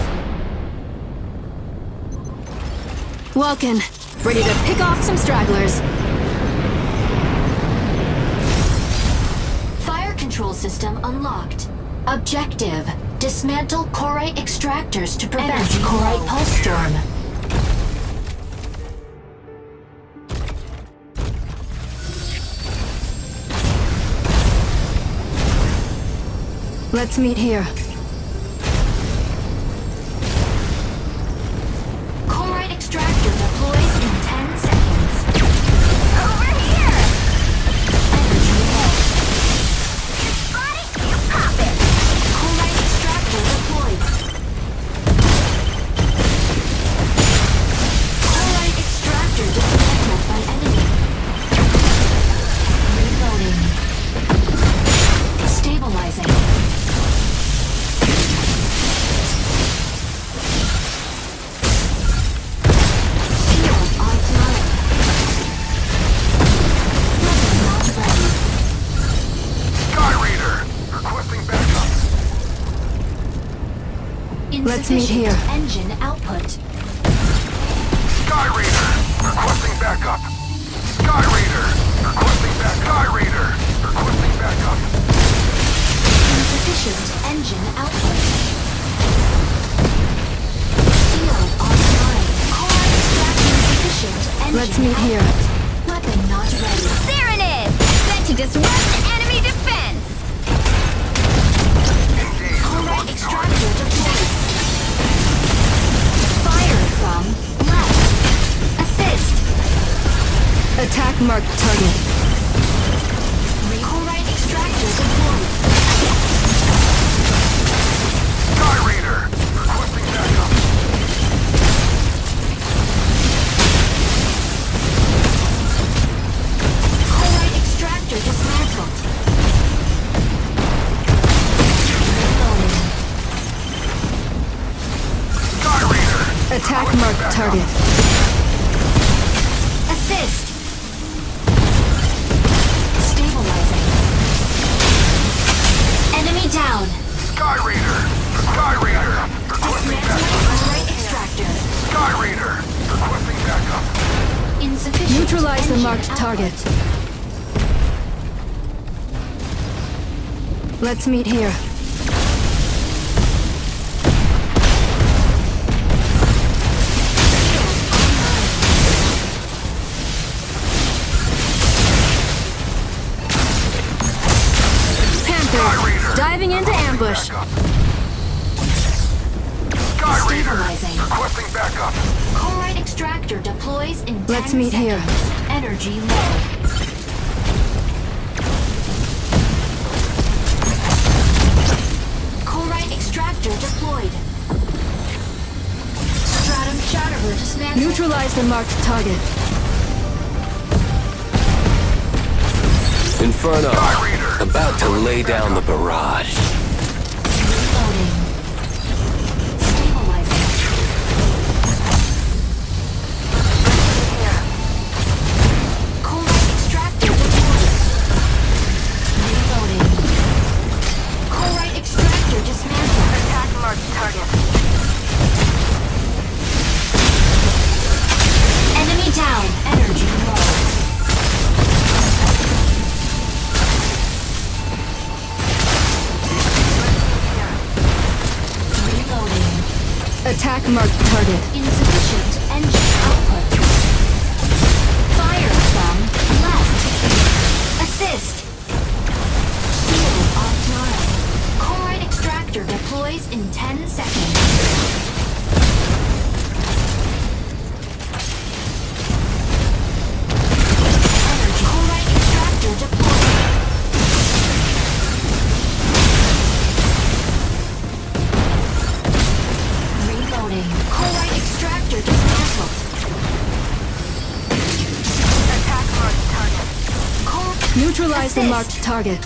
Welkin, ready to pick off some stragglers. Fire control system unlocked. Objective: dismantle Corite extractors to prevent Corite pulse storm. Let's meet here. Corite extractor deploys in 10 seconds. Over here! Energy low. You spot it, you pop it! Corite extractor deployed. Corite extractor dismantled by enemy. Reloading. Stabilizing. Shield offline. Weapon not ready. Sky Raider, requesting backup. Let's meet Insufficient here. engine output. Sky Raider, requesting backup. Sky Raider, requesting backup. Sky Raider, requesting backup. Insufficient engine output. Shield offline. Core extracting insufficient engine Let's meet here. output. Weapon not ready. Serenid! Sent to disrupt enemy defense! Engage the Corite marked extractor target. deployed. Fire from left. Assist. Attack marked target. Corite extractor deployed. Sky Raider, requesting backup. Corite extractor dismantled. Reloading. Sky Raider, Attack marked target. Assist. Stabilizing. Enemy down. Sky Raider, requesting Dismantling backup. Corite extractor. Sky Raider, requesting backup. Insufficient. Neutralize the engine marked output. target. Let's meet here. Panther, diving into ambush. Sky Raider, Stabilizing. requesting backup. Corite extractor deploys in 10 Let's meet here. seconds. Energy low. Corite extractor deployed. Stratum Shatterver dismantled. Neutralize the marked target. Inferno. About to lay down the barrage. Reloading. Stabilizing. Colite extractor deployed. Reloading. Colite extractor dismantled. Attack marked target. Enemy down. Energy low. Reloading. Attack marked target. Insufficient engine output. Fire from left. Assist. Shield offline. Chloride extractor deploys in 10 seconds. Energy. Chloride extractor deployed. Reloading. Chloride extractor dismantled. Attack marked target. Neutralize the Assist. marked target.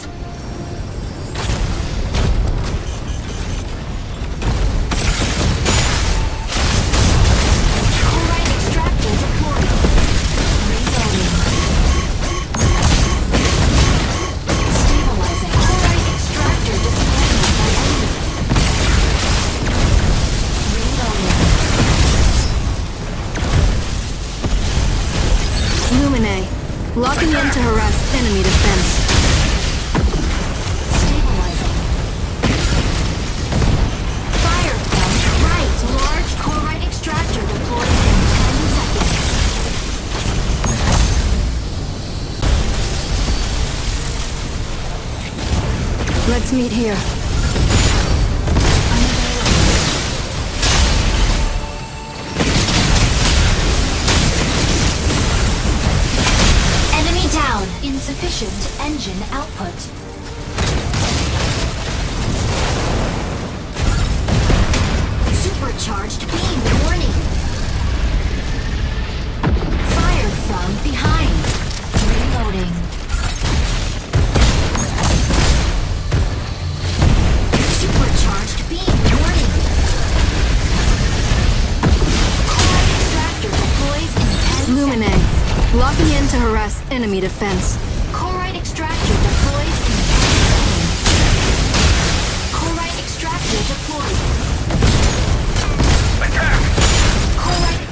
Chloride extractor deployed. Reloading. Stabilizing. Chloride extractor dismantled by enemy. Reloading. Lumine. Locking in to harass enemy defense. Stabilizing. Fire from right. Large chloride extractor deployed in 10 seconds. Let's meet here. Enemy down. Insufficient engine output. Supercharged beam warning. Fire from behind. Reloading. Supercharged beam warning. Chloride extractor deploys in 10 Lumine. seconds. Locking in to harass enemy defense. Chloride extractor deploys in 10 seconds. Chloride extractor deployed. Attack! Chloride.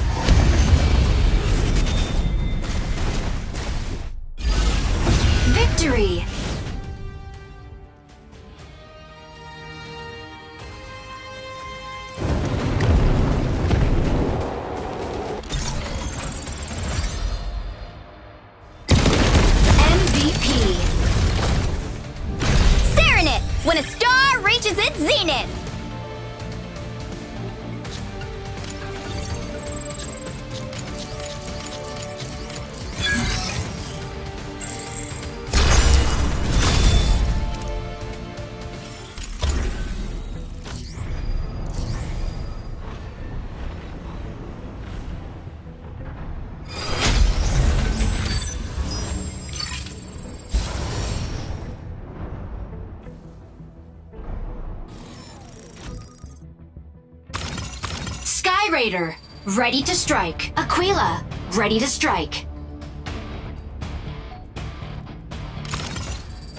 Victory! MVP. Serenit, when a star reaches its zenith. Sky Raider, ready to strike. Aquila, ready to strike.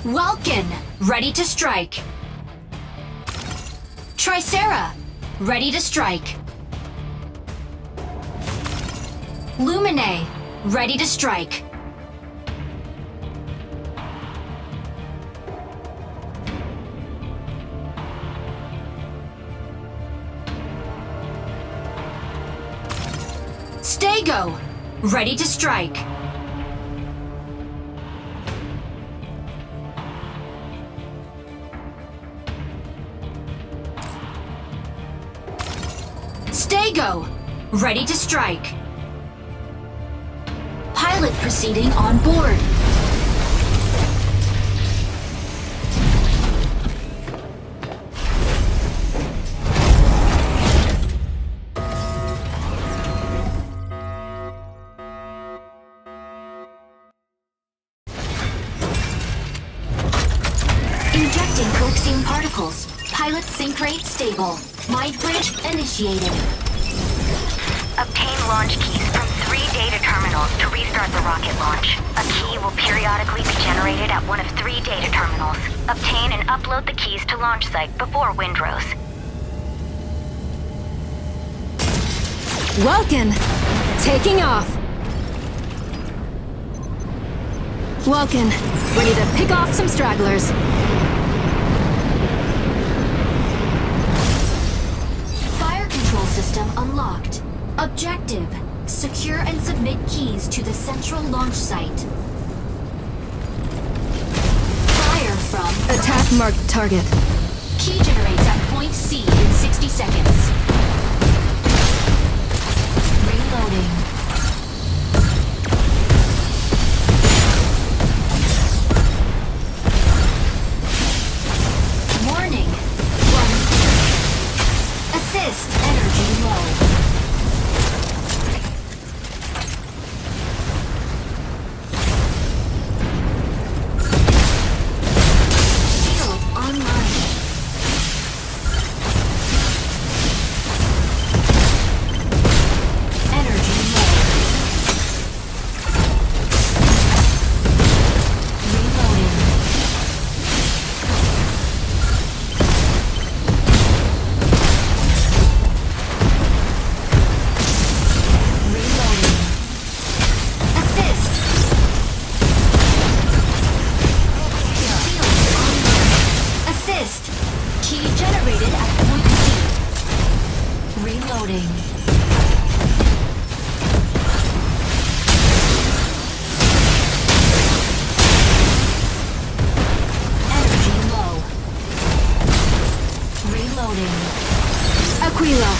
Welkin, ready to strike. Tricera, ready to strike. Lumine, ready to strike. Stego, ready to strike. Stego, ready to strike. Pilot proceeding on board. Detecting coaxium particles. Pilot sync rate stable. Mind bridge initiated. Obtain launch keys from 3 data terminals to restart the rocket launch. A key will periodically be generated at one of 3 data terminals. Obtain and upload the keys to launch site before Windrose. Welkin! Taking off! Welkin, ready to pick off some stragglers. Fire control system unlocked. Objective: secure and submit keys to the central launch site. Fire from Attack marked target. key generates at point C in 60 seconds. Reloading. Warning. One. Assist. Energy low. Shield online. Energy low. Reloading. Reloading. Assist. Shield online. Assist. Key generated at point C. Reloading. Energy low. Reloading. Aquila,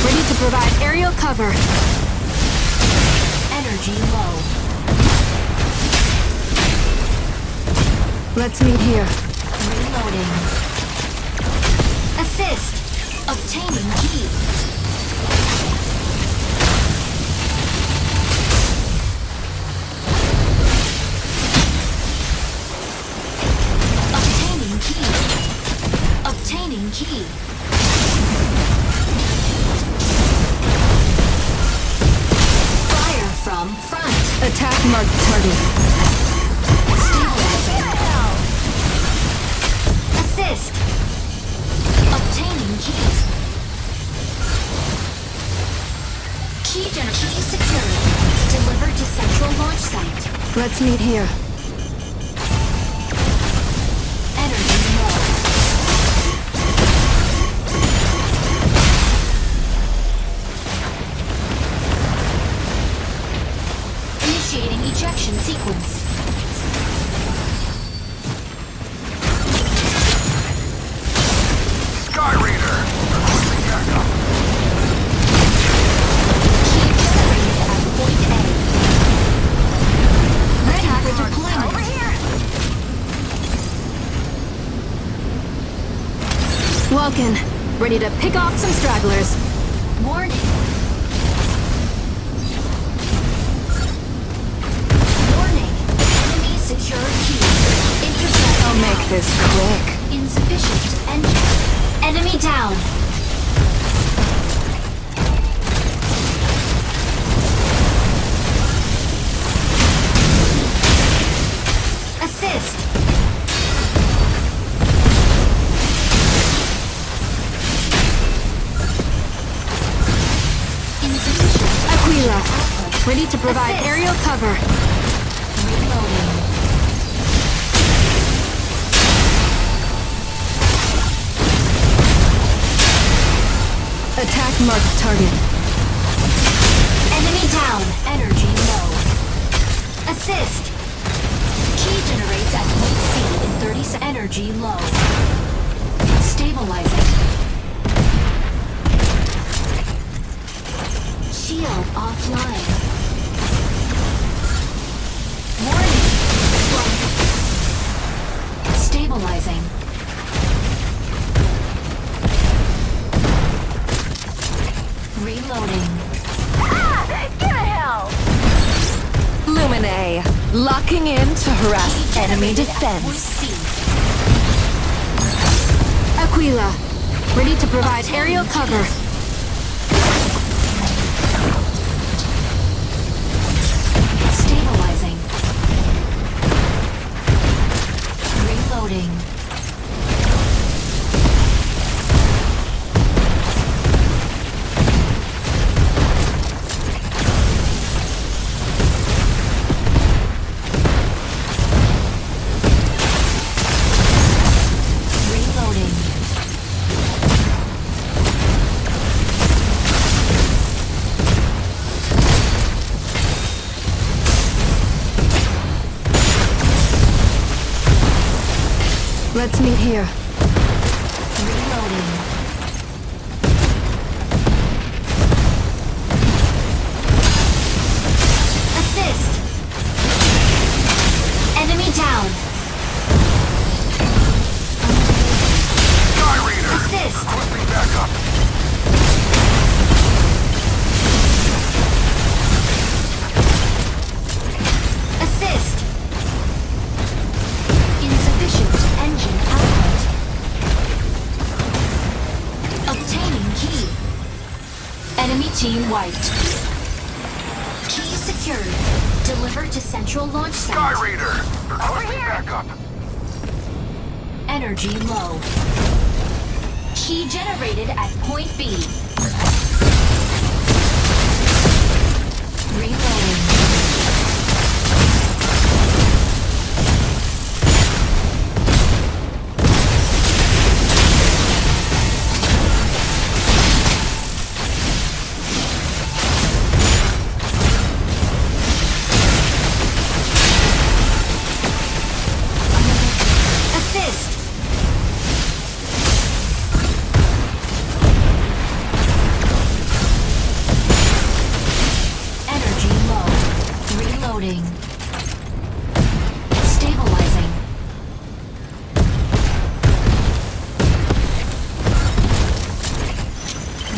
ready to provide aerial cover. Energy low. Let's meet here. Reloading. Assist. Obtaining key. Obtaining key. Obtaining key. Fire from front. Attack marked target. Stabilizing. Assist. Obtaining key. Key secured. Delivered to central launch site. Let's meet here. Energy low. Initiating ejection sequence. Sky Raider! Requesting backup. Key generated at point A. Ready for deployment. Over here! Welkin, ready to pick off some stragglers. Warning. Warning. Enemy secured key. Intercept. I'll make this quick. Insufficient engine. Enemy down. Assist. Insufficient. Aquila, Output. ready to provide Assist. aerial cover. Reloading. Attack marked target. Enemy down. Energy low. Assist. Key generates at point C in 30 seconds. Energy low. Stabilizing. Shield offline. Warning. Stabilizing. Reloading. Give it hell! Lumine, locking in to harass enemy defense. C. Aquila, ready to provide aerial cover. Stabilizing. Reloading. Reloading. Let's meet here. Reloading. Assist. Enemy down. Sky Raider! Assist. Requesting backup. Assist. Insufficient engine output. Obtaining key. Enemy team wiped. Key secured. Delivered to central launch Sky site. Raider! Requesting backup. Energy low. Key generated at point B. Reloading. Assist. Energy low. Reloading. Stabilizing.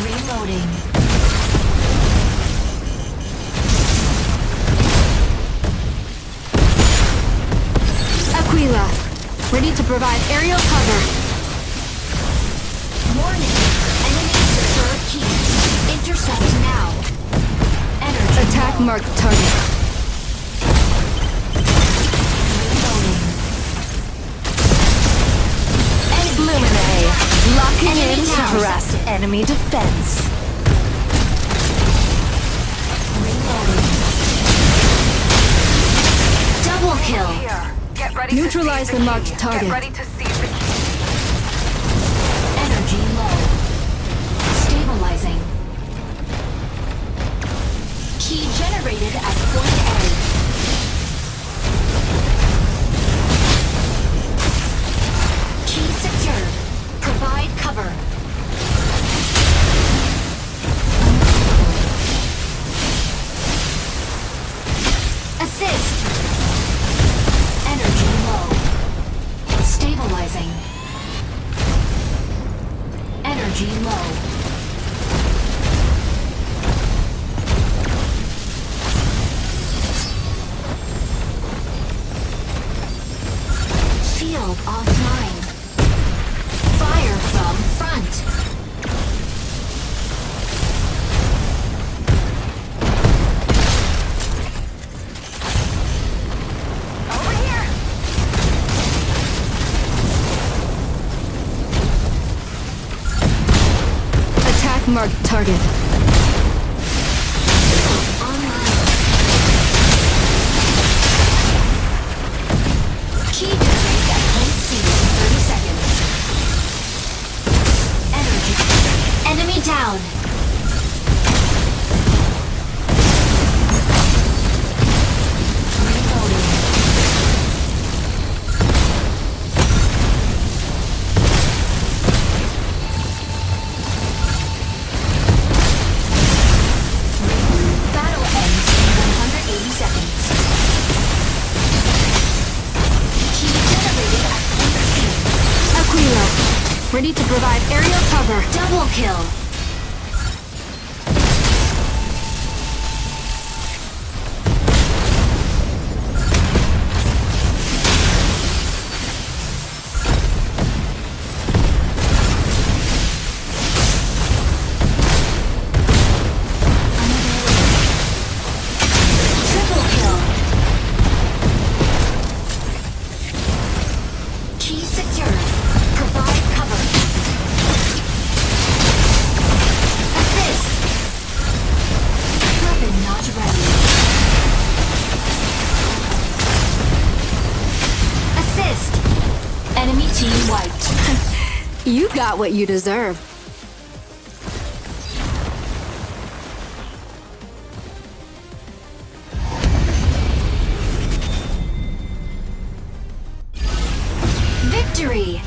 Reloading. Aquila, ready to provide aerial cover. Warning. Enemy secure key. Intercept now. Energy Attack low. marked target. Reloading. Lumine, locking Enemy in to down. harass enemy defense. Reloading. Double kill. Here. Get ready Neutralize to seize the the marked key. target. Get ready to seize the key. Energy low. Stabilizing. Key generated at point A. Key secured. Provide cover. Assist. Energy low. Stabilizing. Energy low. Shield offline. Fire from front. Over here. Attack marked target. Online. Key generated at point C in 30 seconds. Energy. Enemy down. Reloading. Battle ends in 180 seconds. Key generated at point C. Aquila, ready to provide aerial cover. Double kill. Team wiped. You got what you deserve. Victory!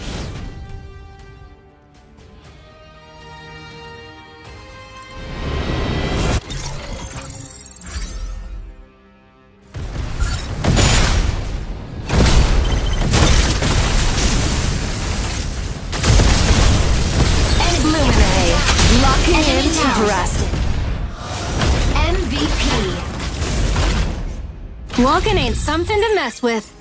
Locking in Enemy to down. harass. MVP. Welkin ain't something to mess with.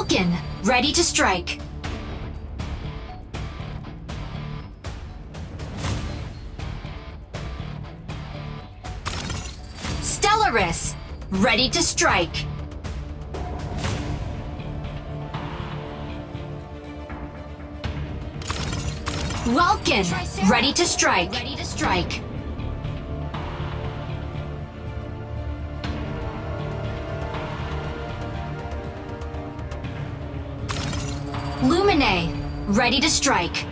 Welkin, ready to strike. Stellaris, ready to strike. Welkin, ready to strike. Ready to strike. Lumine, ready to strike.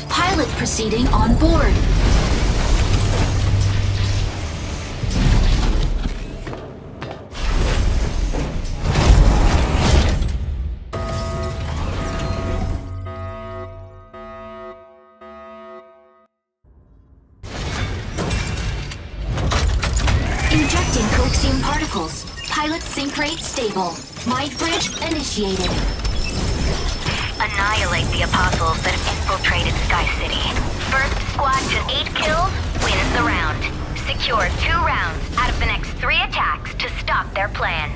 Pilot proceeding on board. Injecting coaxium particles. Pilot sync rate stable. Mind bridge initiated. Annihilate the apostles that have infiltrated Sky City. First squad to 8 kills wins the round. Secure 2 rounds out of the next 3 attacks to stop their plan.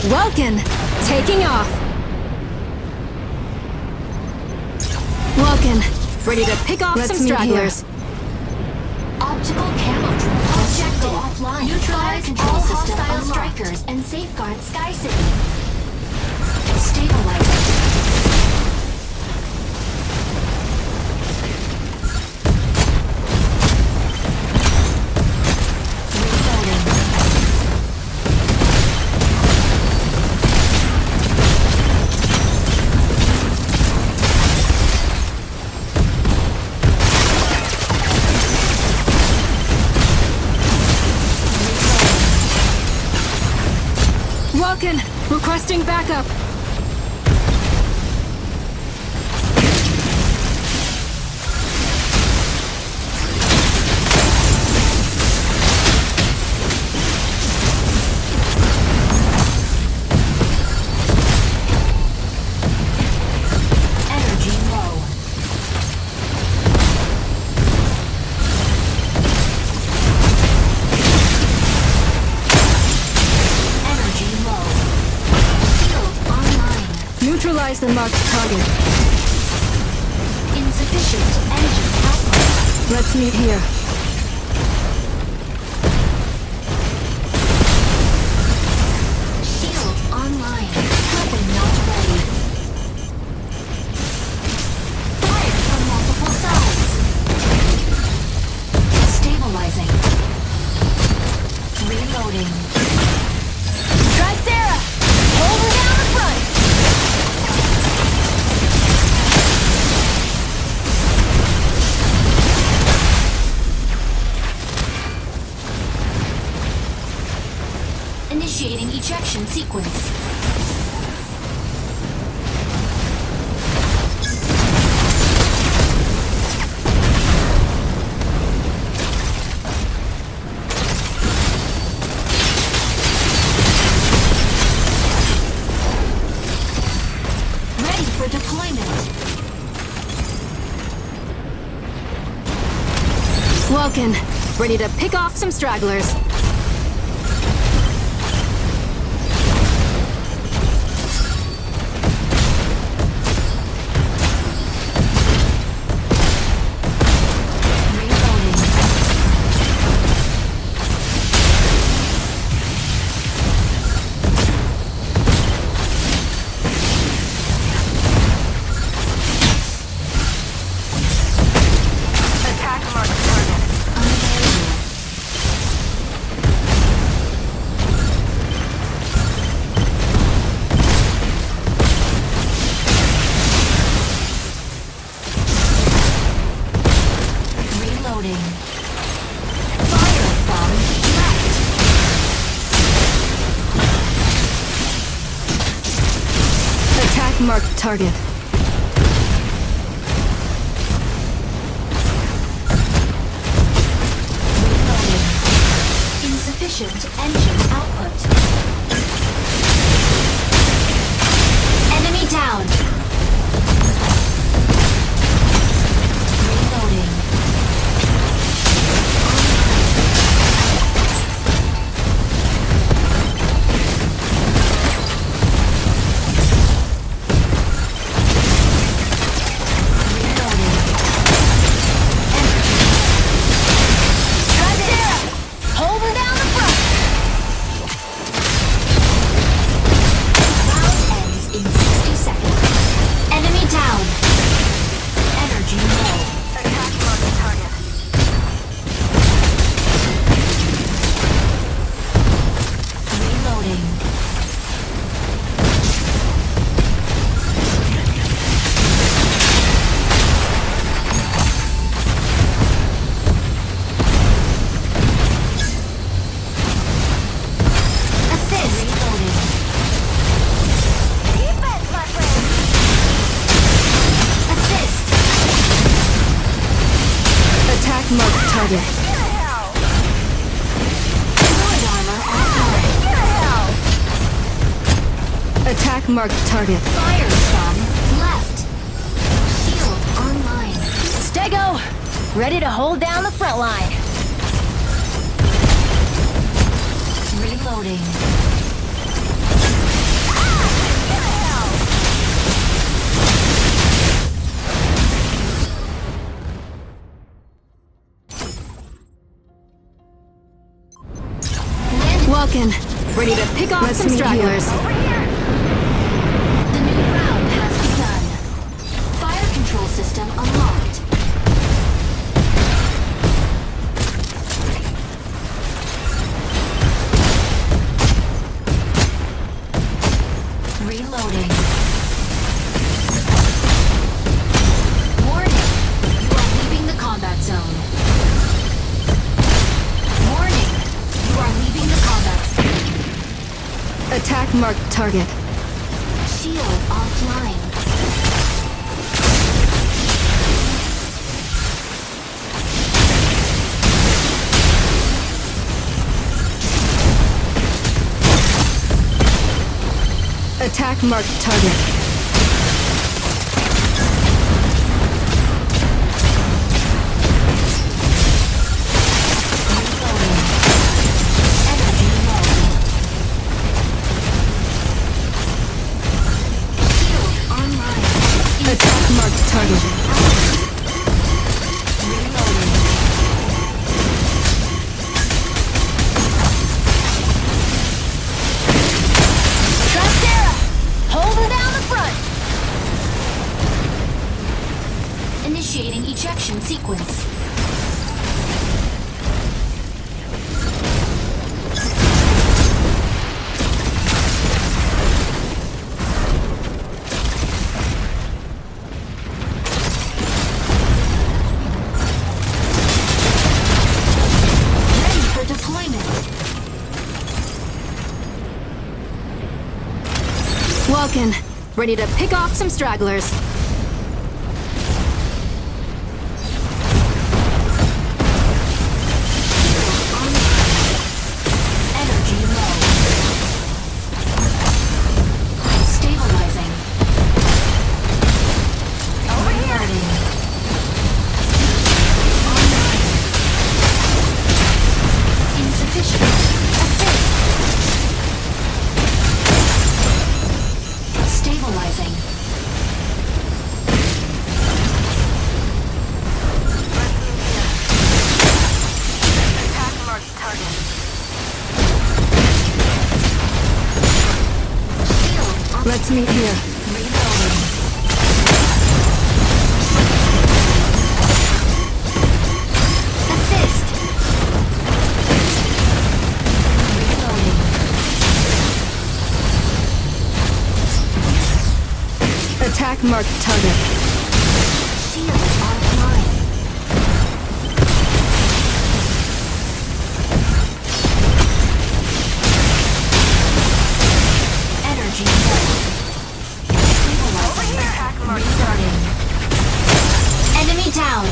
Welkin, taking off. Welkin, ready to pick off some stragglers. Optical camo drone objective offline. Neutralize all hostile strikers and safeguard Sky City. Stabilize. Welkin, requesting backup. Energy low. Energy low. Shield online. Neutralize the marked target. Insufficient Insufficient engine output. Let's meet here. Shield online. Weapon not ready. Fire from multiple sides. Stabilizing. Reloading. Try Sarah! Hold her down the front! Initiating ejection sequence. Ready for deployment. Welkin, ready to pick off some stragglers. Reloading. Attack marked target. Unavailable. Reloading. Fire from left. Attack marked target. Reloading. Insufficient engine output. Enemy down. Reloading. Reloading. Try Sarah! Hold her down the front! Round ends in 60 seconds. Enemy down. Energy low. Attack marked target. Reloading. Assist. Reloading. Defense, my friend! Assist. Attack marked target. Get a hell! Fluid armor online. Get a hell! Attack marked target. Fire from left. Shield online. Stego! Ready to hold down the front line. Reloading. Get a hell! Welkin, ready to pick off some stragglers. Over here! The new round has begun. Fire control system unlocked. Reloading. Warning. You are leaving the combat zone. Warning. You are leaving the combat zone. Attack marked target. Shield offline. Attack marked target. Reloading. Energy low. Shield online. Attack marked target. Initiating ejection sequence. Ready for deployment. Welkin, ready to pick off some stragglers. Energy low. Stabilizing. Over here. Insufficient. Assist. Stabilizing. Attack marked target. Let's meet here. Reloading. Assist. Reloading. Attack marked target. Shield offline. Energy low. Stabilizing. Restarting. Enemy down.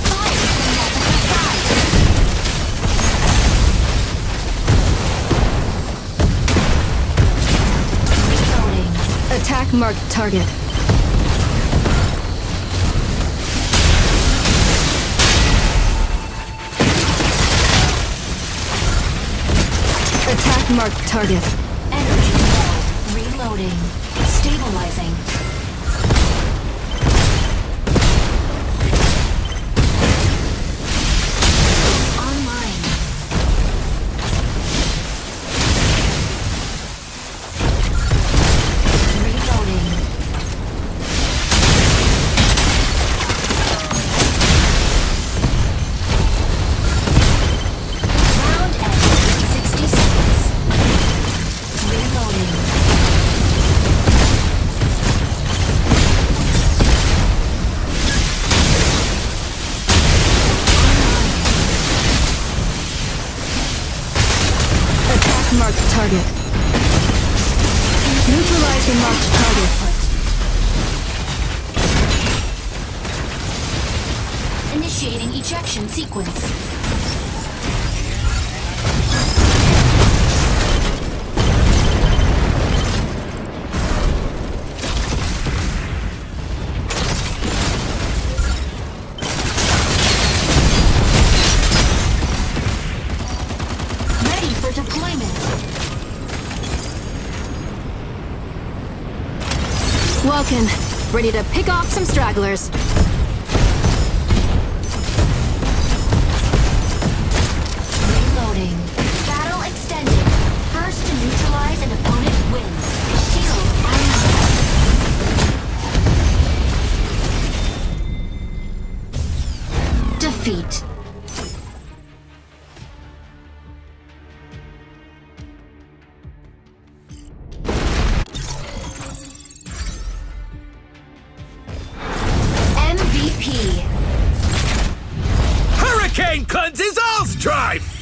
Fire from multiple sides. Reloading. Attack marked target. Attack marked target. Energy low. Reloading. Stabilizing. Online. Reloading. Round end in 60 seconds. Reloading. Attack marked target. Neutralizing marked target. Initiating ejection sequence. Ready for deployment. Welkin, ready to pick off some stragglers. Reloading. Battle extended. First to neutralize an opponent wins. Shield online. Defeat. MVP. Hurricane cleanses all strife!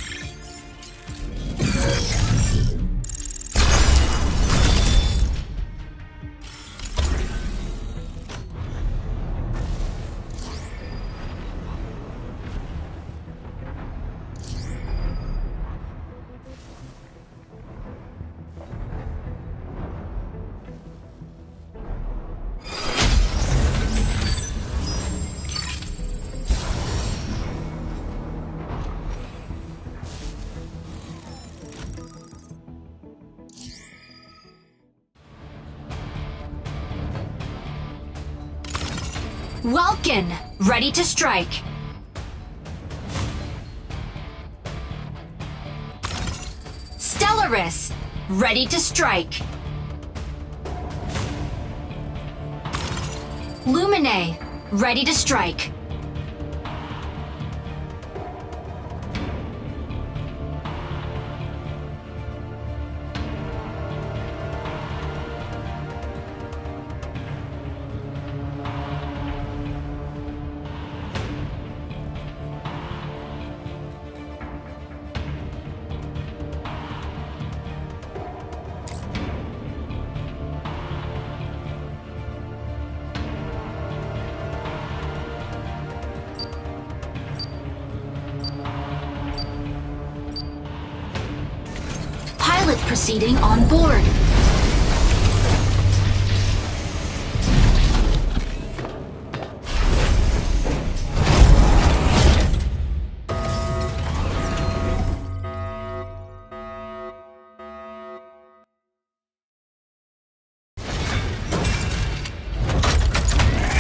Welkin, ready to strike. Stellaris, ready to strike. Lumine, ready to strike. proceeding on board.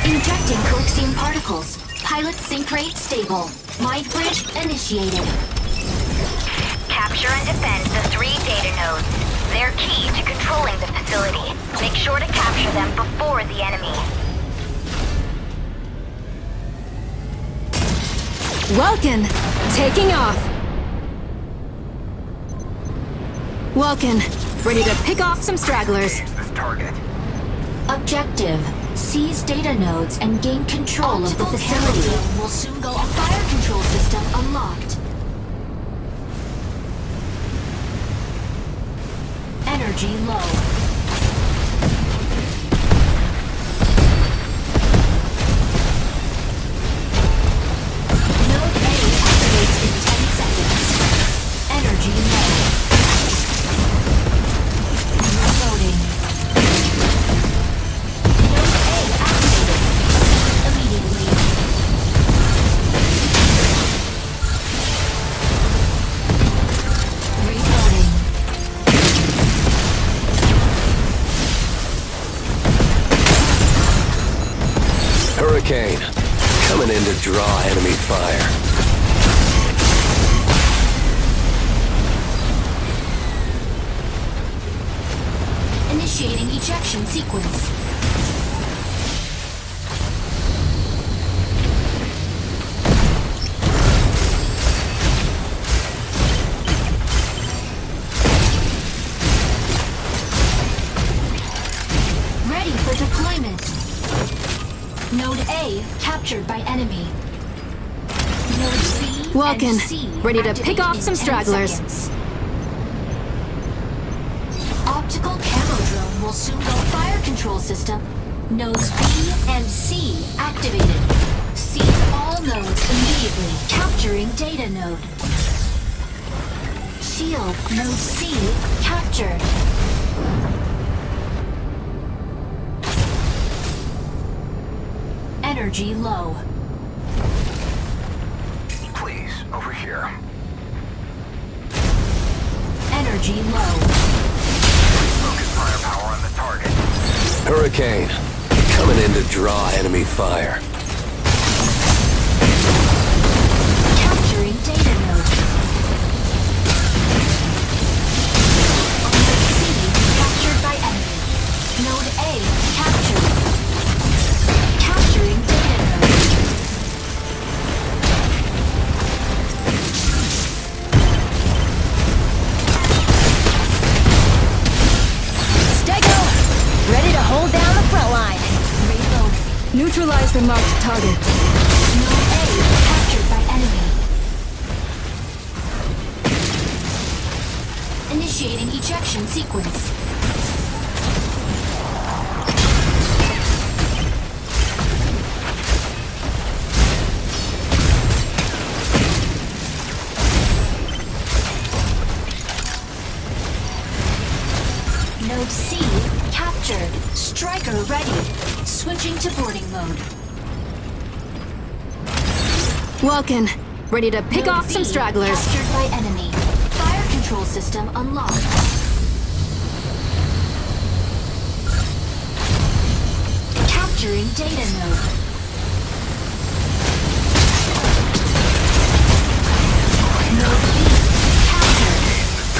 Injecting coaxium particles. Pilot sync rate stable. Mind bridge initiated. Capture and defend the 3 data nodes. They're key to controlling the facility. Make sure to capture them before the enemy. Welkin, taking off. Welkin, ready to pick off some stragglers. This target. Objective. Seize data nodes and gain control of the facility. Will soon go. A fire control system unlocked. Energy low. Node A activates in 10 seconds. Energy low. Reloading. Node A activated. Immediately. Reloading. Hurricane. Coming in to draw enemy fire. Initiating ejection sequence. Ready for deployment. Node A captured by enemy. Nodes B Welkin, and C ready to activate pick off in some 10 stragglers. seconds. Optical camo drone will soon go. Fire control system. Nodes B and C activated. Seize all nodes immediately. Capturing data node. Shield node C captured. Energy low. Please, over here. Energy low. Focus firepower on the target. Hurricane. Coming in to draw enemy fire. Capturing data node. Node C captured by enemy. Node A captured. Capturing data node. Stego, ready to hold down the front line. Reload. Neutralize the marked target. Node A captured by enemy. Initiating ejection sequence. Node C captured. Striker ready. Switching to boarding mode. Welkin, ready to pick Node off some B stragglers. captured by enemy. Fire control system unlocked. Capturing data node. Node B captured.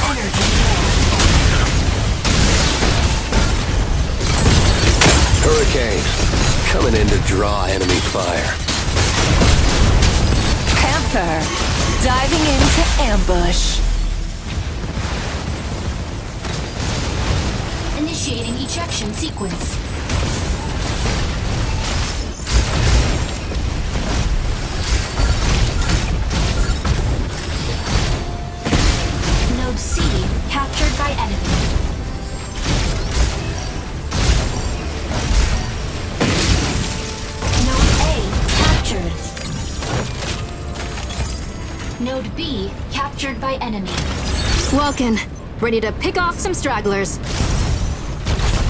Energy low. Hurricane. Coming in to draw enemy fire. Panther, diving into ambush. Initiating ejection sequence. Node C captured by enemy. Node A captured. Node B captured by enemy. Welkin, ready to pick off some stragglers.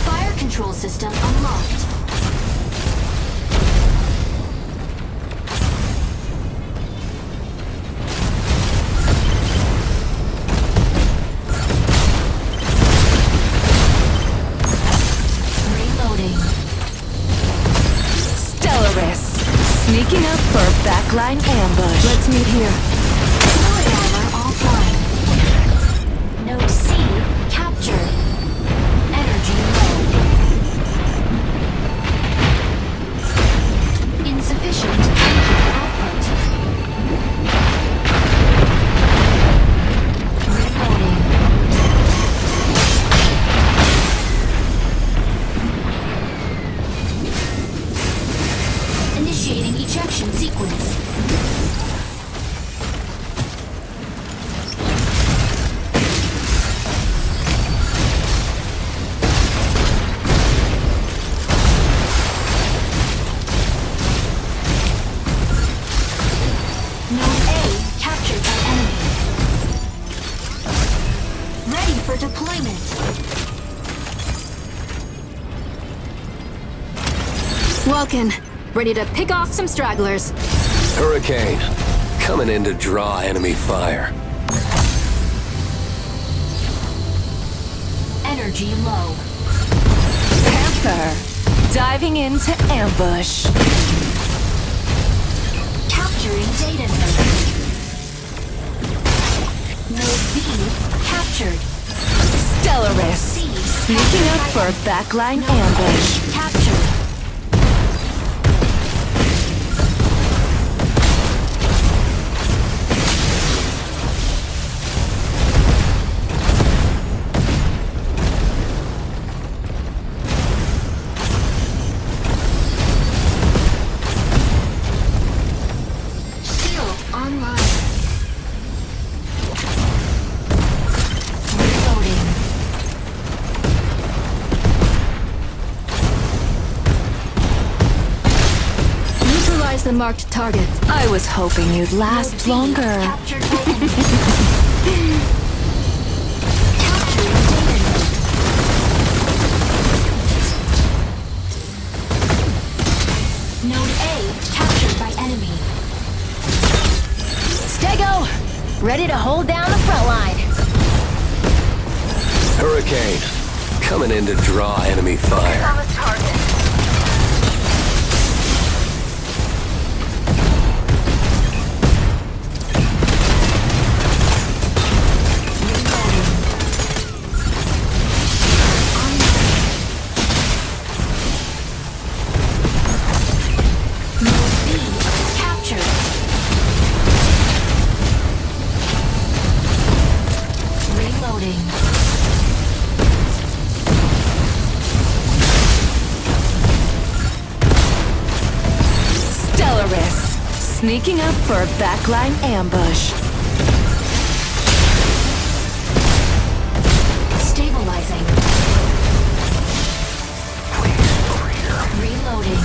Fire control system unlocked. Reloading. Stellaris, sneaking up for a backline ambush. Let's meet here. Fluid armor offline. Node C captured. Energy low. Insufficient output. Reloading. Initiating ejection sequence. Node A captured by enemy. Ready for deployment. Welkin, ready to pick off some stragglers. Hurricane, coming in to draw enemy fire. Energy low. Panther, diving into ambush. Capturing data node. Node B captured. Stellaris, C sneaking up for a backline ambush. captured. Shield online. Reloading. Neutralize the marked target. I was hoping you'd last Node B longer. captured by enemy. Capturing data node. Node A captured by enemy. Stego, ready to hold down the front line. Hurricane, coming in to draw enemy fire. On the target. Node B captured. Reloading. Stellaris, sneaking up for a backline ambush. Stabilizing. Reloading.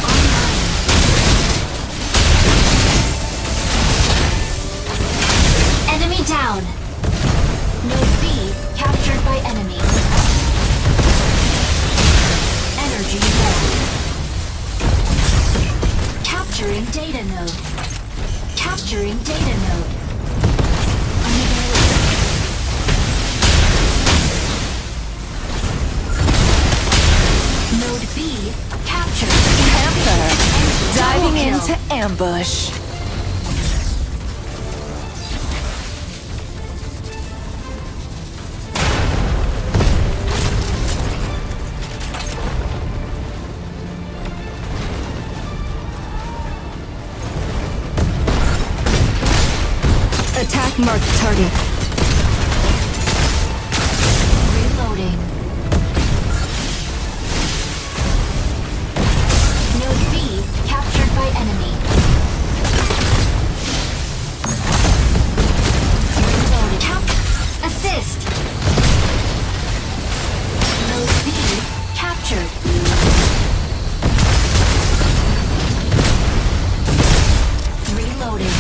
Online. Enemy down. Node B captured by enemy. Energy low. Capturing data node. Capturing data node. Unavailable. Node B captured. Panther, diving Double kill. into ambush. Attack marked target. Reloading. Node B captured by enemy. Reloading. Assist. Node B captured. Reloading.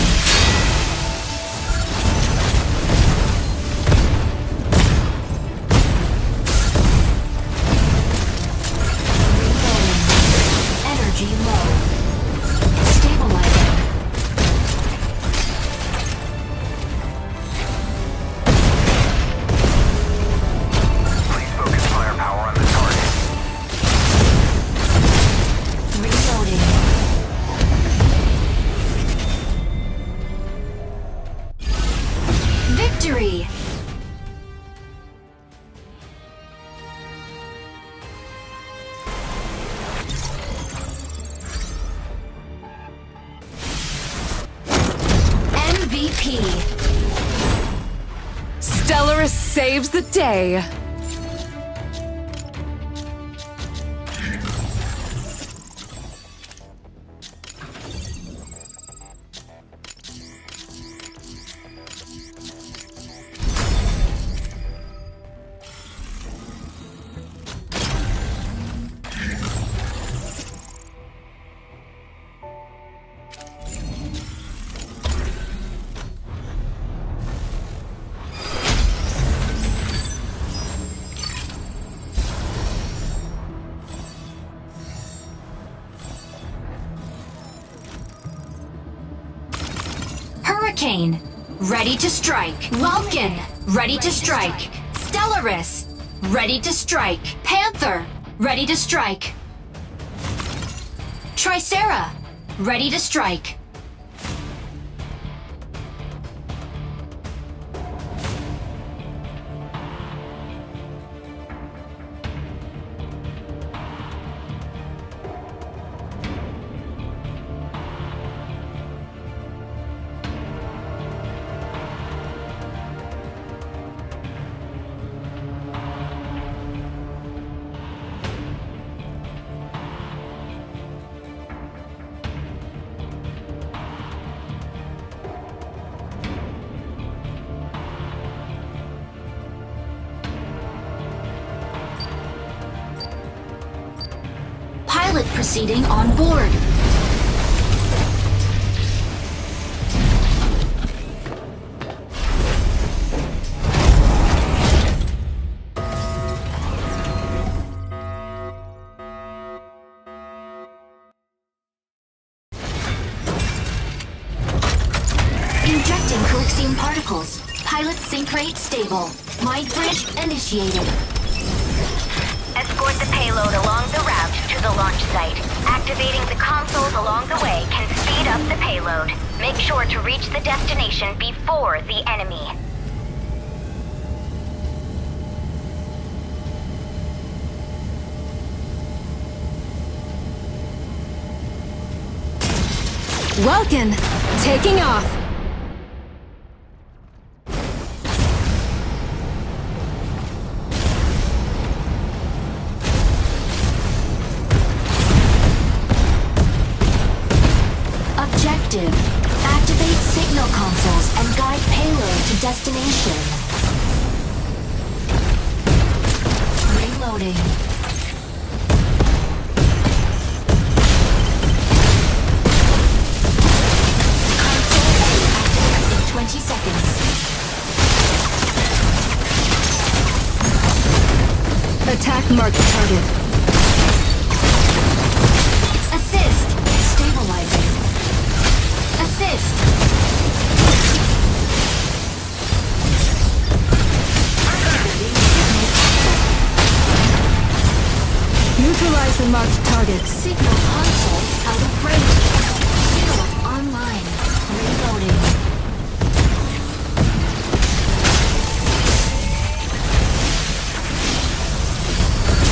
MVP. Stellaris saves the day. Hurricane, ready to strike. Welkin, ready to strike. Stellaris, ready to strike. Panther, ready to strike. Tricera, ready to strike. Pilot proceeding on board. Injecting Corexine particles. Pilot sync rate stable. Mind bridge initiated. Escort the payload along the route to the launch site. Activating the consoles along the way can speed up the payload. Make sure to reach the destination before the enemy. Welkin, taking off. Objective. Activate signal consoles and guide payload to destination. Reloading. Console A activates in 20 seconds. Attack marked target. Assist. Stabilizing. Assist. Neutralize the marked target. Signal console out of range. Payload online. Reloading.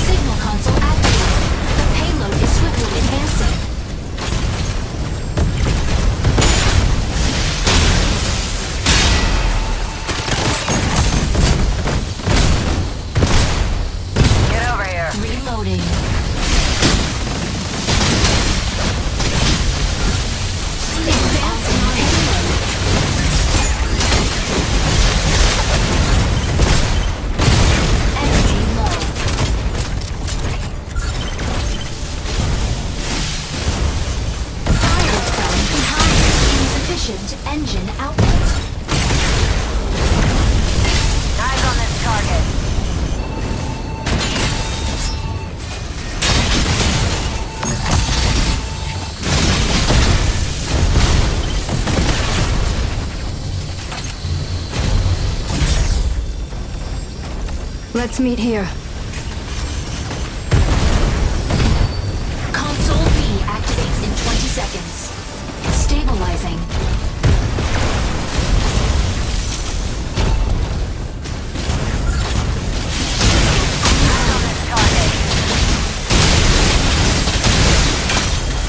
Signal console activated. The payload is swiftly advancing. Get over here. Reloading. Advancing payload. Energy low. Fire from behind. Insufficient engine output. Eyes on this target. Let's meet here. Console B activates in 20 seconds. Stabilizing.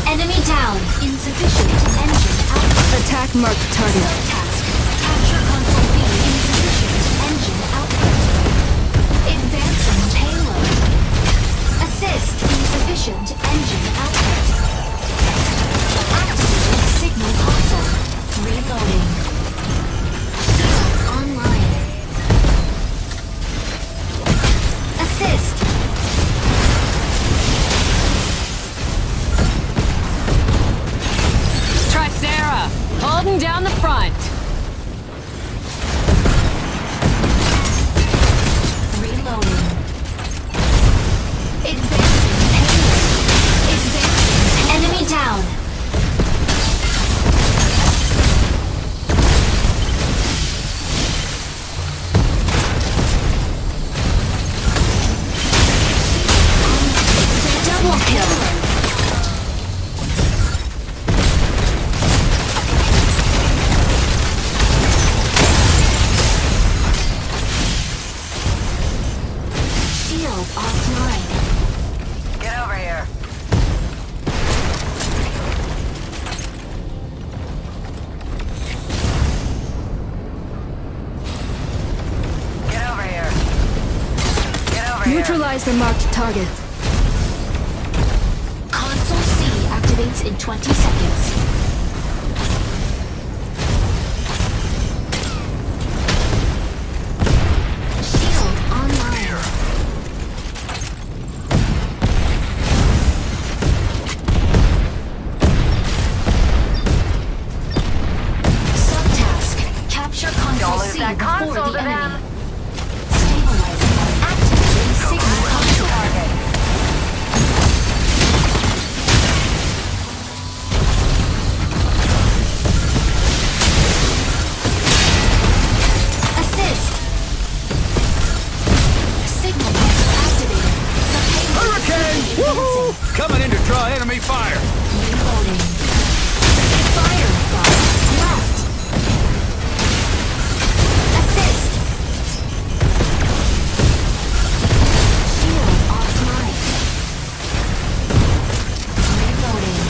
Enemy down. Insufficient engine output. Attack marked target. Subtask. the front. Reloading. Advancing payload. Advancing. Enemy down. Double kill. Shield offline. Get over here. Get over here. Get over here. Neutralize the marked target. Console C activates in 20 seconds. Shield online. Subtask. Capture console Don't lose C that before console the to them. enemy. Stabilizing. Activating signal console. Target. Assist. Signal console activated. The payload Hurricane! is advancing. Coming in to draw enemy fire. Reloading. Firefly. Left. Assist. Shield offline. Reloading.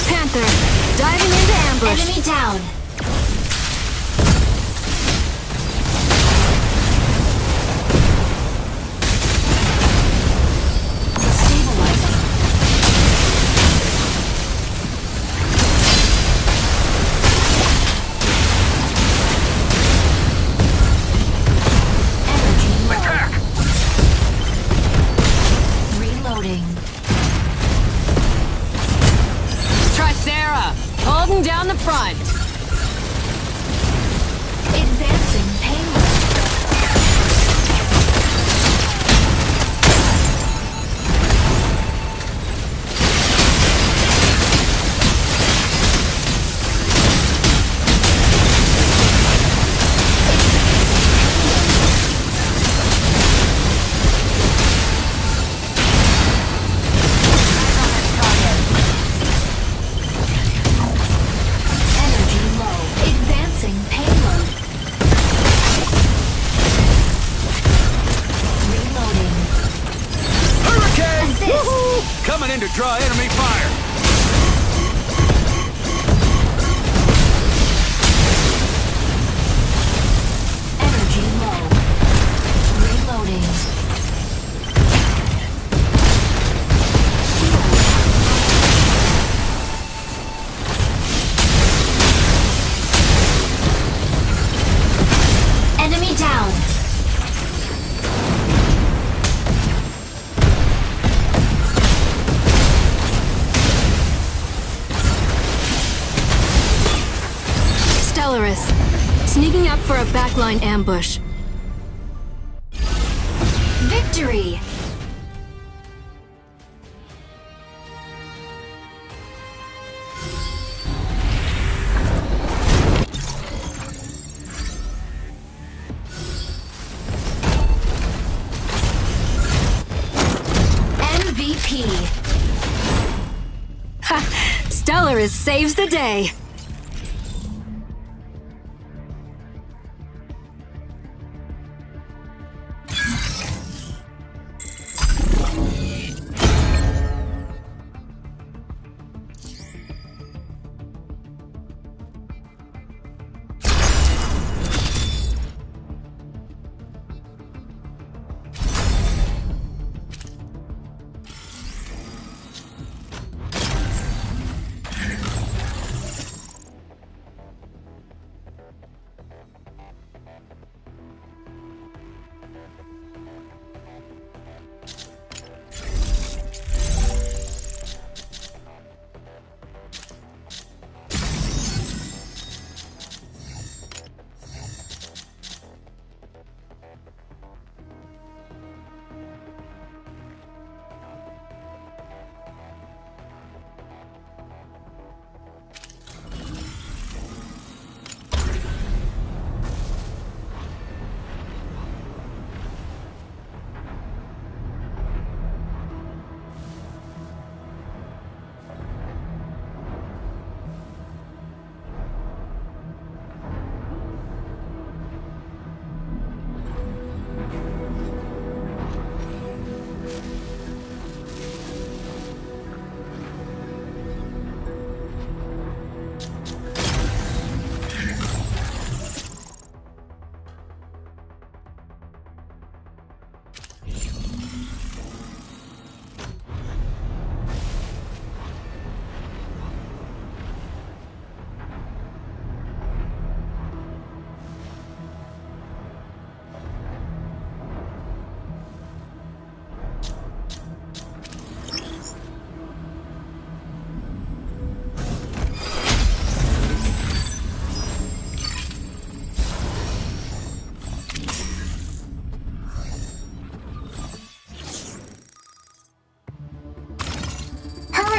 Panther, diving into ambush. Enemy down. Stabilizing. Energy low. Attack! Reloading. Tricera, holding down the front. Advancing payload. Energy low. Advancing payload. Reloading. Hurricane! Assist. Coming in to draw enemy fire. Energy low. Reloading. Enemy down. Stellaris, sneaking up for a backline ambush. Victory! MVP. Ha! Stellaris saves the day.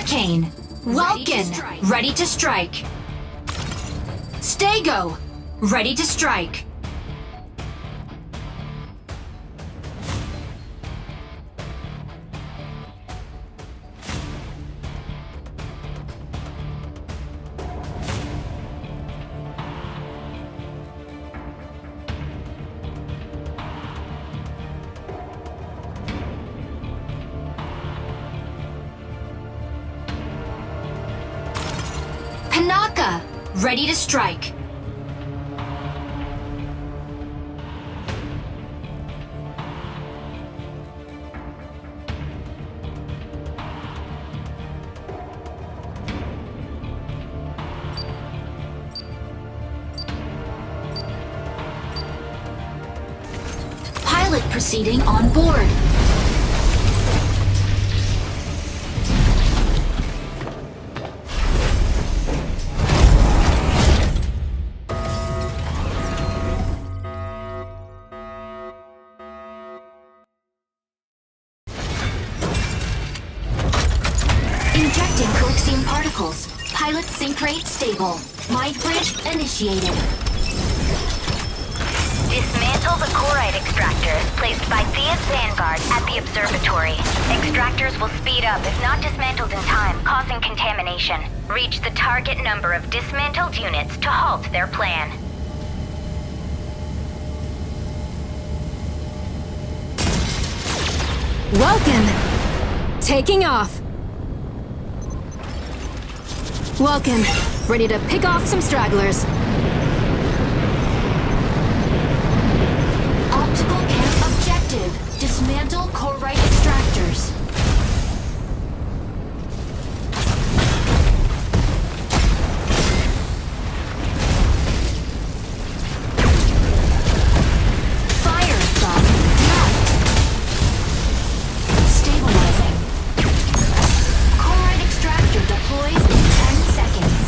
Hurricane. Welkin. Ready to strike. Stego. Ready to strike. Panaka. Ready to strike. Pilot proceeding on board. Injecting coaxium particles. Pilot sync rate stable. Mind bridge initiated. Dismantle the chloride extractors placed by Thea's Vanguard at the observatory. Extractors will speed up if not dismantled in time, causing contamination. Reach the target number of dismantled units to halt their plan. Welkin! Taking off. Welkin, ready to pick off some stragglers. Optical camp objective. Dismantle chloride extractors. Fire from left. Stabilizing. Chloride extractor deploys in 10 seconds.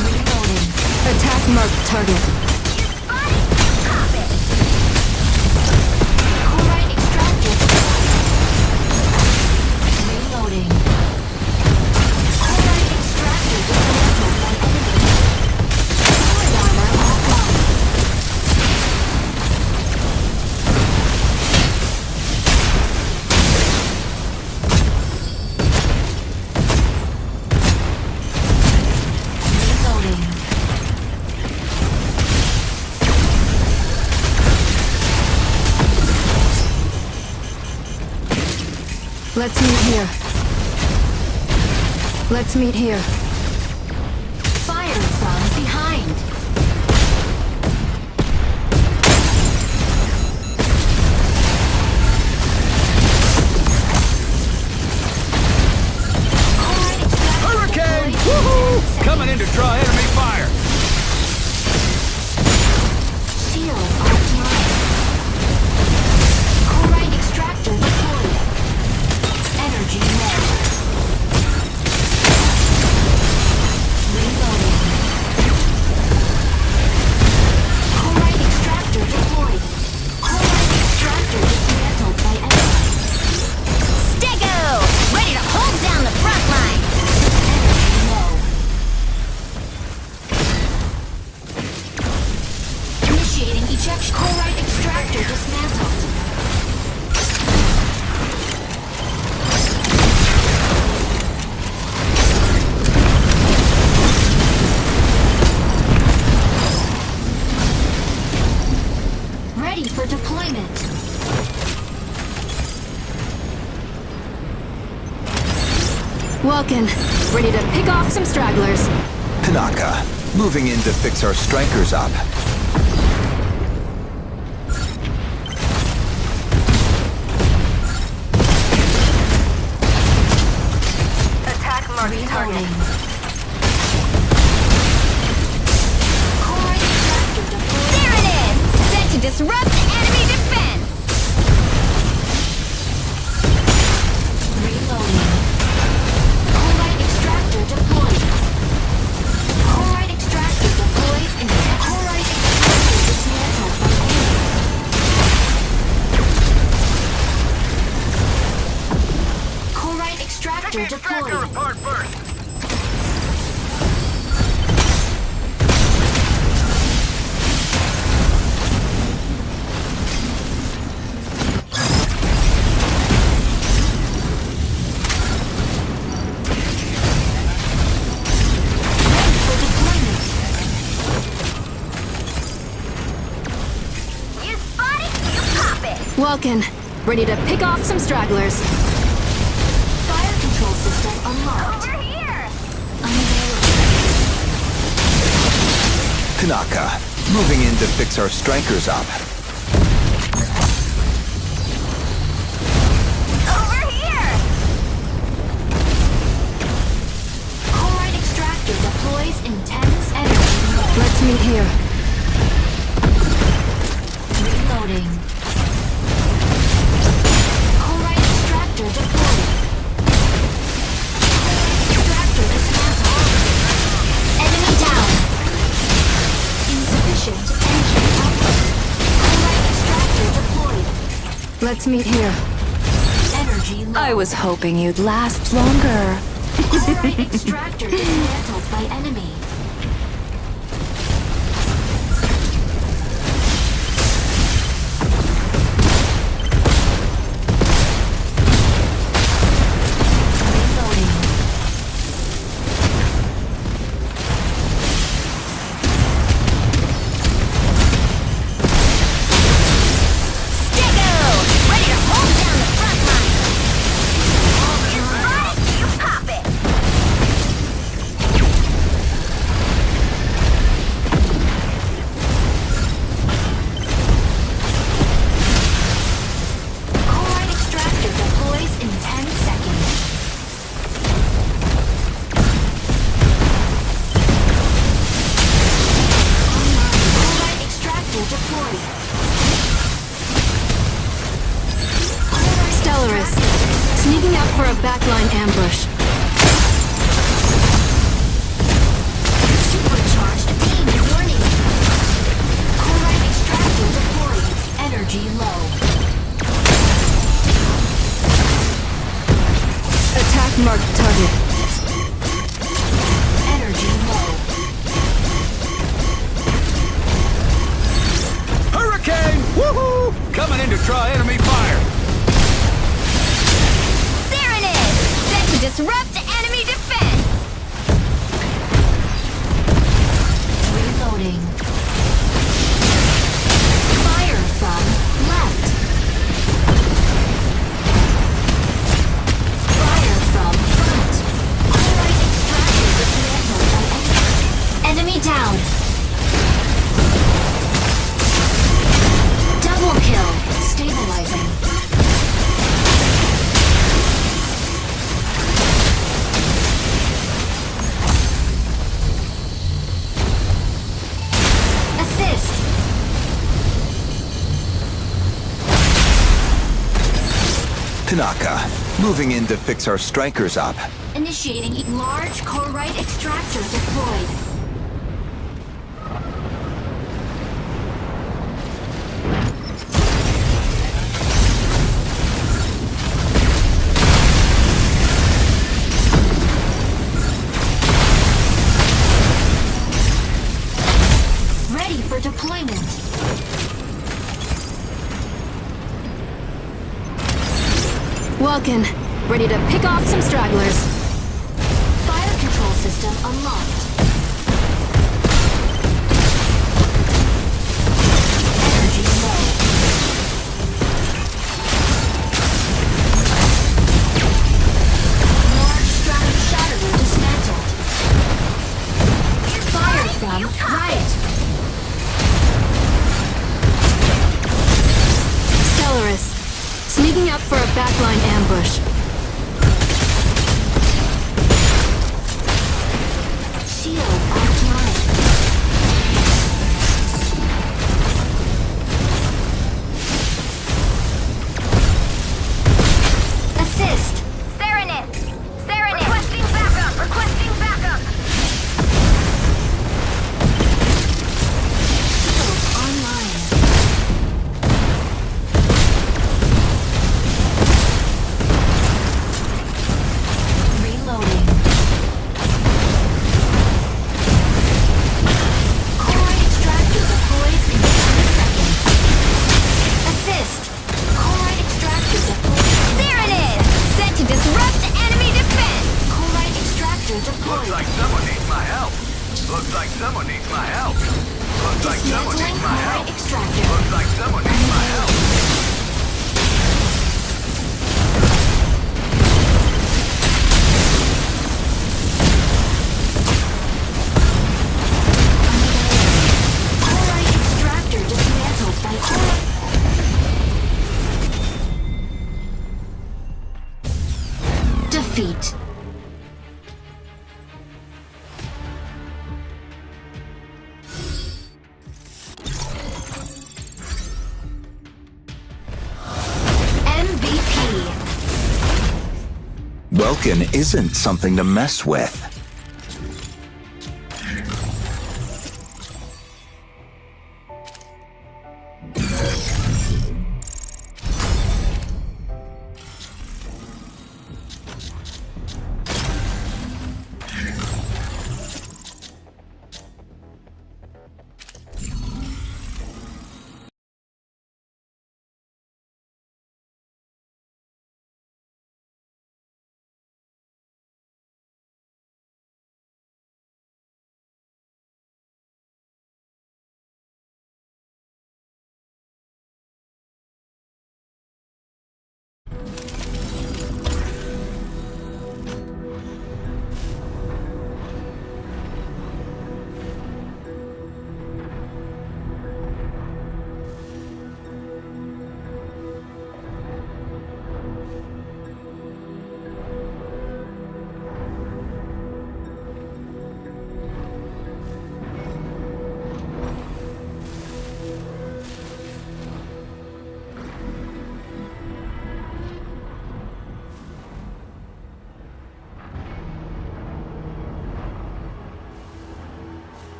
Reloading. Attack marked target. Chloride extractor reloading. Chloride extractor dismantled by enemy. Sword armor offline. Reloading. Let's meet here. Let's meet here. Fire from behind. Chloride extractor Hurricane! deployed in 10 seconds. Coming in to draw enemy fire. Shield offline. Chloride extractor deployed. Energy low. Reloading. Chloride extractor deployed. Chloride extractor dismantled by enemy. Stego! Ready to hold down the front line! Energy low. Initiating ejection. Chloride extractor dismantled. Ready for deployment. Welkin, ready to pick off some stragglers. Panaka, moving in to fix our strikers up. Attack marked target. Reloading. Chloride extractor deployed. There it is! Set to disrupt the enemy defense! Reloading. Chloride extractor deployed. Chloride extractor deployed in chloride extractor dismantled by enemy. Chloride extractor extractor Extractor deployed. apart first. For deployment. You spot it, you pop it. Welkin, ready to pick off some stragglers. Fire control system unlocked. Over here. Tanaka, moving in to fix our strikers up. Over here. Chloride extractor deploys intense energy. Let's meet here. Reloading. Chloride extractor deployed. Extractor dismantled. Enemy down. Insufficient engine output. Chloride extractor deployed. Let's meet here. Energy low. I was hoping you'd last longer. Chloride extractor dismantled by enemy. Reloading. Stego! Ready to hold down the front line. You spot it, you pop it. Chloride extractor deploys in 10 seconds. Chloride extractor deployed. Stellaris, sneaking up for a backline ambush. Supercharged beam warning. Chloride extractor deployed. Energy low. Attack marked target. Energy low. Hurricane! Woohoo! Coming in to try enemy fire. Serenade! Set to disrupt enemy defense! Reloading. Fire from left. Fire from front. Chloride extractor dismantled by enemy. Enemy down. Double kill. Stabilizing. Assist. Tanaka, moving in to fix our strikers up. Initiating large chloride extractor deployed. Ready for deployment. Welkin, ready to pick off some stragglers. Fire control system unlocked. Energy low. Large stratum shatterer dismantled. Fire from right. Stellaris, sneaking up for a backline ambush. Looks like someone needs my help. Looks like someone Dismantling needs my core help. extractor. Looks like someone needs my help. Core extractor dismantled by core. Defeat. MVP. Welkin isn't something to mess with.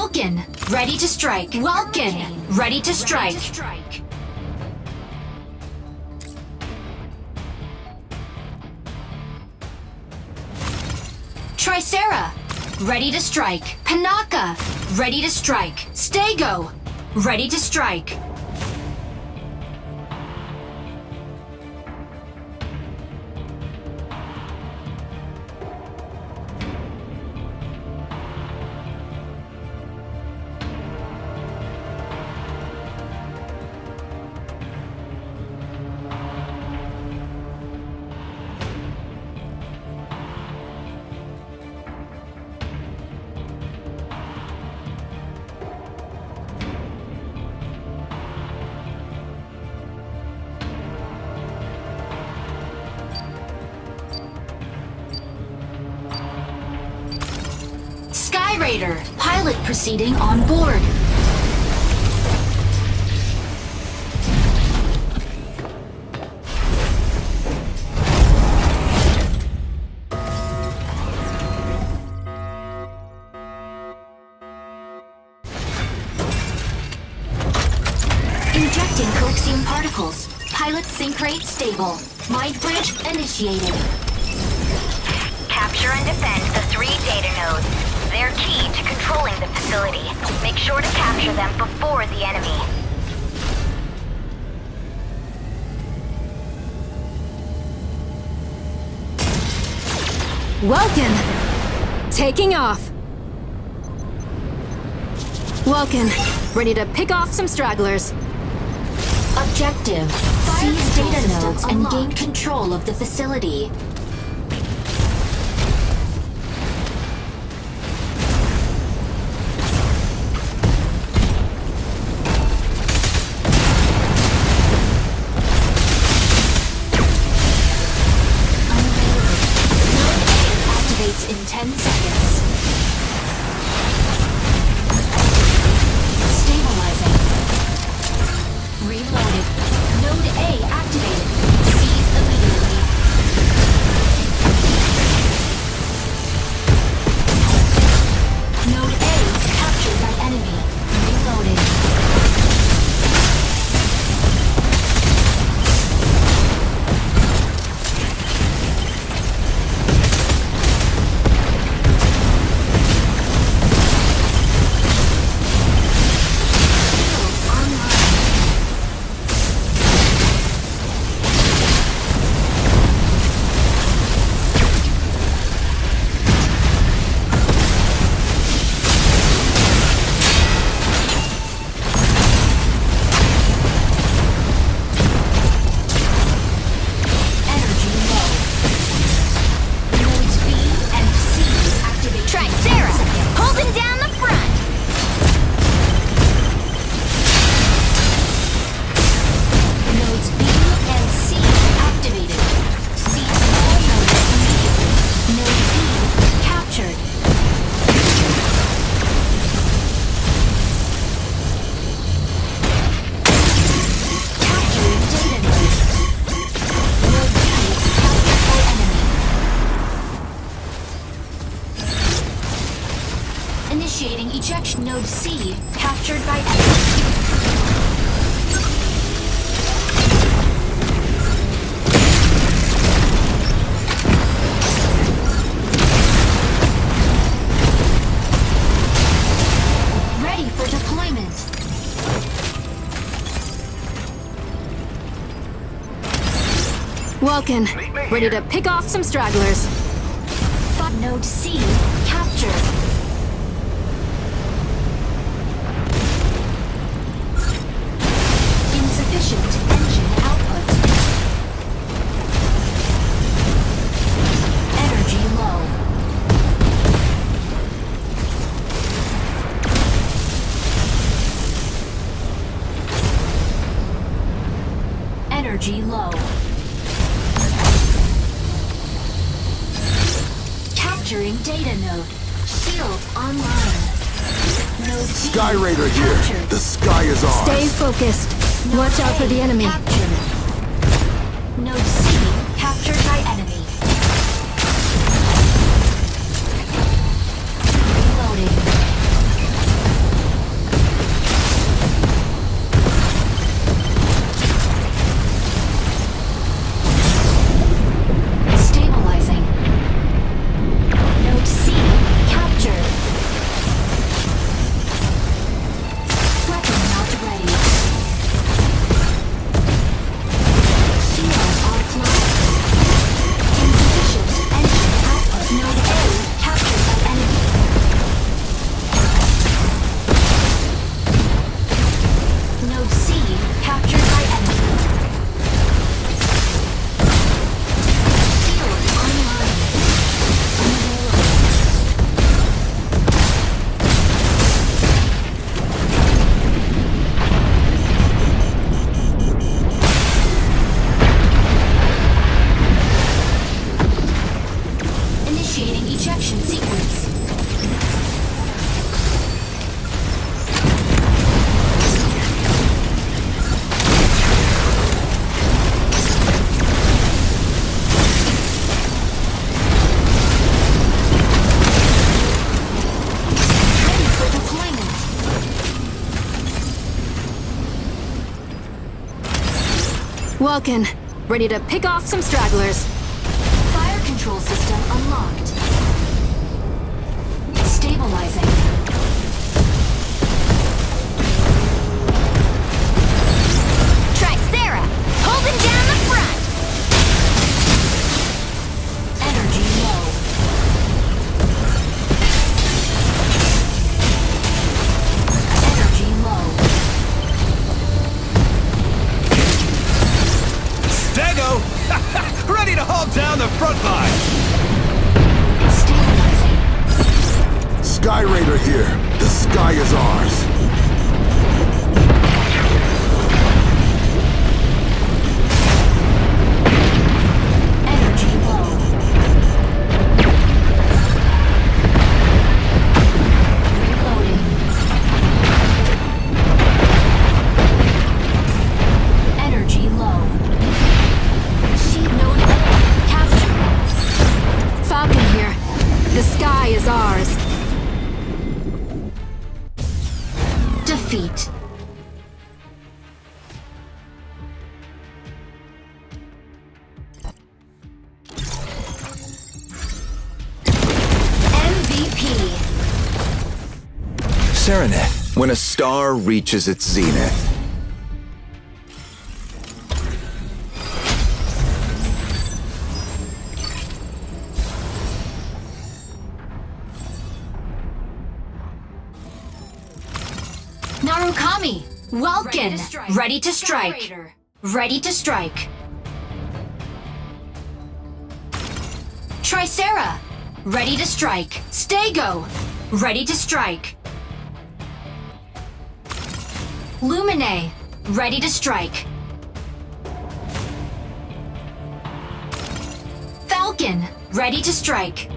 Welkin, ready to strike. Welkin, ready to strike. Tricera, ready to strike. Panaka, ready to strike. Stego, ready to strike. Sky Raider, pilot proceeding on board. Injecting coaxium particles. Pilot sync rate stable. Mind bridge initiated. Capture and defend the 3 data nodes. They're key to controlling the facility. Make sure to capture them before the enemy. Welkin! Taking off! Welkin, ready to pick off some stragglers. Objective: seize data nodes and gain control of the facility. Activates in 10 seconds. Stabilizing. Reloaded. Node A activated. Seize immediately. Node A captured by enemy. Reloading. Initiating ejection. Node C captured by enemy. Ready for deployment. Welkin, ready to pick off some stragglers. Node C captured. Insufficient engine output. Energy low. Energy low. Capturing data node. Shield online. Node B Sky Raider here. captured. The sky is ours. Stay focused. Node Watch out A for the enemy. Captured. Node C captured by enemy. Reloading. Stabilizing. Node C captured. Weapon not ready. Shield offline. Insufficient engine output. Node A captured by enemy. Node C captured by enemy. Shield online. Unavailable. Initiating ejection sequence. Ready for deployment. Welkin, ready to pick off some stragglers. Fire control system unlocked. Stabilizing. Tricera, holding down the front. Energy low. Sky Raider here. The sky is ours. Energy low. Reloading. Energy low. Seed node A captured. Falcon here. The sky is ours. Defeat. MVP. Serenith. When a star reaches its zenith. Narukami. Welkin. Ready to strike. Ready to strike. Tricera. Ready to strike. Stego. Ready to strike. Lumine. Ready to strike. Falcon. Ready to strike.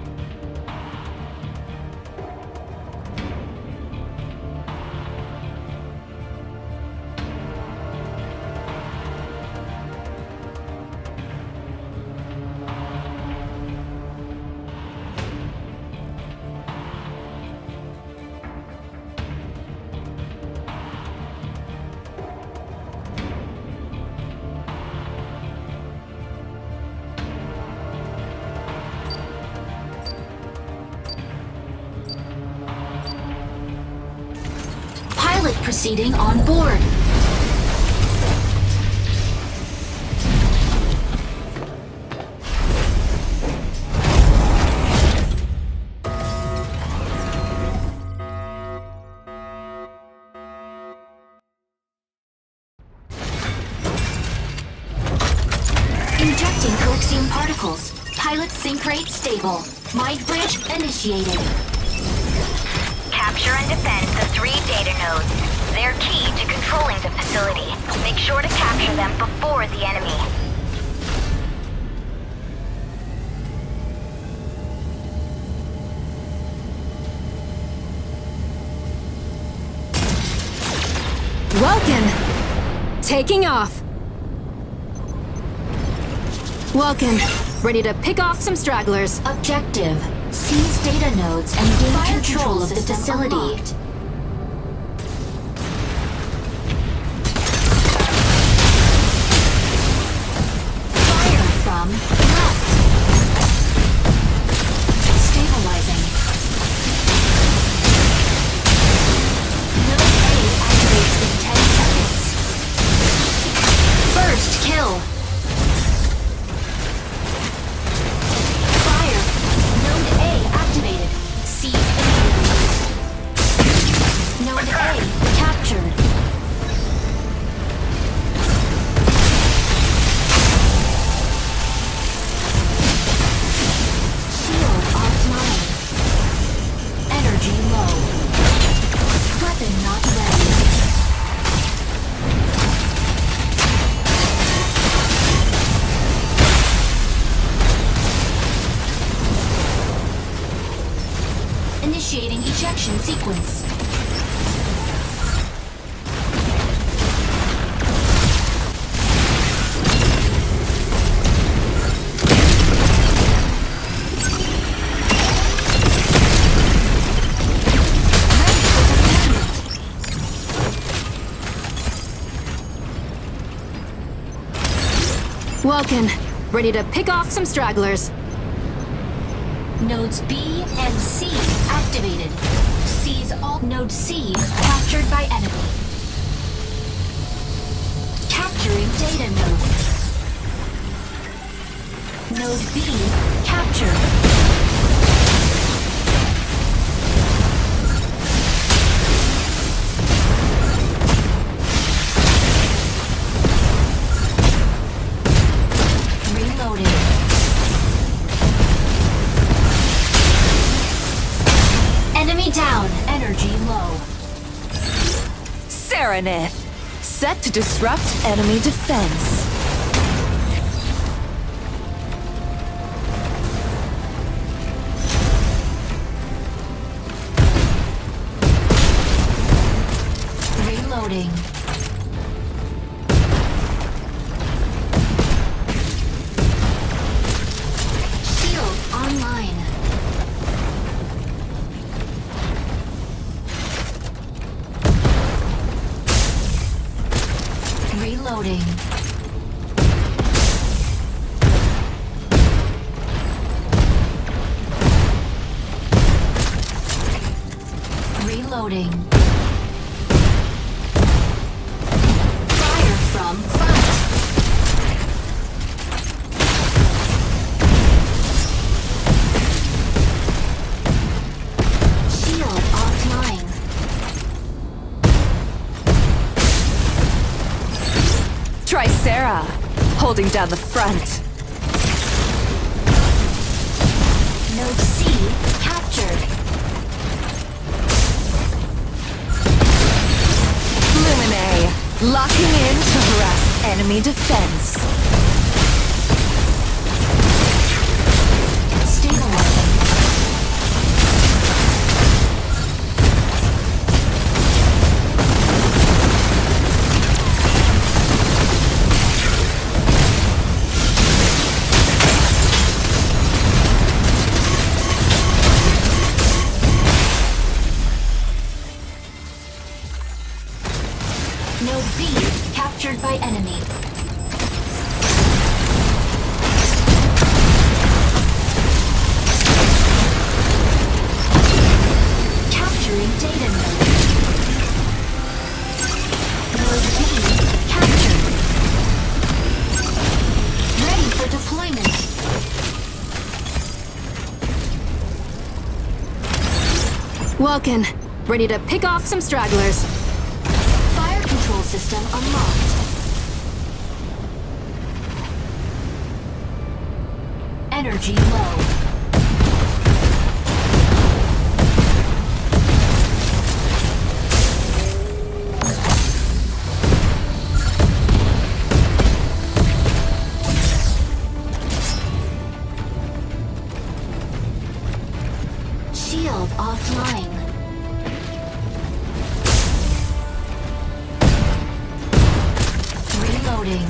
Pilot proceeding on board. Injecting coaxium particles. Pilot sync rate stable. Mind bridge initiated. Capture and defend the 3 data nodes. They're key to controlling the facility. Make sure to capture them before the enemy. Welkin! Taking off. Welkin, ready to pick off some stragglers. Objective. Seize data nodes and gain control of the facility. Fire from left. Stabilizing. Node A activates in 10 seconds. First kill. Fire. Node A activated. Seize immediately. Node A captured. Shield offline. Energy low. Weapon not ready. Initiating ejection sequence. Welkin, ready to pick off some stragglers. Nodes B and C activated. Seize all. Node C captured by enemy. Capturing data node. Node B captured. Enemy Enemy down. Energy low. Serenith, set to disrupt enemy defense. Reloading. Shield online. Reloading. Reloading. Fire from front. Shield offline. Tricera, holding down the front. Node C captured. Lumine, locking in to harass enemy defense. Stabilizing. Node B captured by enemy. Capturing data node. Node B captured. Ready for deployment. Welkin, ready to pick off some stragglers. Fire control system unlocked. Energy low. Shield offline. Reloading.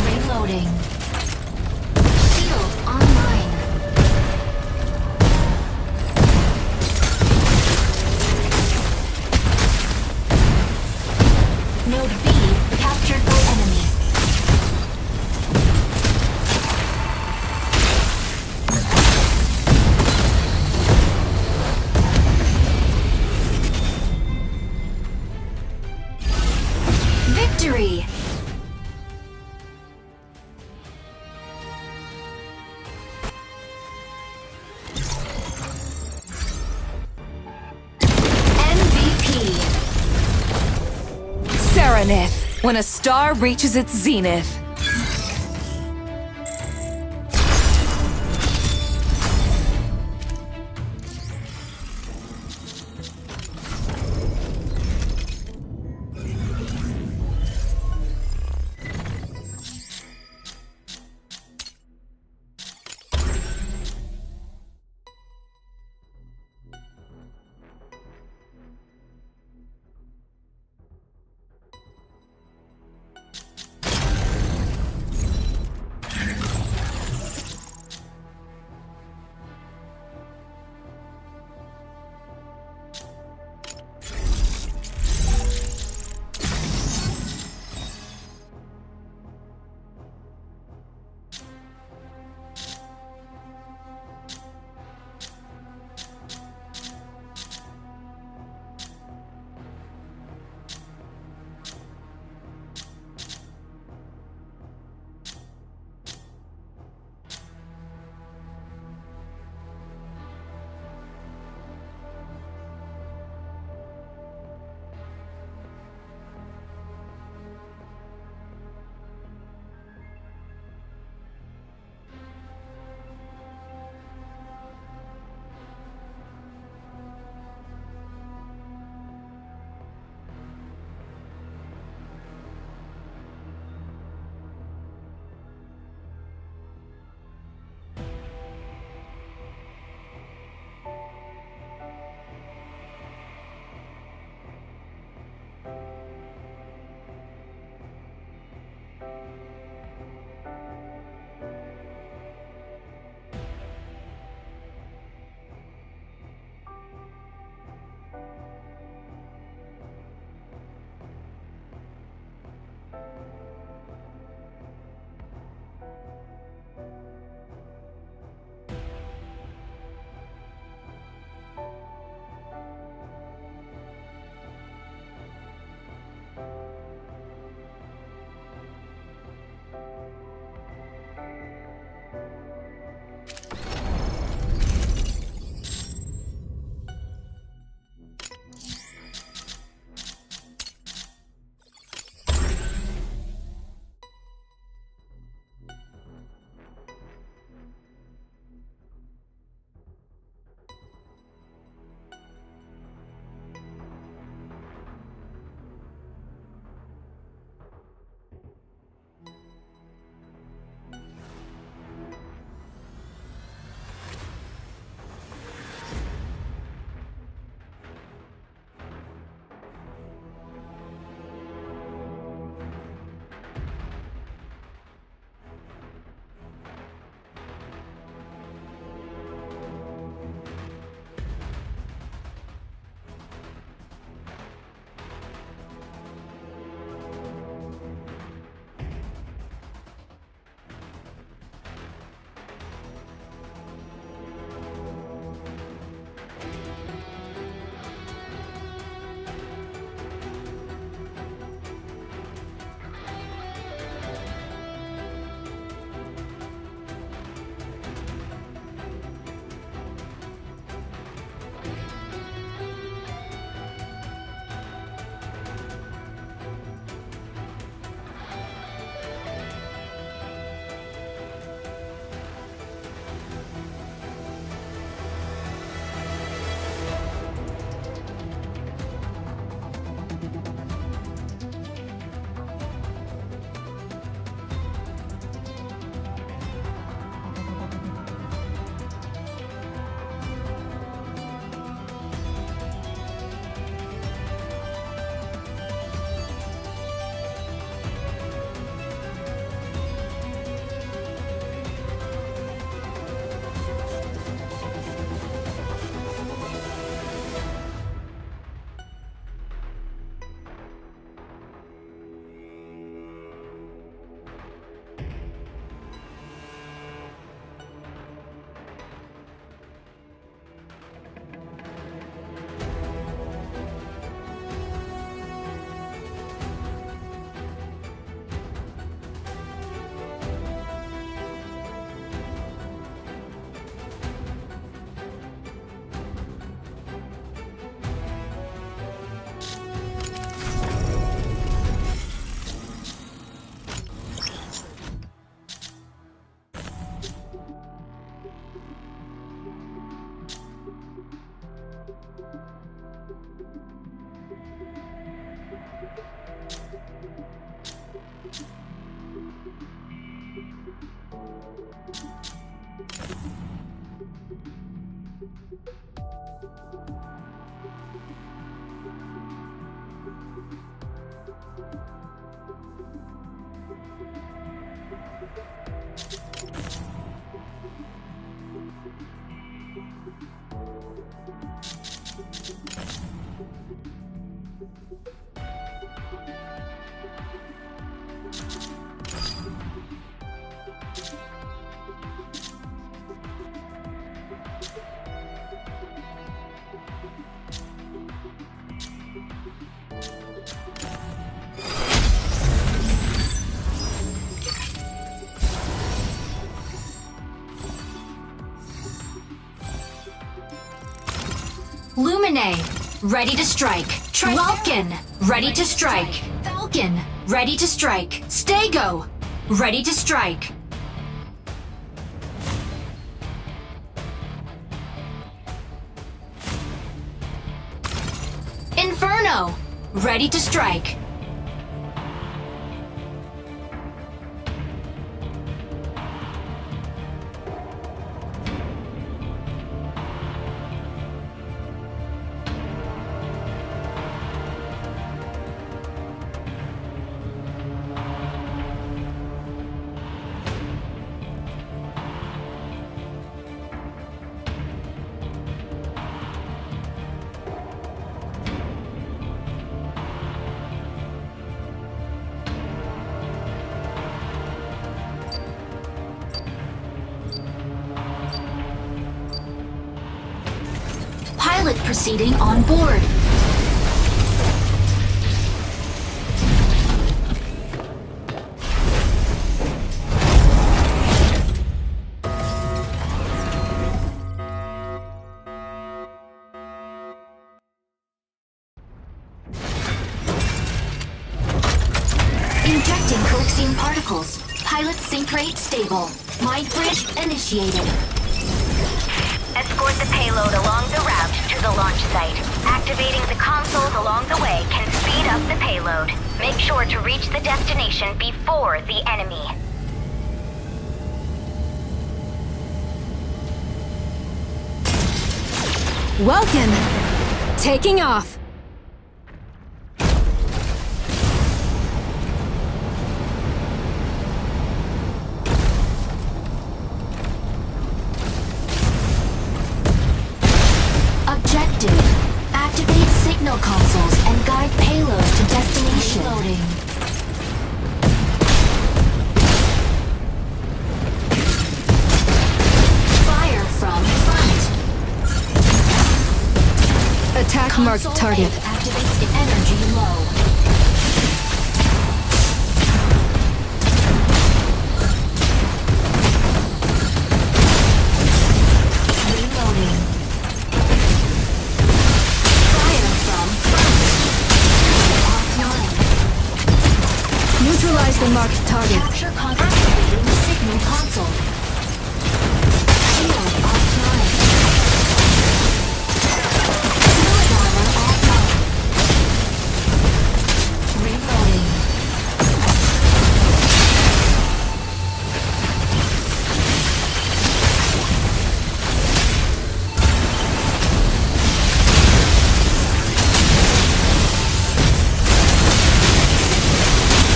Reloading. Shield online. Node B captured by enemy. Victory! MVP! Serenith, when a star reaches its zenith. Lumine, ready to strike. Welkin, ready to strike. Falcon, ready to strike. Stego, ready to strike. Inferno, ready to strike. Pilot proceeding on board. Injecting Coaxine particles. Pilot sync rate stable. Mind bridge initiated. Escort the payload along the route to the launch site. Activating the consoles along the way can speed up the payload. Make sure to reach the destination before the enemy. Welkin, taking off. Objective. Activate signal consoles and guide payload to destination. Loading. Fire from front. Attack marked Console target. A activates the energy low. Reloading. Fire from front. Offline. Neutralize the marked target. Capture activating the signal console. Shield offline. Fluid armor offline. Reloading.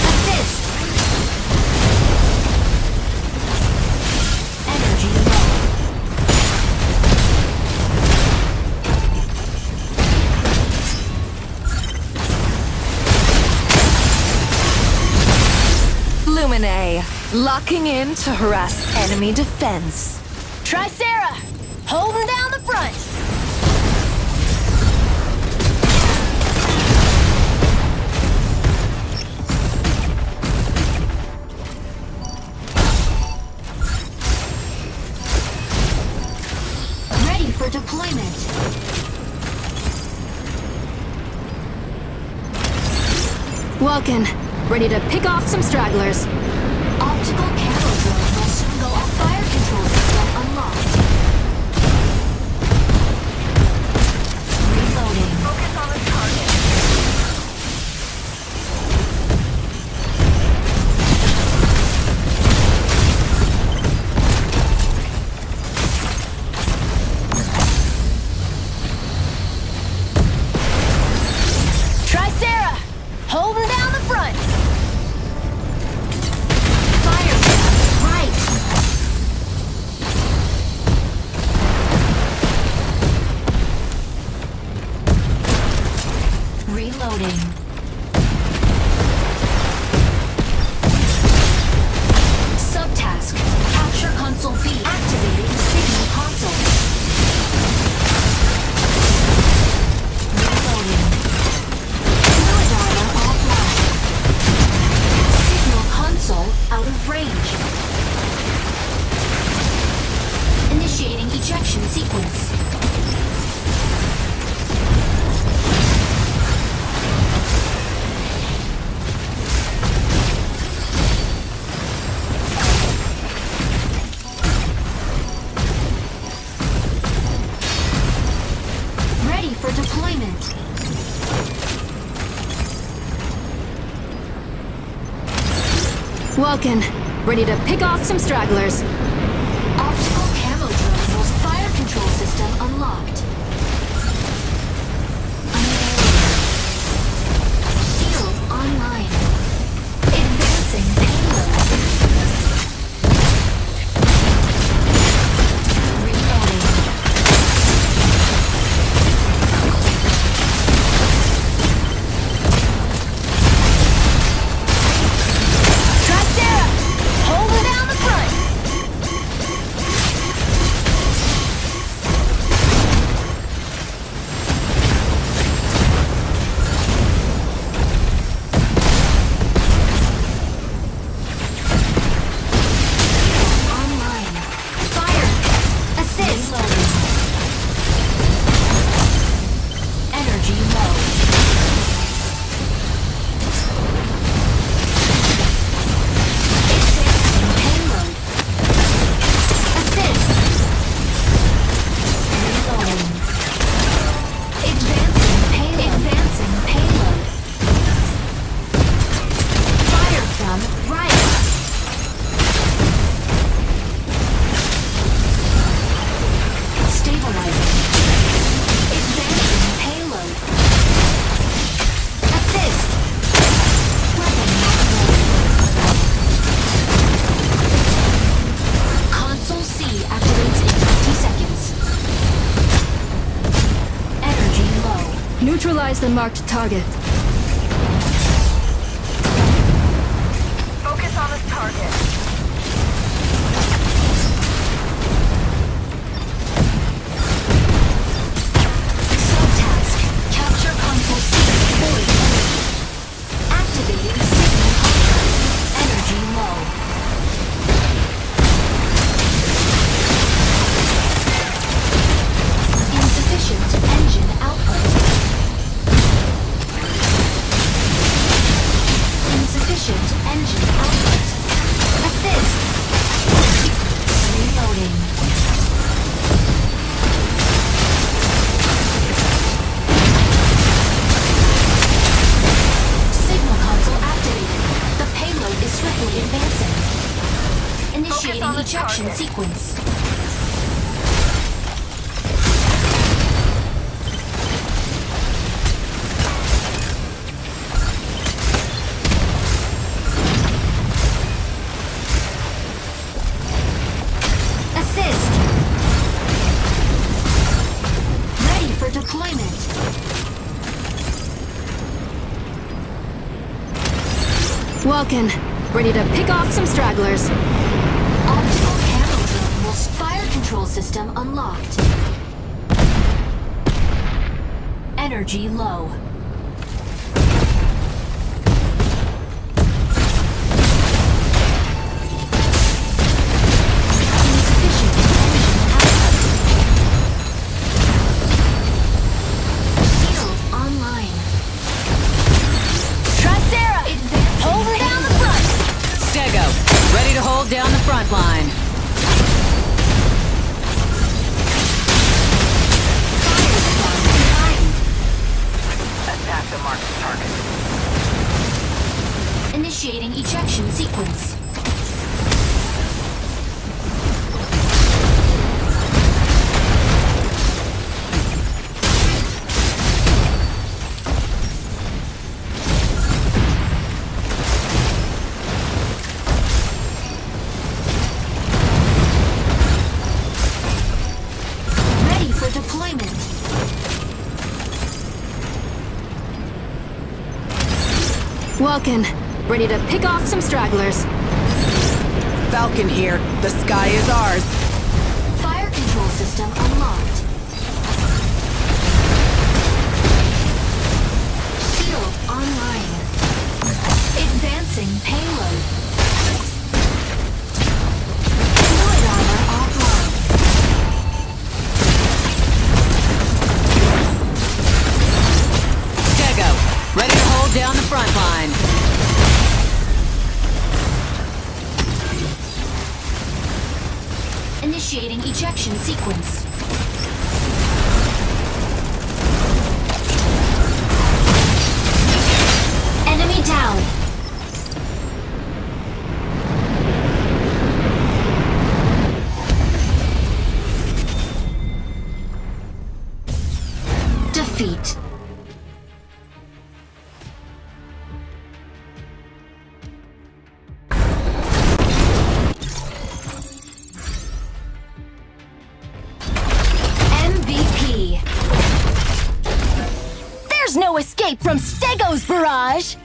Assist. Energy low. Lumine, locking in to harass enemy defense. Tricera, holding down the front. Ready for deployment. Welkin, ready to pick off some stragglers. Optical camo drone will soon go off. Fire control system unlocked. Reloading. Focus on the target. Reloading. Subtask. Capture console B. Activating signal console. Reloading. Fluid armor offline. Signal console out of range. Initiating ejection sequence. Ready for deployment. Welkin, ready to pick off some stragglers. Optical camo drone was fire control system unlocked. Shield online. Advancing payload. Reloading. Tricera! Hold her down the front! Online. Fire. Assist. Energy low. Advancing payload. Assist. Reloading. Advancing payload. Advancing payload. Fire from right. Stabilizing. Advancing payload. Assist. Weapon not ready. Console C activates in 20 seconds. Energy low. Neutralize the marked target. Focus on this target. Subtask. Capture console C. Void energy. Activating signal contract. Energy low. Insufficient engine output. Insufficient engine output. Assist. Reloading. Signal console activated. The payload is swiftly advancing. Initiating on the ejection target. sequence. Assist. Ready for deployment. Welkin, ready to pick off some stragglers. Optical camo drone will fire control system unlocked. Energy low. Insufficient engine output. Shield online. Tricera! Advancing Hold her down the front! Stego, ready to hold down the front line. fire from behind. Welkin, ready to pick off some stragglers. Falcon here. The sky is ours. Fire control system unlocked. Shield online. Advancing payload. Droid armor offline. Stego, ready to hold down the front line. Initiating ejection sequence. Enemy down. Defeat. MVP. There's no escape from Stego's barrage!